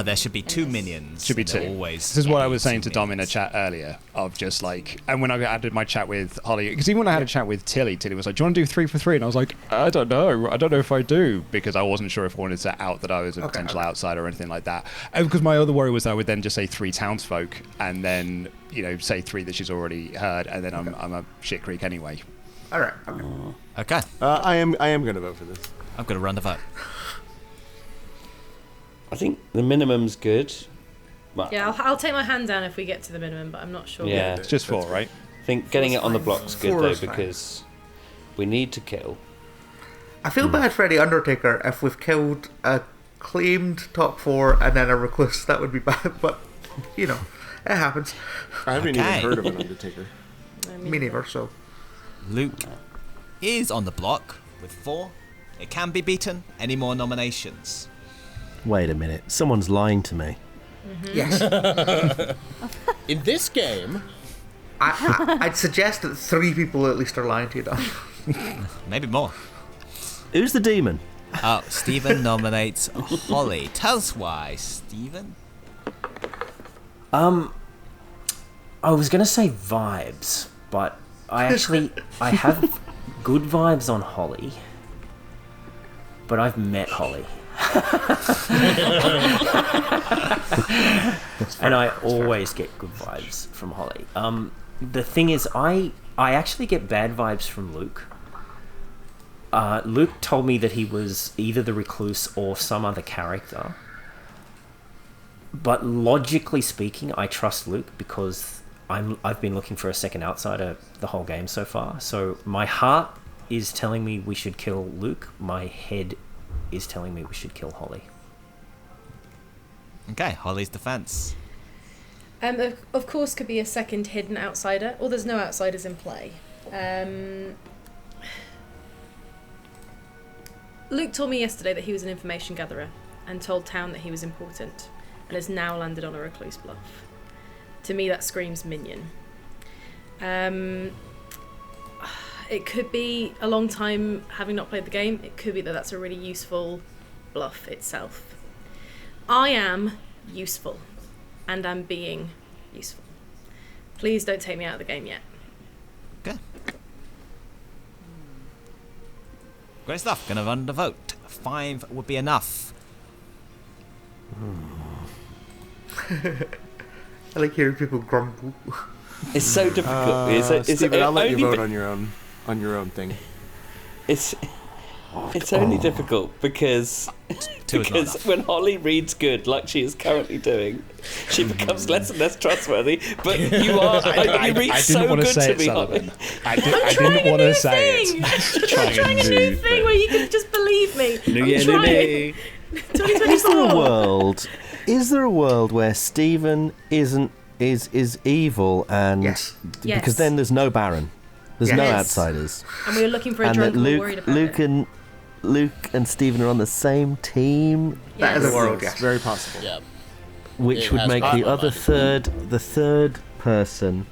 There should be 2 minions. Should be There 2. Always. This is what I was saying two to Dom in a chat earlier of just like, and when I added my chat with Holly, because even when I had a chat with Tilly was like, "Do you want to do 3 for 3?" And I was like, "I don't know. I don't know if I do," because I wasn't sure if I wanted to out that I was a potential outsider or anything like that. And because my other worry was that I would then just say 3 townsfolk and then say 3 that she's already heard, and then I'm a shit creek anyway. All right. Okay. I am going to vote for this. I'm going to run the vote. I think the minimum's good. But Yeah, I'll take my hand down if we get to the minimum, but I'm not sure. Yeah. It's just 4, right? I think getting it on the block's good 4 though is fine. because we need to kill. I feel bad for the Undertaker if we've killed a claimed top 4 and then a recluse. That would be bad, but it happens. I haven't Okay. even heard of an Undertaker. Me neither. So Luke is on the block with 4. It can be beaten. Any more nominations? Wait a minute. Someone's lying to me. yes, In this game, I'd suggest that 3 people at least are lying to you, Dom. Maybe more. Who's the demon? Oh, Stephen nominates Holly. Tell us why, Stephen. I was gonna say vibes, but I have good vibes on Holly, but I've met Holly. And I always get good vibes from Holly. The thing is, I actually get bad vibes from Luke. Luke told me that he was either the recluse or some other character. But logically speaking, I trust Luke because I've been looking for a second outsider the whole game so far. So my heart is telling me we should kill Luke. My head is telling me we should kill Holly. Okay, Holly's defense. Of course, could be a second hidden outsider, or there's no outsiders in play. Luke told me yesterday that he was an information gatherer and told town that he was important, and has now landed on a recluse bluff. To me, that screams minion. It could be a long time having not played the game. It could be that that's a really useful bluff itself. I am useful, and I'm being useful. Please don't take me out of the game yet. Okay. Great stuff. Gonna run the vote. 5 would be enough. I like hearing people grumble. It's so difficult. Stephen, I'll let you only vote on your own thing. It's only difficult because when Holly reads good, like she is currently doing, she becomes less and less trustworthy. But you read so good to me, Holly. I didn't want to say it. I'm trying a new thing where you can just believe me. New year, new me. 2024. Is there a world where Stephen is evil and Yes. because then there's no Baron, there's no outsiders, And we were looking for a and drunk that and we were worried about it. Luke and Stephen are on the same team, That is Yes. a world, It's yes. very possible. yeah. which It would has make crossed the my other mind. the third person.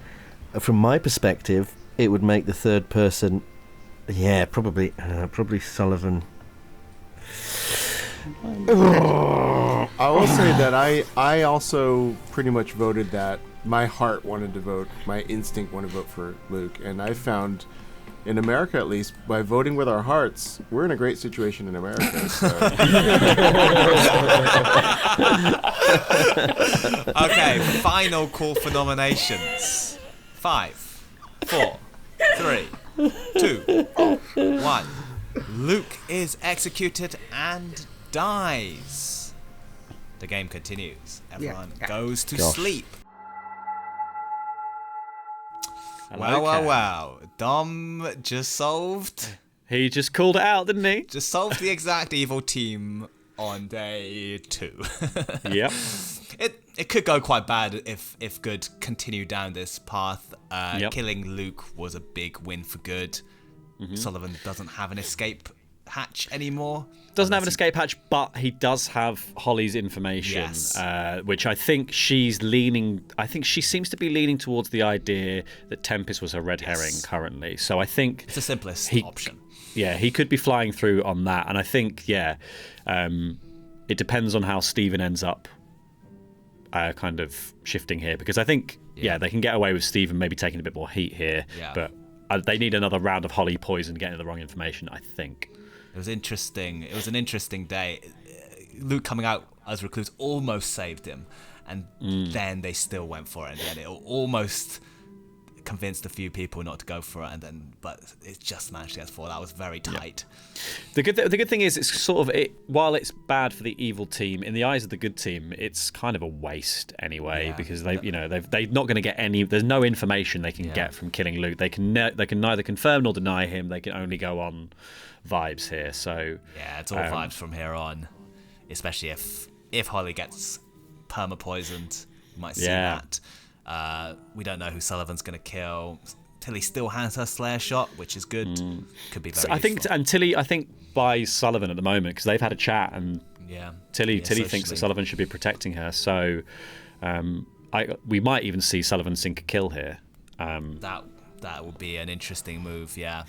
From my perspective, it would make the third person, probably Sullivan. I will say that I also pretty much voted that my heart wanted to vote, my instinct wanted to vote for Luke, and I found, in America at least, by voting with our hearts, we're in a great situation in America. So. Okay, final call for nominations. 5, 4, 3, 2, 1. Luke is executed and dies. The game continues. Everyone goes to sleep. Wow. Dom just solved. He just called it out, didn't he? Just solved the exact evil team on day 2. Yep. It could go quite bad if Good continued down this path. Yep. Killing Luke was a big win for Good. Sullivan doesn't have an escape hatch anymore. Doesn't have an escape hatch, but he does have Holly's information, which I think she's leaning. I think she seems to be leaning towards the idea that Tempest was a red herring currently. So I think it's the simplest option. Yeah, he could be flying through on that, and I think it depends on how Stephen ends up kind of shifting here, because I think they can get away with Stephen maybe taking a bit more heat here, but they need another round of Holly poison getting the wrong information, I think. It was interesting. It was an interesting day. Luke coming out as recluse almost saved him, and then they still went for it, and then it almost convinced a few people not to go for it, but it just managed to get four. That was very tight. The good thing is, it's sort of while it's bad for the evil team, in the eyes of the good team, it's kind of a waste anyway, because they're not going to get any. There's no information they can get from killing Luke. They can neither confirm nor deny him. They can only go on vibes here. So it's all vibes from here on, especially if Holly gets perma poisoned. You might see that. We don't know who Sullivan's going to kill. Tilly still has her Slayer shot, which is good. Could be very useful. And Tilly, I think, buys Sullivan at the moment, because they've had a chat, and Tilly thinks that Sullivan should be protecting her. So we might even see Sullivan sink a kill here. That would be an interesting move. Yeah,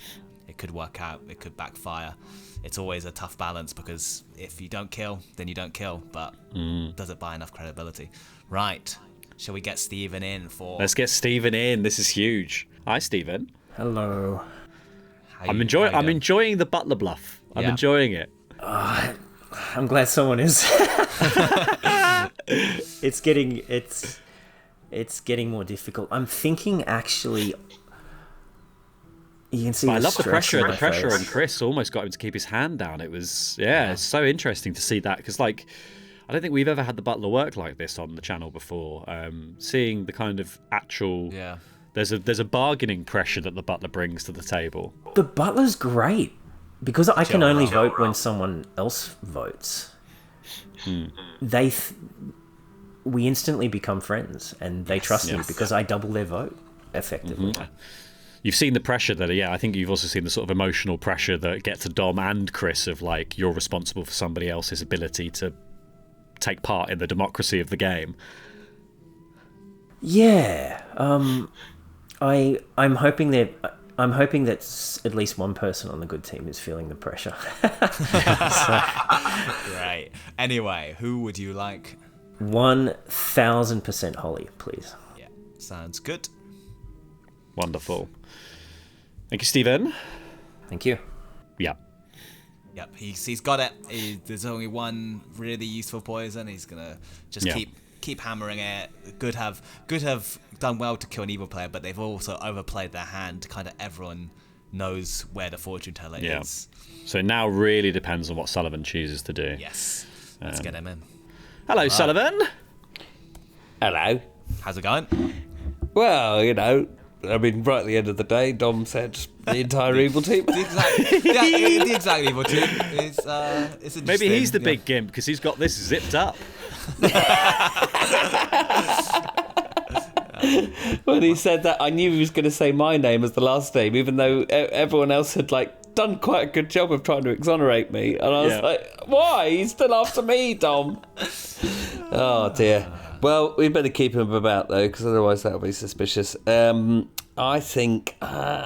it could work out. It could backfire. It's always a tough balance, because if you don't kill, then you don't kill. But does it buy enough credibility? Right. Shall we get Stephen in for... Let's get Stephen in. This is huge. Hi, Stephen. Hello. I'm enjoying the Butler bluff. I'm enjoying it. I'm glad someone is. It's getting more difficult. I'm thinking, actually... You can see I love the pressure. The pressure face. on Chris almost got him to keep his hand down. It was, it's so interesting to see that, because, like, I don't think we've ever had the Butler work like this on the channel before. Seeing the kind of actual... There's a bargaining pressure that the Butler brings to the table. The Butler's great, because I can only vote when someone else votes. We instantly become friends, and they trust me because I double their vote, effectively. You've seen the pressure that, I think you've also seen the sort of emotional pressure that gets to Dom and Chris of, like, you're responsible for somebody else's ability to take part in the democracy of the game. Yeah, I'm hoping that at least one person on the good team is feeling the pressure. Right. Anyway, who would you like? 1000% Holly, please. Yeah, sounds good. Wonderful. Thank you, Stephen. Thank you. Yeah. Yep, he's got it. There's only one really useful poison. He's gonna just keep hammering it. Could have done well to kill an evil player, but they've also overplayed their hand. Kind of everyone knows where the fortune teller is. So now really depends on what Sullivan chooses to do. Yes. Let's get him in. Hello, Sullivan. Hello. How's it going? Well, I mean, right at the end of the day, Dom said the entire evil team. The exact evil team is interesting. Maybe he's the big gimp because he's got this zipped up. When he said that, I knew he was going to say my name as the last name, even though everyone else had done quite a good job of trying to exonerate me. And I was like, why? He's still after me, Dom. Oh, dear. Well, we better keep him about, though, because otherwise that'll be suspicious. I think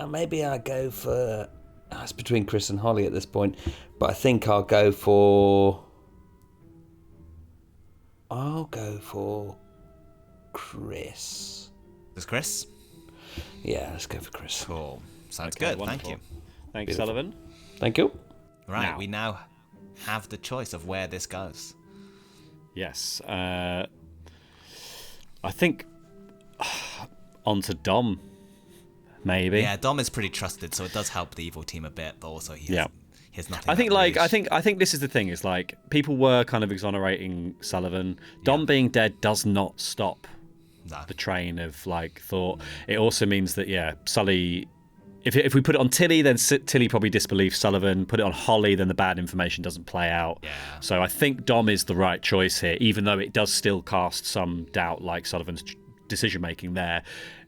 maybe I'll go for... it's between Chris and Holly at this point, but I think I'll go for Chris. Is Chris? Yeah, let's go for Chris. Cool. Sounds good. Wonderful. Thank you. Thanks, Sullivan. Thank you. Right, we now have the choice of where this goes. Yes. I think on to Dom, maybe. Yeah, Dom is pretty trusted, so it does help the evil team a bit, but also he has nothing. I think this is the thing, is like people were kind of exonerating Sullivan. Dom being dead does not stop the train of thought. It also means that Sully, if we put it on Tilly, then Tilly probably disbelieves Sullivan. Put it on Holly, then the bad information doesn't play out. So I think Dom is the right choice here, even though it does still cast some doubt, like Sullivan's decision making there.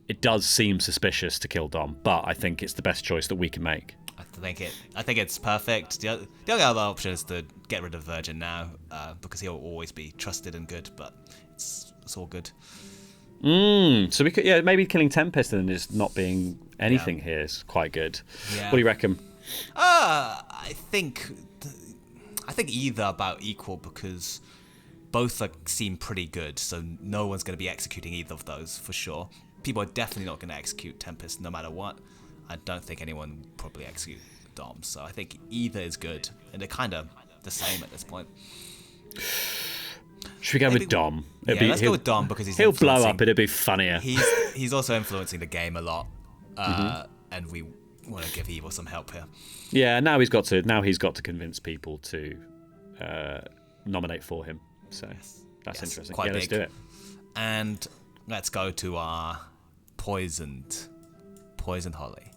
It does seem suspicious to kill Dom, but I think it's the best choice that we can make. I think it's perfect. The only other option is to get rid of Virgin now, because he'll always be trusted and good. But it's all good. So we could, maybe killing Tempest and just not being anything here is quite good. Yeah. What do you reckon? I think either about equal, because both seem pretty good. So no one's going to be executing either of those for sure. People are definitely not going to execute Tempest no matter what. I don't think anyone would probably execute Dom. So I think either is good, and they're kind of the same at this point. Should we go with Dom? Let's go with Dom because he'll blow up. It'll be funnier. He's also influencing the game a lot, and we want to give Evil some help here. Yeah, now he's got to convince people to nominate for him. So that's interesting. Quite big. Let's do it. And let's go to our poisoned Holly.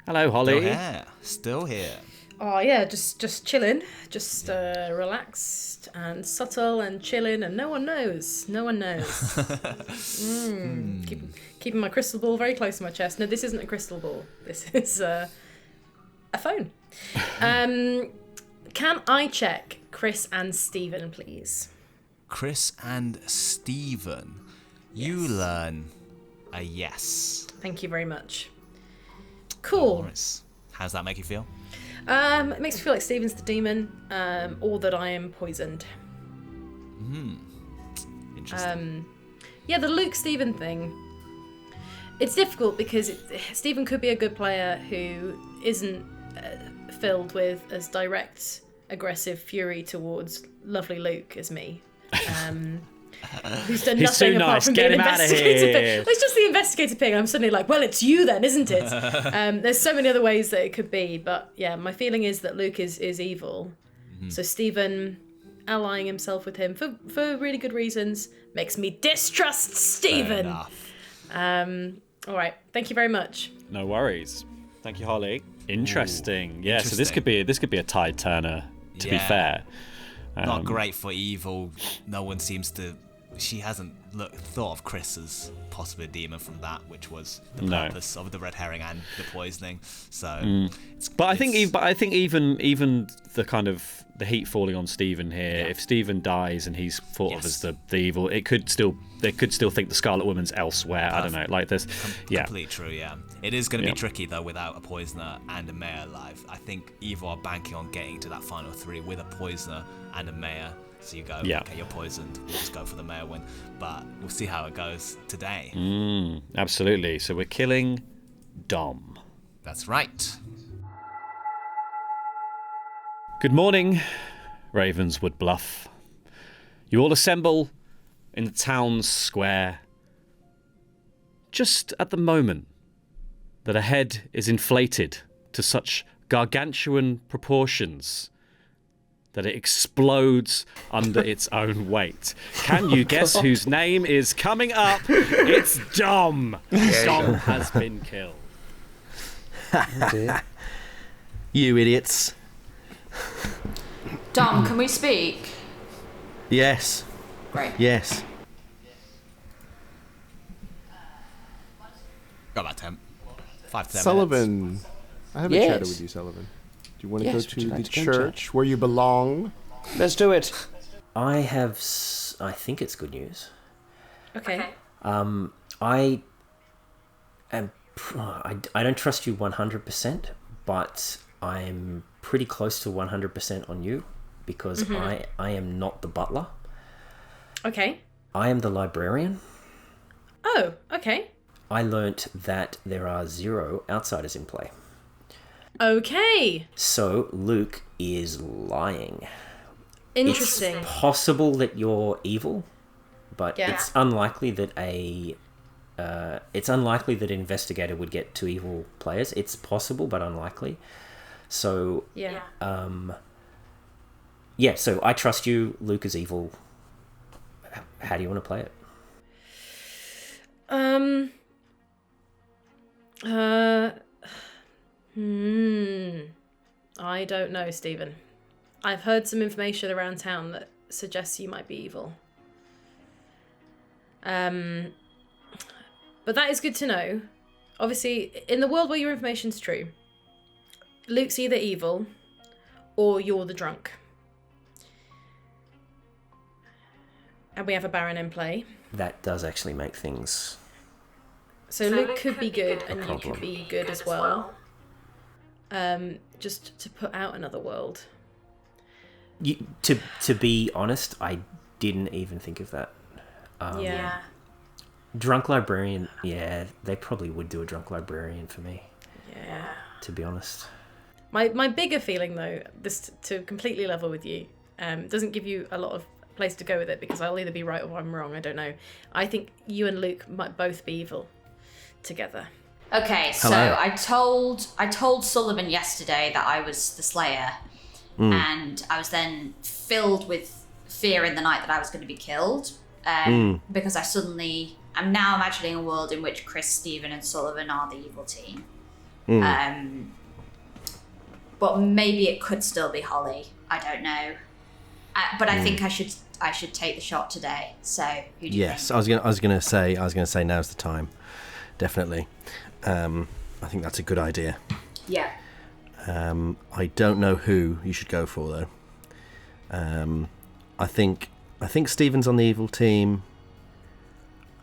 Hello, Holly. Still here. Oh yeah, just chilling, just relaxed and subtle and chilling, and no one knows. Keeping my crystal ball very close to my chest. No, this isn't a crystal ball. This is a phone. Can I check Chris and Stephen, please? Chris and Stephen. Yes. You learn a yes. Thank you very much. Cool. How does that make you feel? It makes me feel like Stephen's the demon, or that I am poisoned. Interesting. The Luke Stephen thing. It's difficult because Stephen could be a good player who isn't filled with as direct, aggressive fury towards lovely Luke as me. Who's done nothing apart from being an investigator pig. It's just the investigator pig. I'm suddenly like, well, it's you then, isn't it? There's so many other ways that it could be, but yeah, my feeling is that Luke is evil. So Stephen allying himself with him for really good reasons makes me distrust Stephen. All right, thank you very much. No worries. Thank you, Holly. Interesting. Ooh, yeah, so this could be a tide turner. To be fair. Not great for Evil. No one seems to. She hasn't thought of Chris as possibly a demon from that, which was the purpose of the red herring and the poisoning. So, I think even the kind of the heat falling on Stephen here. If Stephen dies and he's thought of as the evil, they could still think the Scarlet Woman's elsewhere. I don't know, like this. Completely true. Yeah, it is going to be tricky though without a poisoner and a mayor alive. I think Evil are banking on getting to that final three with a poisoner and a mayor. So you go, okay, you're poisoned. We'll just go for the mayor win. But we'll see how it goes today. Absolutely. So we're killing Dom. That's right. Good morning, Ravenswood Bluff. You all assemble in the town square just at the moment that a head is inflated to such gargantuan proportions that it explodes under its own weight. Can you guess whose name is coming up? It's Dom. Dom has been killed. You idiots. Dom, can we speak? Yes. Great. Yes. Got about 10. 5 to 10 Sullivan. minutes. I haven't chatted with you, Sullivan. Do you want to go to the church where you belong? Let's do it. I think it's good news. Okay. I don't trust you 100%, but I'm pretty close to 100% on you because I am not the butler. Okay. I am the librarian. Oh, okay. I learnt that there are 0 outsiders in play. Okay. So Luke is lying. Interesting. It's possible that you're evil, but it's unlikely that an investigator would get 2 evil players. It's possible, but unlikely. So so I trust you. Luke is evil. How do you want to play it? I don't know, Stephen. I've heard some information around town that suggests you might be evil. But that is good to know. Obviously, in the world where your information's true, Luke's either evil or you're the drunk. And we have a Baron in play. That does actually make things... So Luke could be good and you problem. could be good as well. Just to put out another world. To be honest, I didn't even think of that. Yeah. Drunk librarian, yeah, they probably would do a drunk librarian for me. Yeah. To be honest. My bigger feeling though, this to completely level with you, doesn't give you a lot of place to go with it because I'll either be right or I'm wrong. I don't know. I think you and Luke might both be evil together. Okay, so Hello. I told Sullivan yesterday that I was the Slayer, and I was then filled with fear in the night that I was going to be killed, because I'm now imagining a world in which Chris, Stephen, and Sullivan are the evil team. But maybe it could still be Holly. I don't know. But I think I should take the shot today. So who do you think? I was gonna say now's the time. Definitely. I think that's a good idea. Yeah. I don't know who you should go for though. I think Stephen's on the evil team.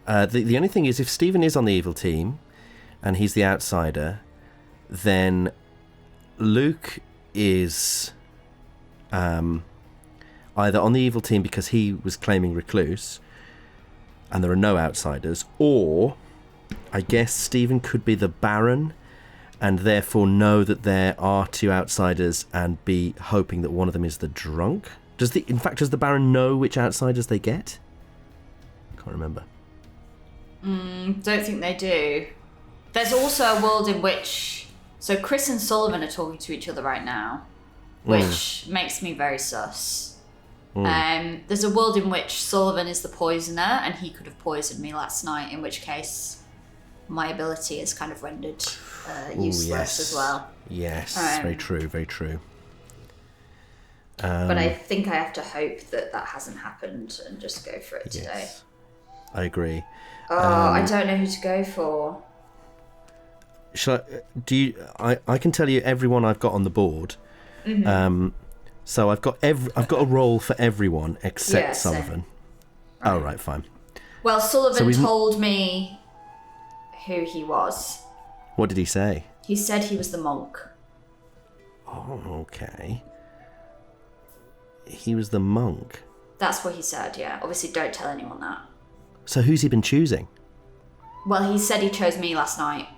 The only thing is, if Stephen is on the evil team, and he's the outsider, then Luke is either on the evil team because he was claiming recluse, and there are no outsiders, or I guess Stephen could be the Baron and therefore know that there are two outsiders and be hoping that one of them is the drunk. Does the Baron know which outsiders they get? Can't remember. Don't think they do. There's also a world in which... So Chris and Sullivan are talking to each other right now, which makes me very sus. There's a world in which Sullivan is the poisoner and he could have poisoned me last night, in which case my ability is kind of rendered useless as well. Yes, very true, very true. But I think I have to hope that hasn't happened and just go for it today. Yes, I agree. I don't know who to go for. Shall I can tell you everyone I've got on the board. So I've got a role for everyone except Sullivan. Right. Oh, right, fine. Well, Sullivan told me who he was. What did he say? He said he was the monk. Oh, okay. He was the monk. That's what he said, yeah. Obviously, don't tell anyone that. So who's he been choosing? Well, he said he chose me last night.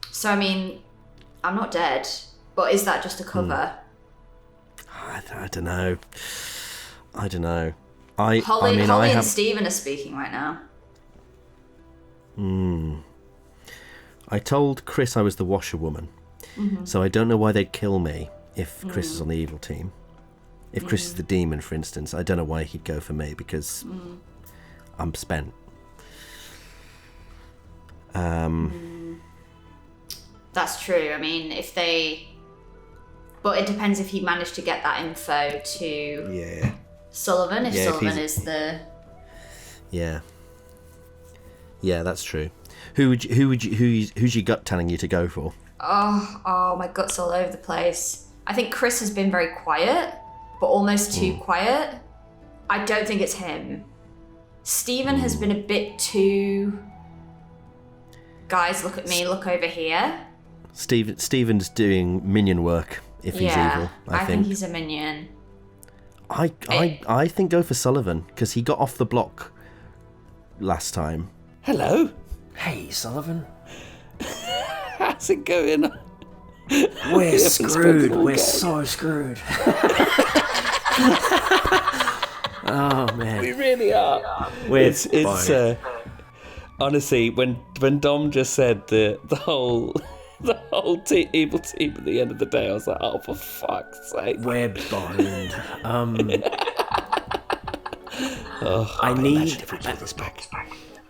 So, I mean, I'm not dead, but is that just a cover? I don't know. Holly and Stephen are speaking right now. I told Chris I was the washerwoman, so I don't know why they'd kill me if Chris is on the evil team. If Chris is the demon, for instance, I don't know why he'd go for me because I'm spent. That's true. I mean, but it depends if he managed to get that info to Sullivan. If Sullivan is the... Yeah, that's true. Who's your gut telling you to go for? Oh, my gut's all over the place. I think Chris has been very quiet, but almost too quiet. I don't think it's him. Stephen has been a bit too... Guys, look at me, look over here. Stephen's doing minion work if he's evil, I think. He's a minion. I think go for Sullivan because he got off the block last time. Hello. Hey, Sullivan. How's it going? We're screwed. We're so screwed. Oh man, we really are. It's honestly when Dom just said the whole evil team at the end of the day, I was like, oh, for fuck's sake, we're boned.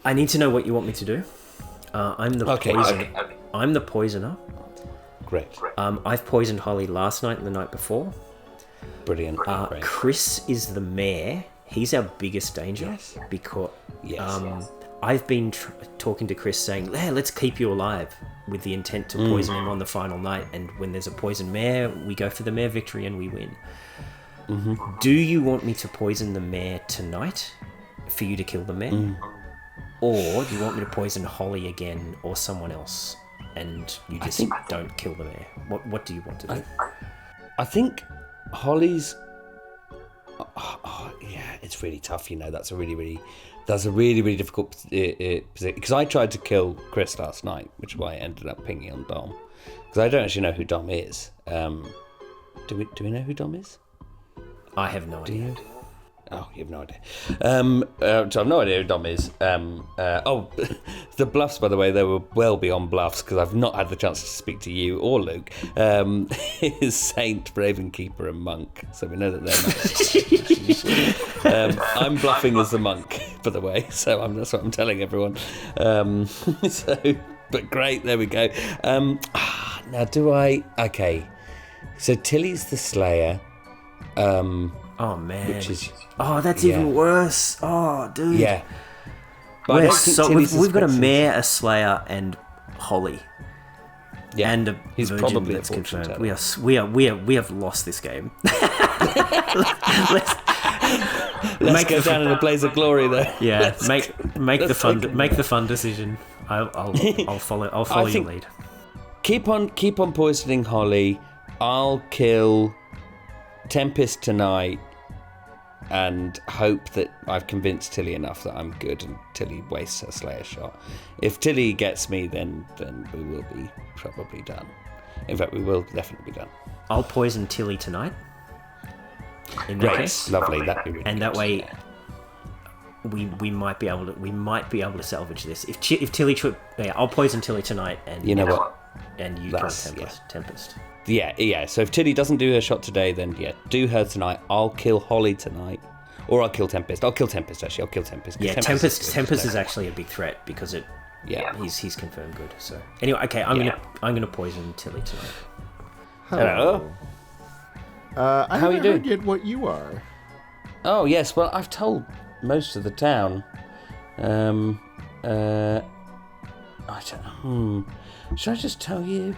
I need to know what you want me to do. I'm the poisoner. I'm the poisoner. Great. I've poisoned Holly last night and the night before. Brilliant. Great. Chris is the mayor. He's our biggest danger because I've been talking to Chris saying, let's keep you alive. with the intent to poison him on the final night, and when there's a poison mare, we go for the mare victory and we win. Do you want me to poison the mare tonight for you to kill the mare? Or do you want me to poison Holly again or someone else and you just don't kill the mare? What do you want to do? I think Holly's... yeah, it's really tough, That's a really, really difficult position. Because I tried to kill Chris last night, which is why I ended up pinging on Dom. Because I don't actually know who Dom is. Do we know who Dom is? I have no idea. You? Oh, you have no idea. So I've no idea who Dom is. The bluffs, by the way, they were well beyond bluffs because I've not had the chance to speak to you or Luke. Is Saint, Raven Keeper, and Monk. So we know that they're not. I'm bluffing as the monk, by the way. So that's what I'm telling everyone. But great, there we go. Now, do I? Okay. So Tilly's the Slayer. Oh man! Which is that's even worse. Oh, dude. Yeah. But we've got a mare, a slayer, and Holly. Yeah. And a He's virgin probably that's a fortune confirmed. We have lost this game. Let's go down in a blaze of glory, though. Yeah. Make the fun decision. I'll follow your lead. Keep on poisoning Holly. I'll kill Tempest tonight and hope that I've convinced Tilly enough that I'm good and Tilly wastes her Slayer shot. If Tilly gets me, then we will be probably done. In fact, we will definitely be done. I'll poison Tilly tonight. In that case, lovely. That'd be really and good. That way, we might be able to salvage this. If Tilly, I'll poison Tilly tonight, and you know what? And you kill Tempest. Yeah. So if Tilly doesn't do her shot today, then do her tonight. I'll kill Holly tonight, or I'll kill Tempest. I'll kill Tempest actually. I'll kill Tempest. Yeah, Tempest is actually a big threat because he's confirmed good. So anyway, okay, I'm gonna poison Tilly tonight. Hello. I How are you doing? heard yet what you are. Oh yes, well I've told most of the town. I don't know. Should I just tell you?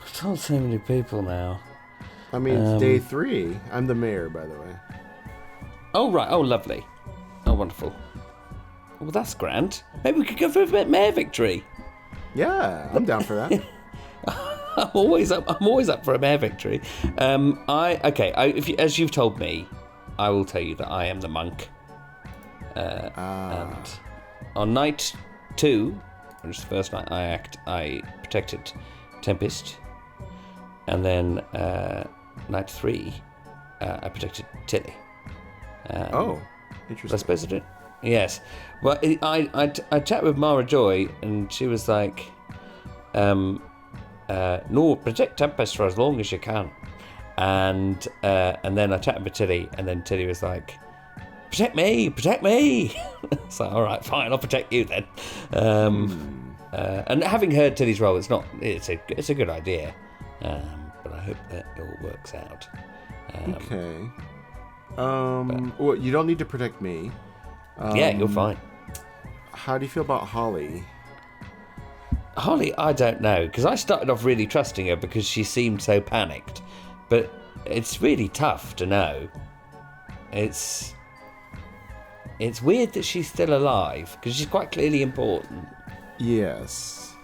I've told so many people now. I mean, it's day 3. I'm the mayor, by the way. Oh, right. Oh, lovely. Oh, wonderful. Well, that's grand. Maybe we could go for a mayor victory. Yeah, I'm down for that. I'm always up for a mayor victory. As you've told me, I will tell you that I am the monk. And on night 2, which is the first night I protected Tempest. And then night 3, I protected Tilly. Interesting. I suppose I did. Yes. Well, I chatted with Mara Joy, and she was like, no, protect Tempest for as long as you can. And then I chatted with Tilly, and then Tilly was like, protect me. So, all right, fine, I'll protect you then. And having heard Tilly's role, it's a good idea. But I hope that it all works out. Okay. Well, you don't need to protect me. Yeah, you're fine. How do you feel about Holly? Holly, I don't know, because I started off really trusting her because she seemed so panicked. But it's really tough to know. It's weird that she's still alive, because she's quite clearly important. Yes.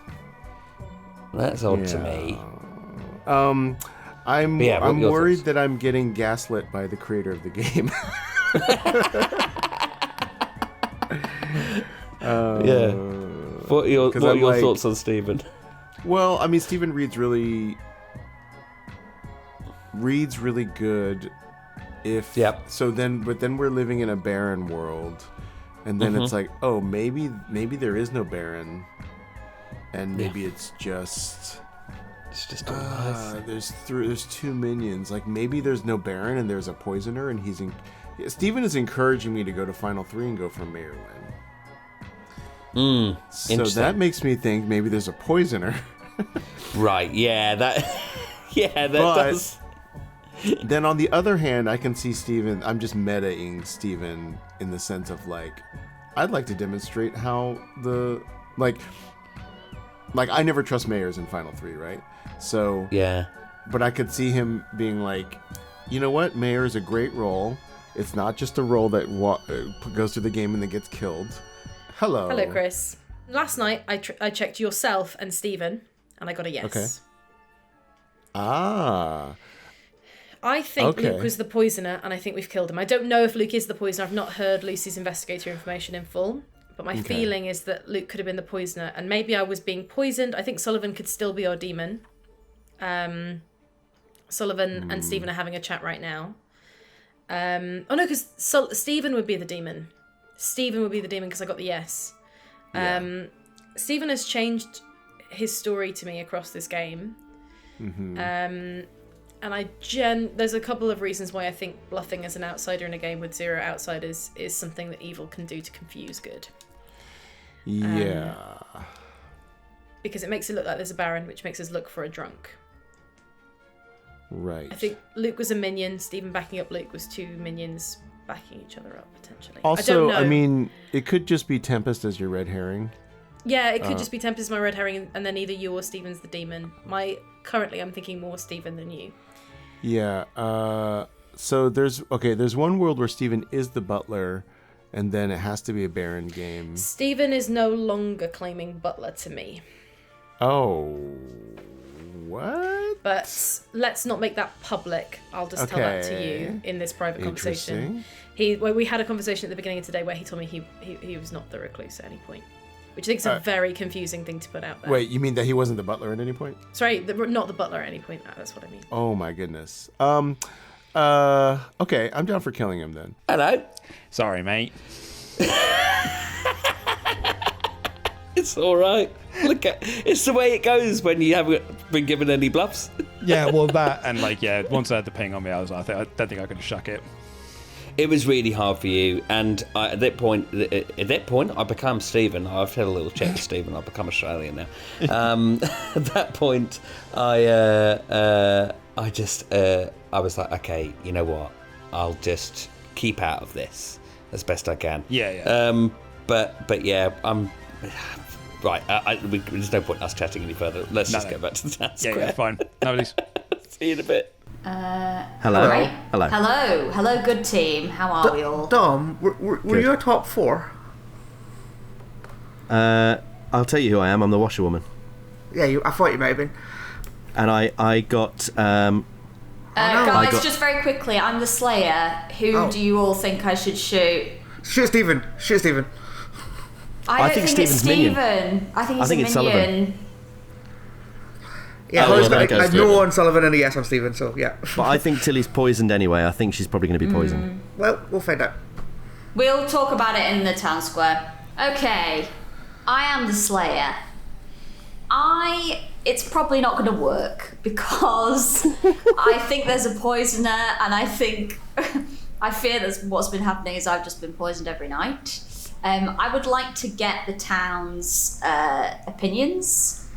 That's odd to me. I'm worried that I'm getting gaslit by the creator of the game. What are your thoughts on Stephen? Well, I mean, Stephen reads really good. So then we're living in a barren world, and then it's like, oh, maybe there is no Baron, and maybe it's just nice. There's 2 minions. Like maybe there's no Baron and there's a poisoner, and Stephen is encouraging me to go to Final 3 and go for Mayor Lynn. So that makes me think maybe there's a poisoner. Right? Yeah. That does. Then on the other hand, I can see Stephen. I'm just metaing Stephen in the sense of like, I'd like to demonstrate how like, I never trust mayors in Final 3, right? So Yeah. But I could see him being like, you know what? Mayor is a great role. It's not just a role that goes through the game and then gets killed. Hello. Hello, Chris. Last night, I checked yourself and Stephen, and I got a yes. Okay. Ah. I think Luke was the poisoner, and I think we've killed him. I don't know if Luke is the poisoner. I've not heard Lucy's investigator information in full, but my feeling is that Luke could have been the poisoner, and maybe I was being poisoned. I think Sullivan could still be our demon. Sullivan and Stephen are having a chat right now. Oh no, because Stephen would be the demon. Stephen would be the demon because I got the yes. Stephen has changed his story to me across this game. And there's a couple of reasons why I think bluffing as an outsider in a game with 0 outsiders is something that evil can do to confuse good. Yeah. Because it makes it look like there's a baron, which makes us look for a drunk. Right. I think Luke was a minion. Stephen backing up Luke was 2 minions backing each other up, potentially. Also, I mean, it could just be Tempest as your red herring. Yeah, it could just be Tempest, my red herring, and then either you or Stephen's the demon. Currently, I'm thinking more Stephen than you. Yeah. So there's one world where Stephen is the butler, and then it has to be a baron game. Stephen is no longer claiming Butler to me. Oh. What? But let's not make that public. I'll just tell that to you in this private conversation. We had a conversation at the beginning of today where he told me he was not the recluse at any point, which I think is a very confusing thing to put out there. Wait, you mean that he wasn't the butler at any point? Sorry, not the butler at any point. That's what I mean. Oh my goodness. Okay, I'm down for killing him then. Hello. Sorry, mate. It's all right. It's the way it goes when you haven't been given any bluffs. Yeah, well, that and once I had the ping on me, I don't think I could have shuck it. It was really hard for you, and at that point, I became Stephen. I've had a little chat with Stephen. I've become Australian now. At that point, I was like, okay, you know what? I'll just keep out of this as best I can. Yeah. But yeah, I'm. Right, there's no point in us chatting any further. Let's just get back to the town square. Yeah, fine. No worries. See you in a bit. Hello. Right. Hello. Hello, good team. How are we all? Dom, were you a top 4? I'll tell you who I am. I'm the washerwoman. Yeah, I thought you might have been. And I got... guys, just very quickly, I'm the Slayer. Who do you all think I should shoot? Shoot Stephen. I don't think Stephen's it's Stephen. minion. I think I think it's it's a minion. Sullivan. Yeah, I have no on Sullivan and a yes on Stephen, so yeah. But I think Tilly's poisoned anyway. I think she's probably going to be poisoned. Well, we'll find out. We'll talk about it in the town square. Okay, I am the Slayer. It's probably not going to work because I think there's a poisoner, and I fear that what's been happening is I've just been poisoned every night. I would like to get the town's opinions.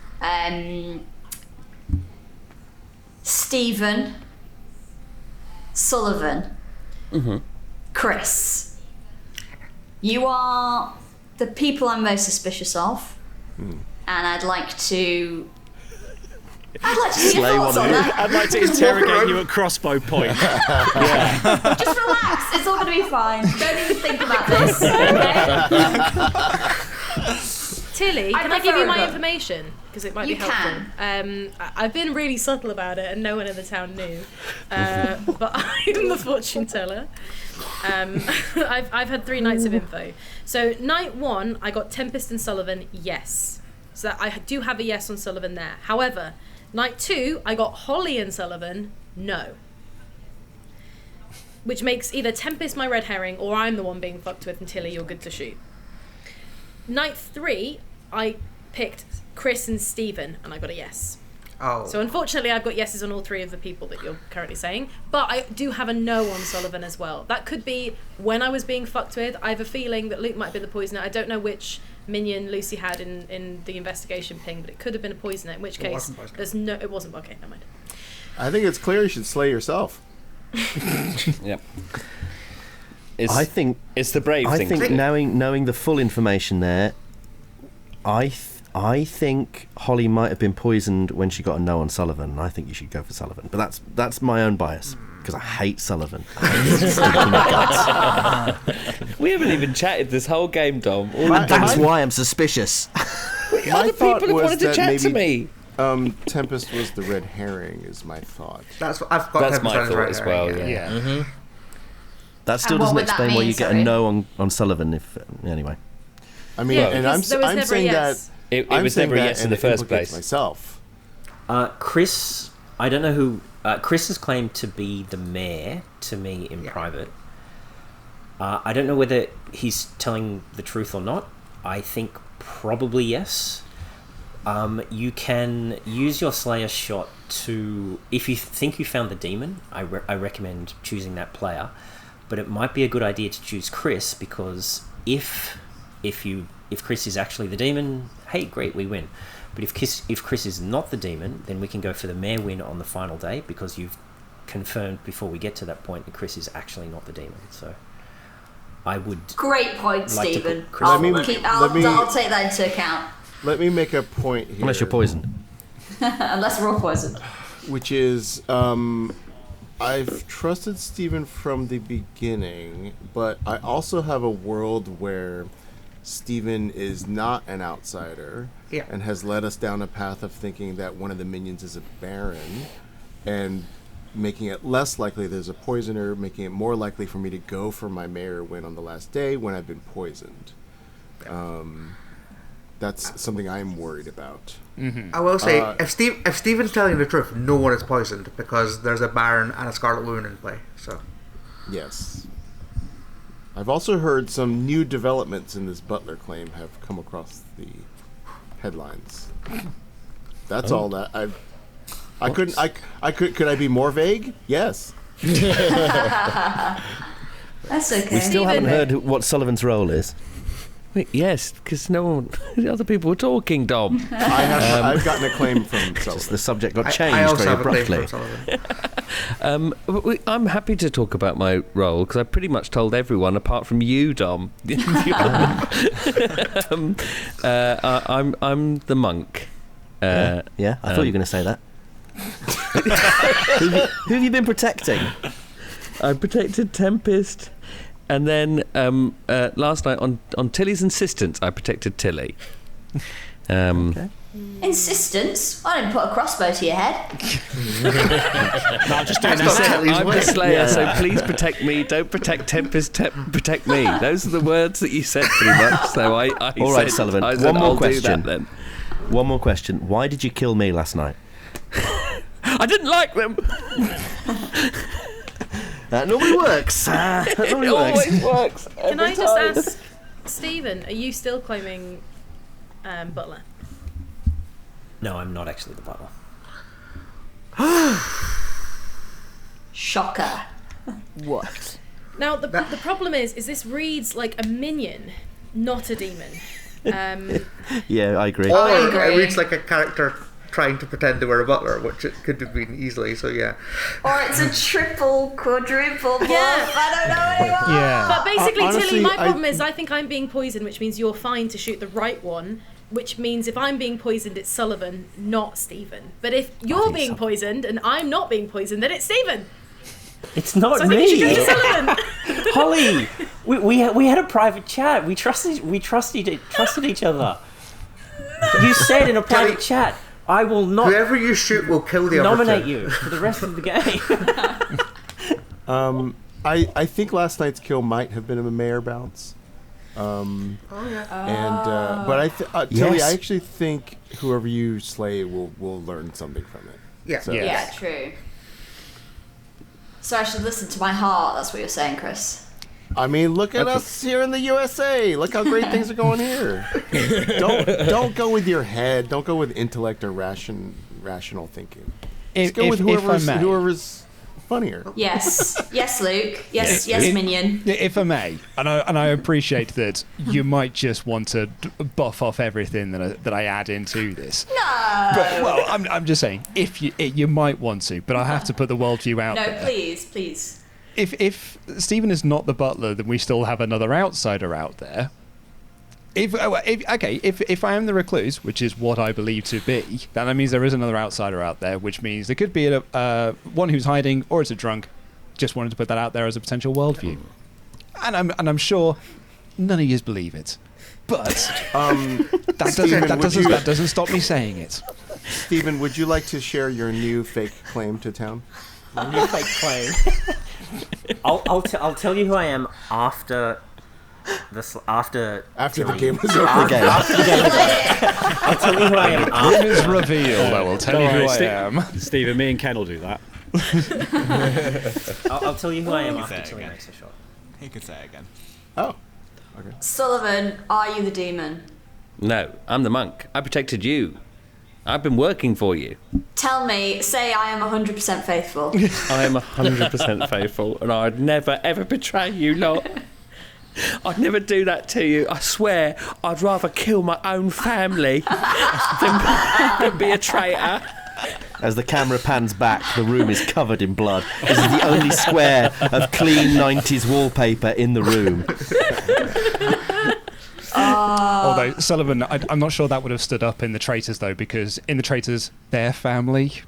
Stephen, Sullivan, Chris. You are the people I'm most suspicious of, and I'd like to see your thoughts on that. I'd like to interrogate you at crossbow point. Yeah. Just relax. It's all going to be fine. Don't even think about this. Okay? Tilly, can I give you my information? Because it might be helpful. Can. I've been really subtle about it, and no one in the town knew. But I'm the fortune teller. I've had 3 nights of info. So night 1, I got Tempest and Sullivan, yes. So I do have a yes on Sullivan there. However, night 2, I got Holly and Sullivan, no. Which makes either Tempest my red herring, or I'm the one being fucked with, and Tilly, you're good to shoot. Night 3, I picked Chris and Stephen, and I got a yes. Oh. So unfortunately, I've got yeses on all 3 of the people that you're currently saying, but I do have a no on Sullivan as well. That could be when I was being fucked with. I have a feeling that Luke might be the poisoner. I don't know which minion Lucy had in the investigation ping, but it could have been a poisoner, in which case it wasn't. Okay, never mind. I think it's clear you should slay yourself. Yep. I think it's the brave thing. I think knowing the full information there, I I think Holly might have been poisoned when she got a no on Sullivan, and I think you should go for Sullivan. But that's my own bias, because I hate Sullivan. I hate his stinking guts. We haven't even chatted this whole game, Dom. That's why I'm suspicious. Other people have wanted to chat to me. Tempest was the red herring, is my thought. That's what I've got. That's Tempest my as red thought as well. herring, Yeah. Mm-hmm. That still And what doesn't would that explain why mean, you get sorry? a no on Sullivan. If anyway, I mean, Yeah, and because there was I'm never a saying yes. that It I'm was saying never a that, yes in and the it first implicates place. myself. Chris, I don't know who. Chris has claimed to be the mayor to me in private. I don't know whether he's telling the truth or not. I think probably yes. You can use your Slayer shot to, if you think you found the demon, I recommend choosing that player. But it might be a good idea to choose Chris, because if Chris is actually the demon, hey, great, we win. But if Chris is not the demon, then we can go for the mayor win on the final day, because you've confirmed before we get to that point that Chris is actually not the demon. So I would. Great point, like to Stephen. put Chris I'll forward. take that into account. Let me make a point here. unless you're poisoned. Unless we're all poisoned. Which is, I've trusted Steven from the beginning, but I also have a world where Steven is not an outsider and has led us down a path of thinking that one of the minions is a Baron, and making it less likely there's a poisoner, making it more likely for me to go for my mayor win on the last day when I've been poisoned. That's something I'm worried about. I will say, if Steven's telling the truth, no one is poisoned, because there's a Baron and a Scarlet Wound in play. So, yes. I've also heard some new developments in this Butler claim have come across the headlines. That's all that could I be more vague? Yes. That's okay. We still haven't heard what Sullivan's role is. Wait, yes, because no one, other people were talking, Dom. I've gotten a claim from Sullivan. The subject got I changed also very have a claim abruptly. from Sullivan. I'm happy to talk about my role, because I pretty much told everyone apart from you, Dom. I'm the monk. Yeah, I thought you were going to say that. Who have you been protecting? I protected Tempest, and then last night on Tilly's insistence, I protected Tilly. Okay. Insistence? I didn't put a crossbow to your head. No, I'm just doing I said, that. I'm the Slayer, so please protect me. Don't protect Tempest. Protect me. Those are the words that you said, pretty much. So I All right, Sullivan. I said, One more I'll question. do that then. One more question. Why did you kill me last night? I didn't like them. That normally works. That normally It works. always works. Can I every just time. ask, Stephen, are you still claiming Butler? No, I'm not actually the butler. Shocker. What? Now, the problem is this reads like a minion, not a demon. Yeah, I agree. Or I agree. it reads like a character trying to pretend they were a butler, which it could have been easily, so yeah. Or it's a triple, quadruple bluff. Yeah. I don't know anymore. Yeah. But basically, Honestly, Tilly, my problem is I think I'm being poisoned, which means you're fine to shoot the right one, which means if I'm being poisoned, it's Sullivan, not Stephen. But if you're being poisoned and I'm not being poisoned, then it's Stephen. It's not So I think you should me. go to Sullivan. Holly, we had a private chat. We trusted each other. You said in a private chat, I will not Whoever you shoot will kill the other nominate two. you for the rest of the game. I think last night's kill might have been a mayor bounce. And but Tilly, Yes. I actually think whoever you slay will learn something from it. Yeah. So, Yeah. Yeah, true. So I should listen to my heart, that's what you're saying, Chris. I mean, look at us here in the USA. Look how great things are going here. Don't go with your head. Don't go with intellect or rational thinking. Just go with whoever's funnier. Yes. Yes, Luke. Yes, Minion. If I may, and I appreciate that you might just want to buff off everything that I add into this. No. But, well, I'm just saying, if you might want to, but I have to put the worldview out No, there. please. If Stephen is not the butler, then we still have another outsider out there. If I am the recluse, which is what I believe to be, then that means there is another outsider out there, which means there could be one who's hiding, or it's a drunk. Just wanted to put that out there as a potential worldview, and I'm sure none of you believe it, but that doesn't stop me saying it. Stephen, would you like to share your new fake claim to town? My new fake claim. I'll tell you who I am after the game is over. After the game is over. I'll tell you who I am after. It is revealed. I will tell you who I am. Stephen, me and Ken will do that. I'll tell you who I am after Tilly makes a shot. He could say it again. Oh. Okay. Sullivan, are you the demon? No, I'm the monk. I protected you. I've been working for you. Tell me, say I am 100% faithful. I am 100% faithful, and I'd never ever betray you lot. I'd never do that to you. I swear, I'd rather kill my own family than be a traitor. As the camera pans back, the room is covered in blood. This is the only square of clean 90s wallpaper in the room. Although, Sullivan, I'm not sure that would have stood up in the traitors, though, because in the traitors, they're family.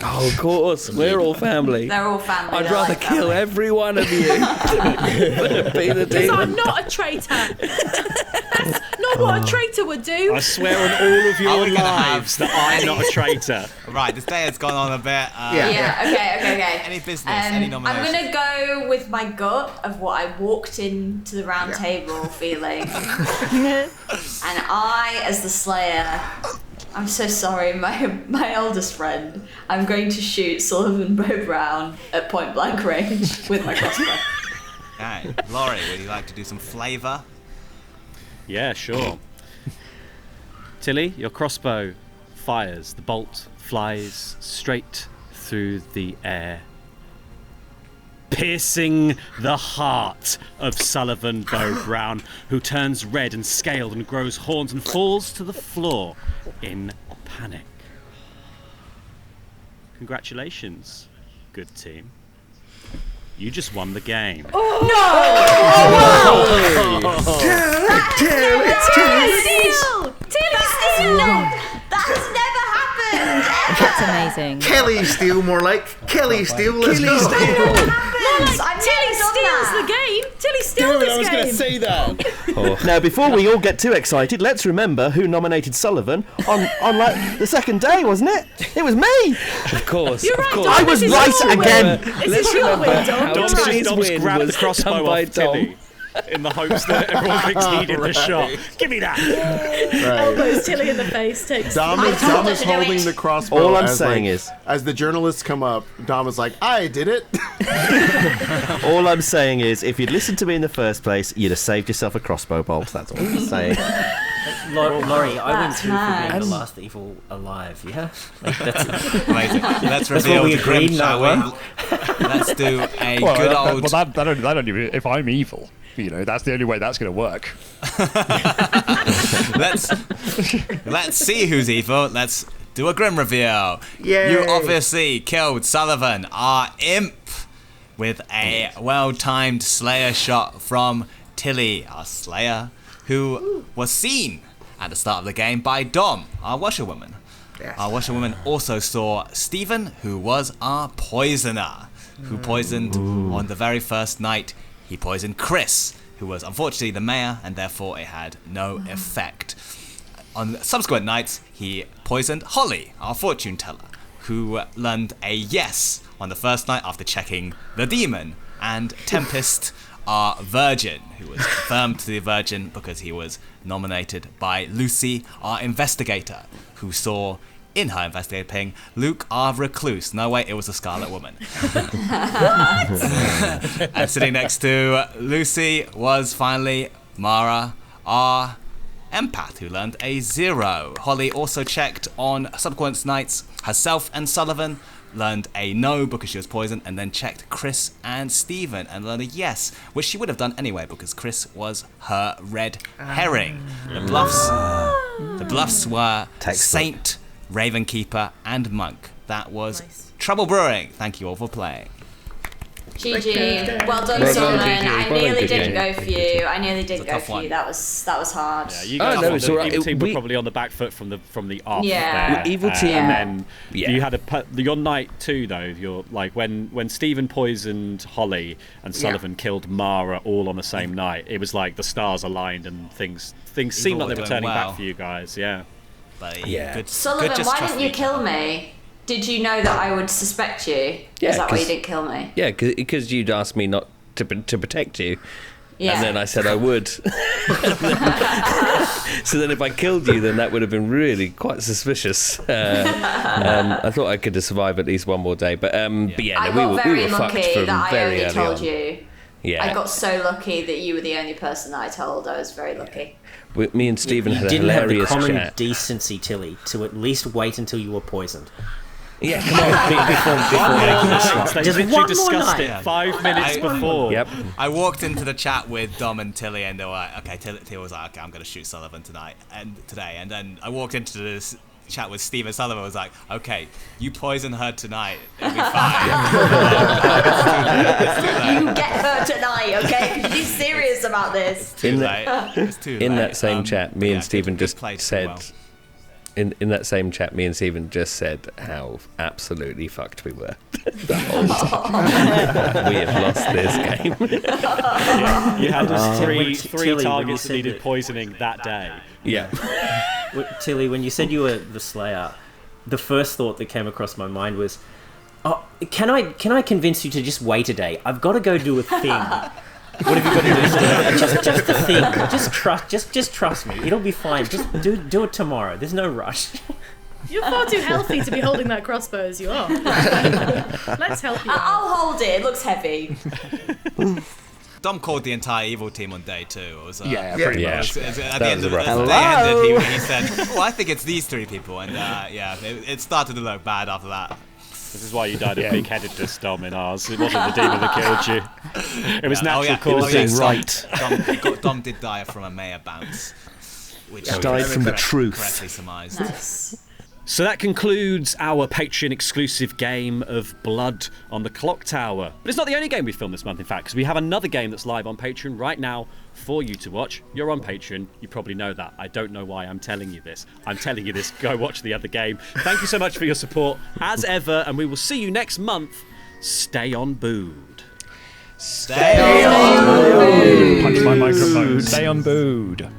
Oh, of course. We're all family. They're all family. I'd rather kill every one of you than be the Because I'm demon. not a traitor. That's not what a traitor would do. I swear on all of your lives that I'm not a traitor. Right, this day has gone on a bit. Okay. Any business, any nomination? I'm gonna go with my gut of what I walked into the round table feeling. And I, as the Slayer, I'm so sorry, my oldest friend, I'm going to shoot Sullivan Bow Brown at point blank range with my crossbow. Okay, Laurie, would you like to do some flavour? Yeah, sure. Tilly, your crossbow fires. The bolt flies straight through the air, piercing the heart of Sullivan Bow Brown, who turns red and scaled and grows horns and falls to the floor in panic. Congratulations, good team. You just won the game. Tilly Steele! That's never happened! That's amazing. Kelly Steele, more like Kelly Steele. Let's go. Tilly steals the game. Tilly steals this game. I was going to say that. Now, before we all get too excited, let's remember who nominated Sullivan on like the second day, wasn't it? It was me. Of course. You're of right, course. Dom, I was this is right your again. win. This is your win, Dom. You're right. Dom's grabbed the was crossbow done by off Tilly in the hopes that everyone thinks he did the shot. Give me that. Elbows Tilly in the face. Takes. Dom is holding the crossbow. All I'm as, saying like, is, as the journalists come up, Dom is like, I did it. all I'm saying is, if you'd listened to me in the first place, you'd have saved yourself a crossbow bolt. That's all I'm saying. Laurie, I win That's too for mad. being the last evil alive, yeah? Like, that's Amazing. Let's what reveal we the grim, agreed, shall no we? Let's do a good old... that only if I'm evil. You know, that's the only way that's going to work. Let's see who's evil. Let's do a grim reveal. Yay. You obviously killed Sullivan, our imp, with a well-timed Slayer shot from Tilly, our Slayer, who was seen at the start of the game by Dom, our washerwoman. Yes. Our washerwoman also saw Stephen, who was our poisoner, who poisoned on the very first night. He poisoned Chris, who was unfortunately the mayor, and therefore it had no effect. On subsequent nights, he poisoned Holly, our fortune teller, who learned a yes on the first night after checking the demon, and Tempest, our virgin, who was confirmed to be a virgin because he was nominated by Lucy, our investigator, who saw in her investigative ping Luke, our recluse. No, wait, it was the Scarlet Woman. And sitting next to Lucy was finally Mara, our empath, who learned a 0. Holly also checked on subsequent nights. Herself and Sullivan learned a no because she was poisoned, and then checked Chris and Stephen and learned a yes, which she would have done anyway because Chris was her red herring. The bluffs were Saint, Ravenkeeper and Monk. That was Nice. Trouble Brewing. Thank you all for playing. GG. Well done, Well done, Solomon. GG. I Well nearly done, didn't GG. go for you. I nearly didn't It's a go tough for you. one. That was hard. Yeah, you guys, no, it's the all right. evil team We- were probably on the back foot from the off. Yeah. there. Evil team- and then Yeah. you had your night too, though. Your like when Stephen poisoned Holly and Sullivan killed Mara all on the same night. It was like the stars aligned and things seemed like they were doing turning well. back for you guys. Yeah. But Yeah. good, Sullivan, good just why trust didn't you each other. kill me? Did you know that I would suspect you? Yeah, Is that why you 'cause- didn't kill me? Yeah, because you'd asked me not to protect you. Yeah. And then I said I would. So then if I killed you, then that would have been really quite suspicious. I thought I could have survived at least one more day. But yeah, I no, got we very were fucked lucky from that I very only early told on. you. Yeah. I got so lucky that you were the only person that I told. I was very lucky. Me and Stephen You had a didn't have the hilarious common chat. decency, Tilly, to at least wait until you were poisoned. Yeah, come on. Nights, they Just literally one more discussed night. it 5 minutes before. Yep. I walked into the chat with Dom and Tilly, and they were like, "Okay." Tilly was like, "Okay, I'm gonna shoot Sullivan today." And then I walked into this chat with Steve, and Sullivan was like, "Okay, you poison her tonight. It'll be fine." You get her tonight, okay? Because she's serious about this. Too late. It's too late. In that same chat, me and Stephen good just play too said. well. In that same chat, me and Stephen just said how absolutely fucked we were the whole time. We have lost this game. You had us three Tilly, when you targets that said needed that- poisoning that day. Yeah. Tilly, when you said you were the Slayer, the first thought that came across my mind was, "Oh, can I convince you to just wait a day? I've got to go do a thing." What have you got to do? Just a thing. Just trust me. It'll be fine. Just do it tomorrow. There's no rush. You're far too healthy to be holding that crossbow as you are. Let's help you. I'll hold it. It looks heavy. Dom called the entire evil team on day 2. It was, pretty much. At That the end was of rough. as the day ended, he said, "Oh, I think it's these 3 people," and it started to look bad after that. This is why you died of big-headedness, Dom, in ours. It wasn't the demon that killed you. It was natural causes. Dom did die from a mayor bounce, which Died from the truth. correctly surmised. Nice. So that concludes our Patreon exclusive game of Blood on the Clocktower. But it's not the only game we filmed this month, in fact, because we have another game that's live on Patreon right now for you to watch. You're on Patreon. You probably know that. I don't know why I'm telling you this. I'm telling you this. Go watch the other game. Thank you so much for your support, as ever, and we will see you next month. Stay on Bood. Stay on Bood. Punch my microphone. Stay on Bood.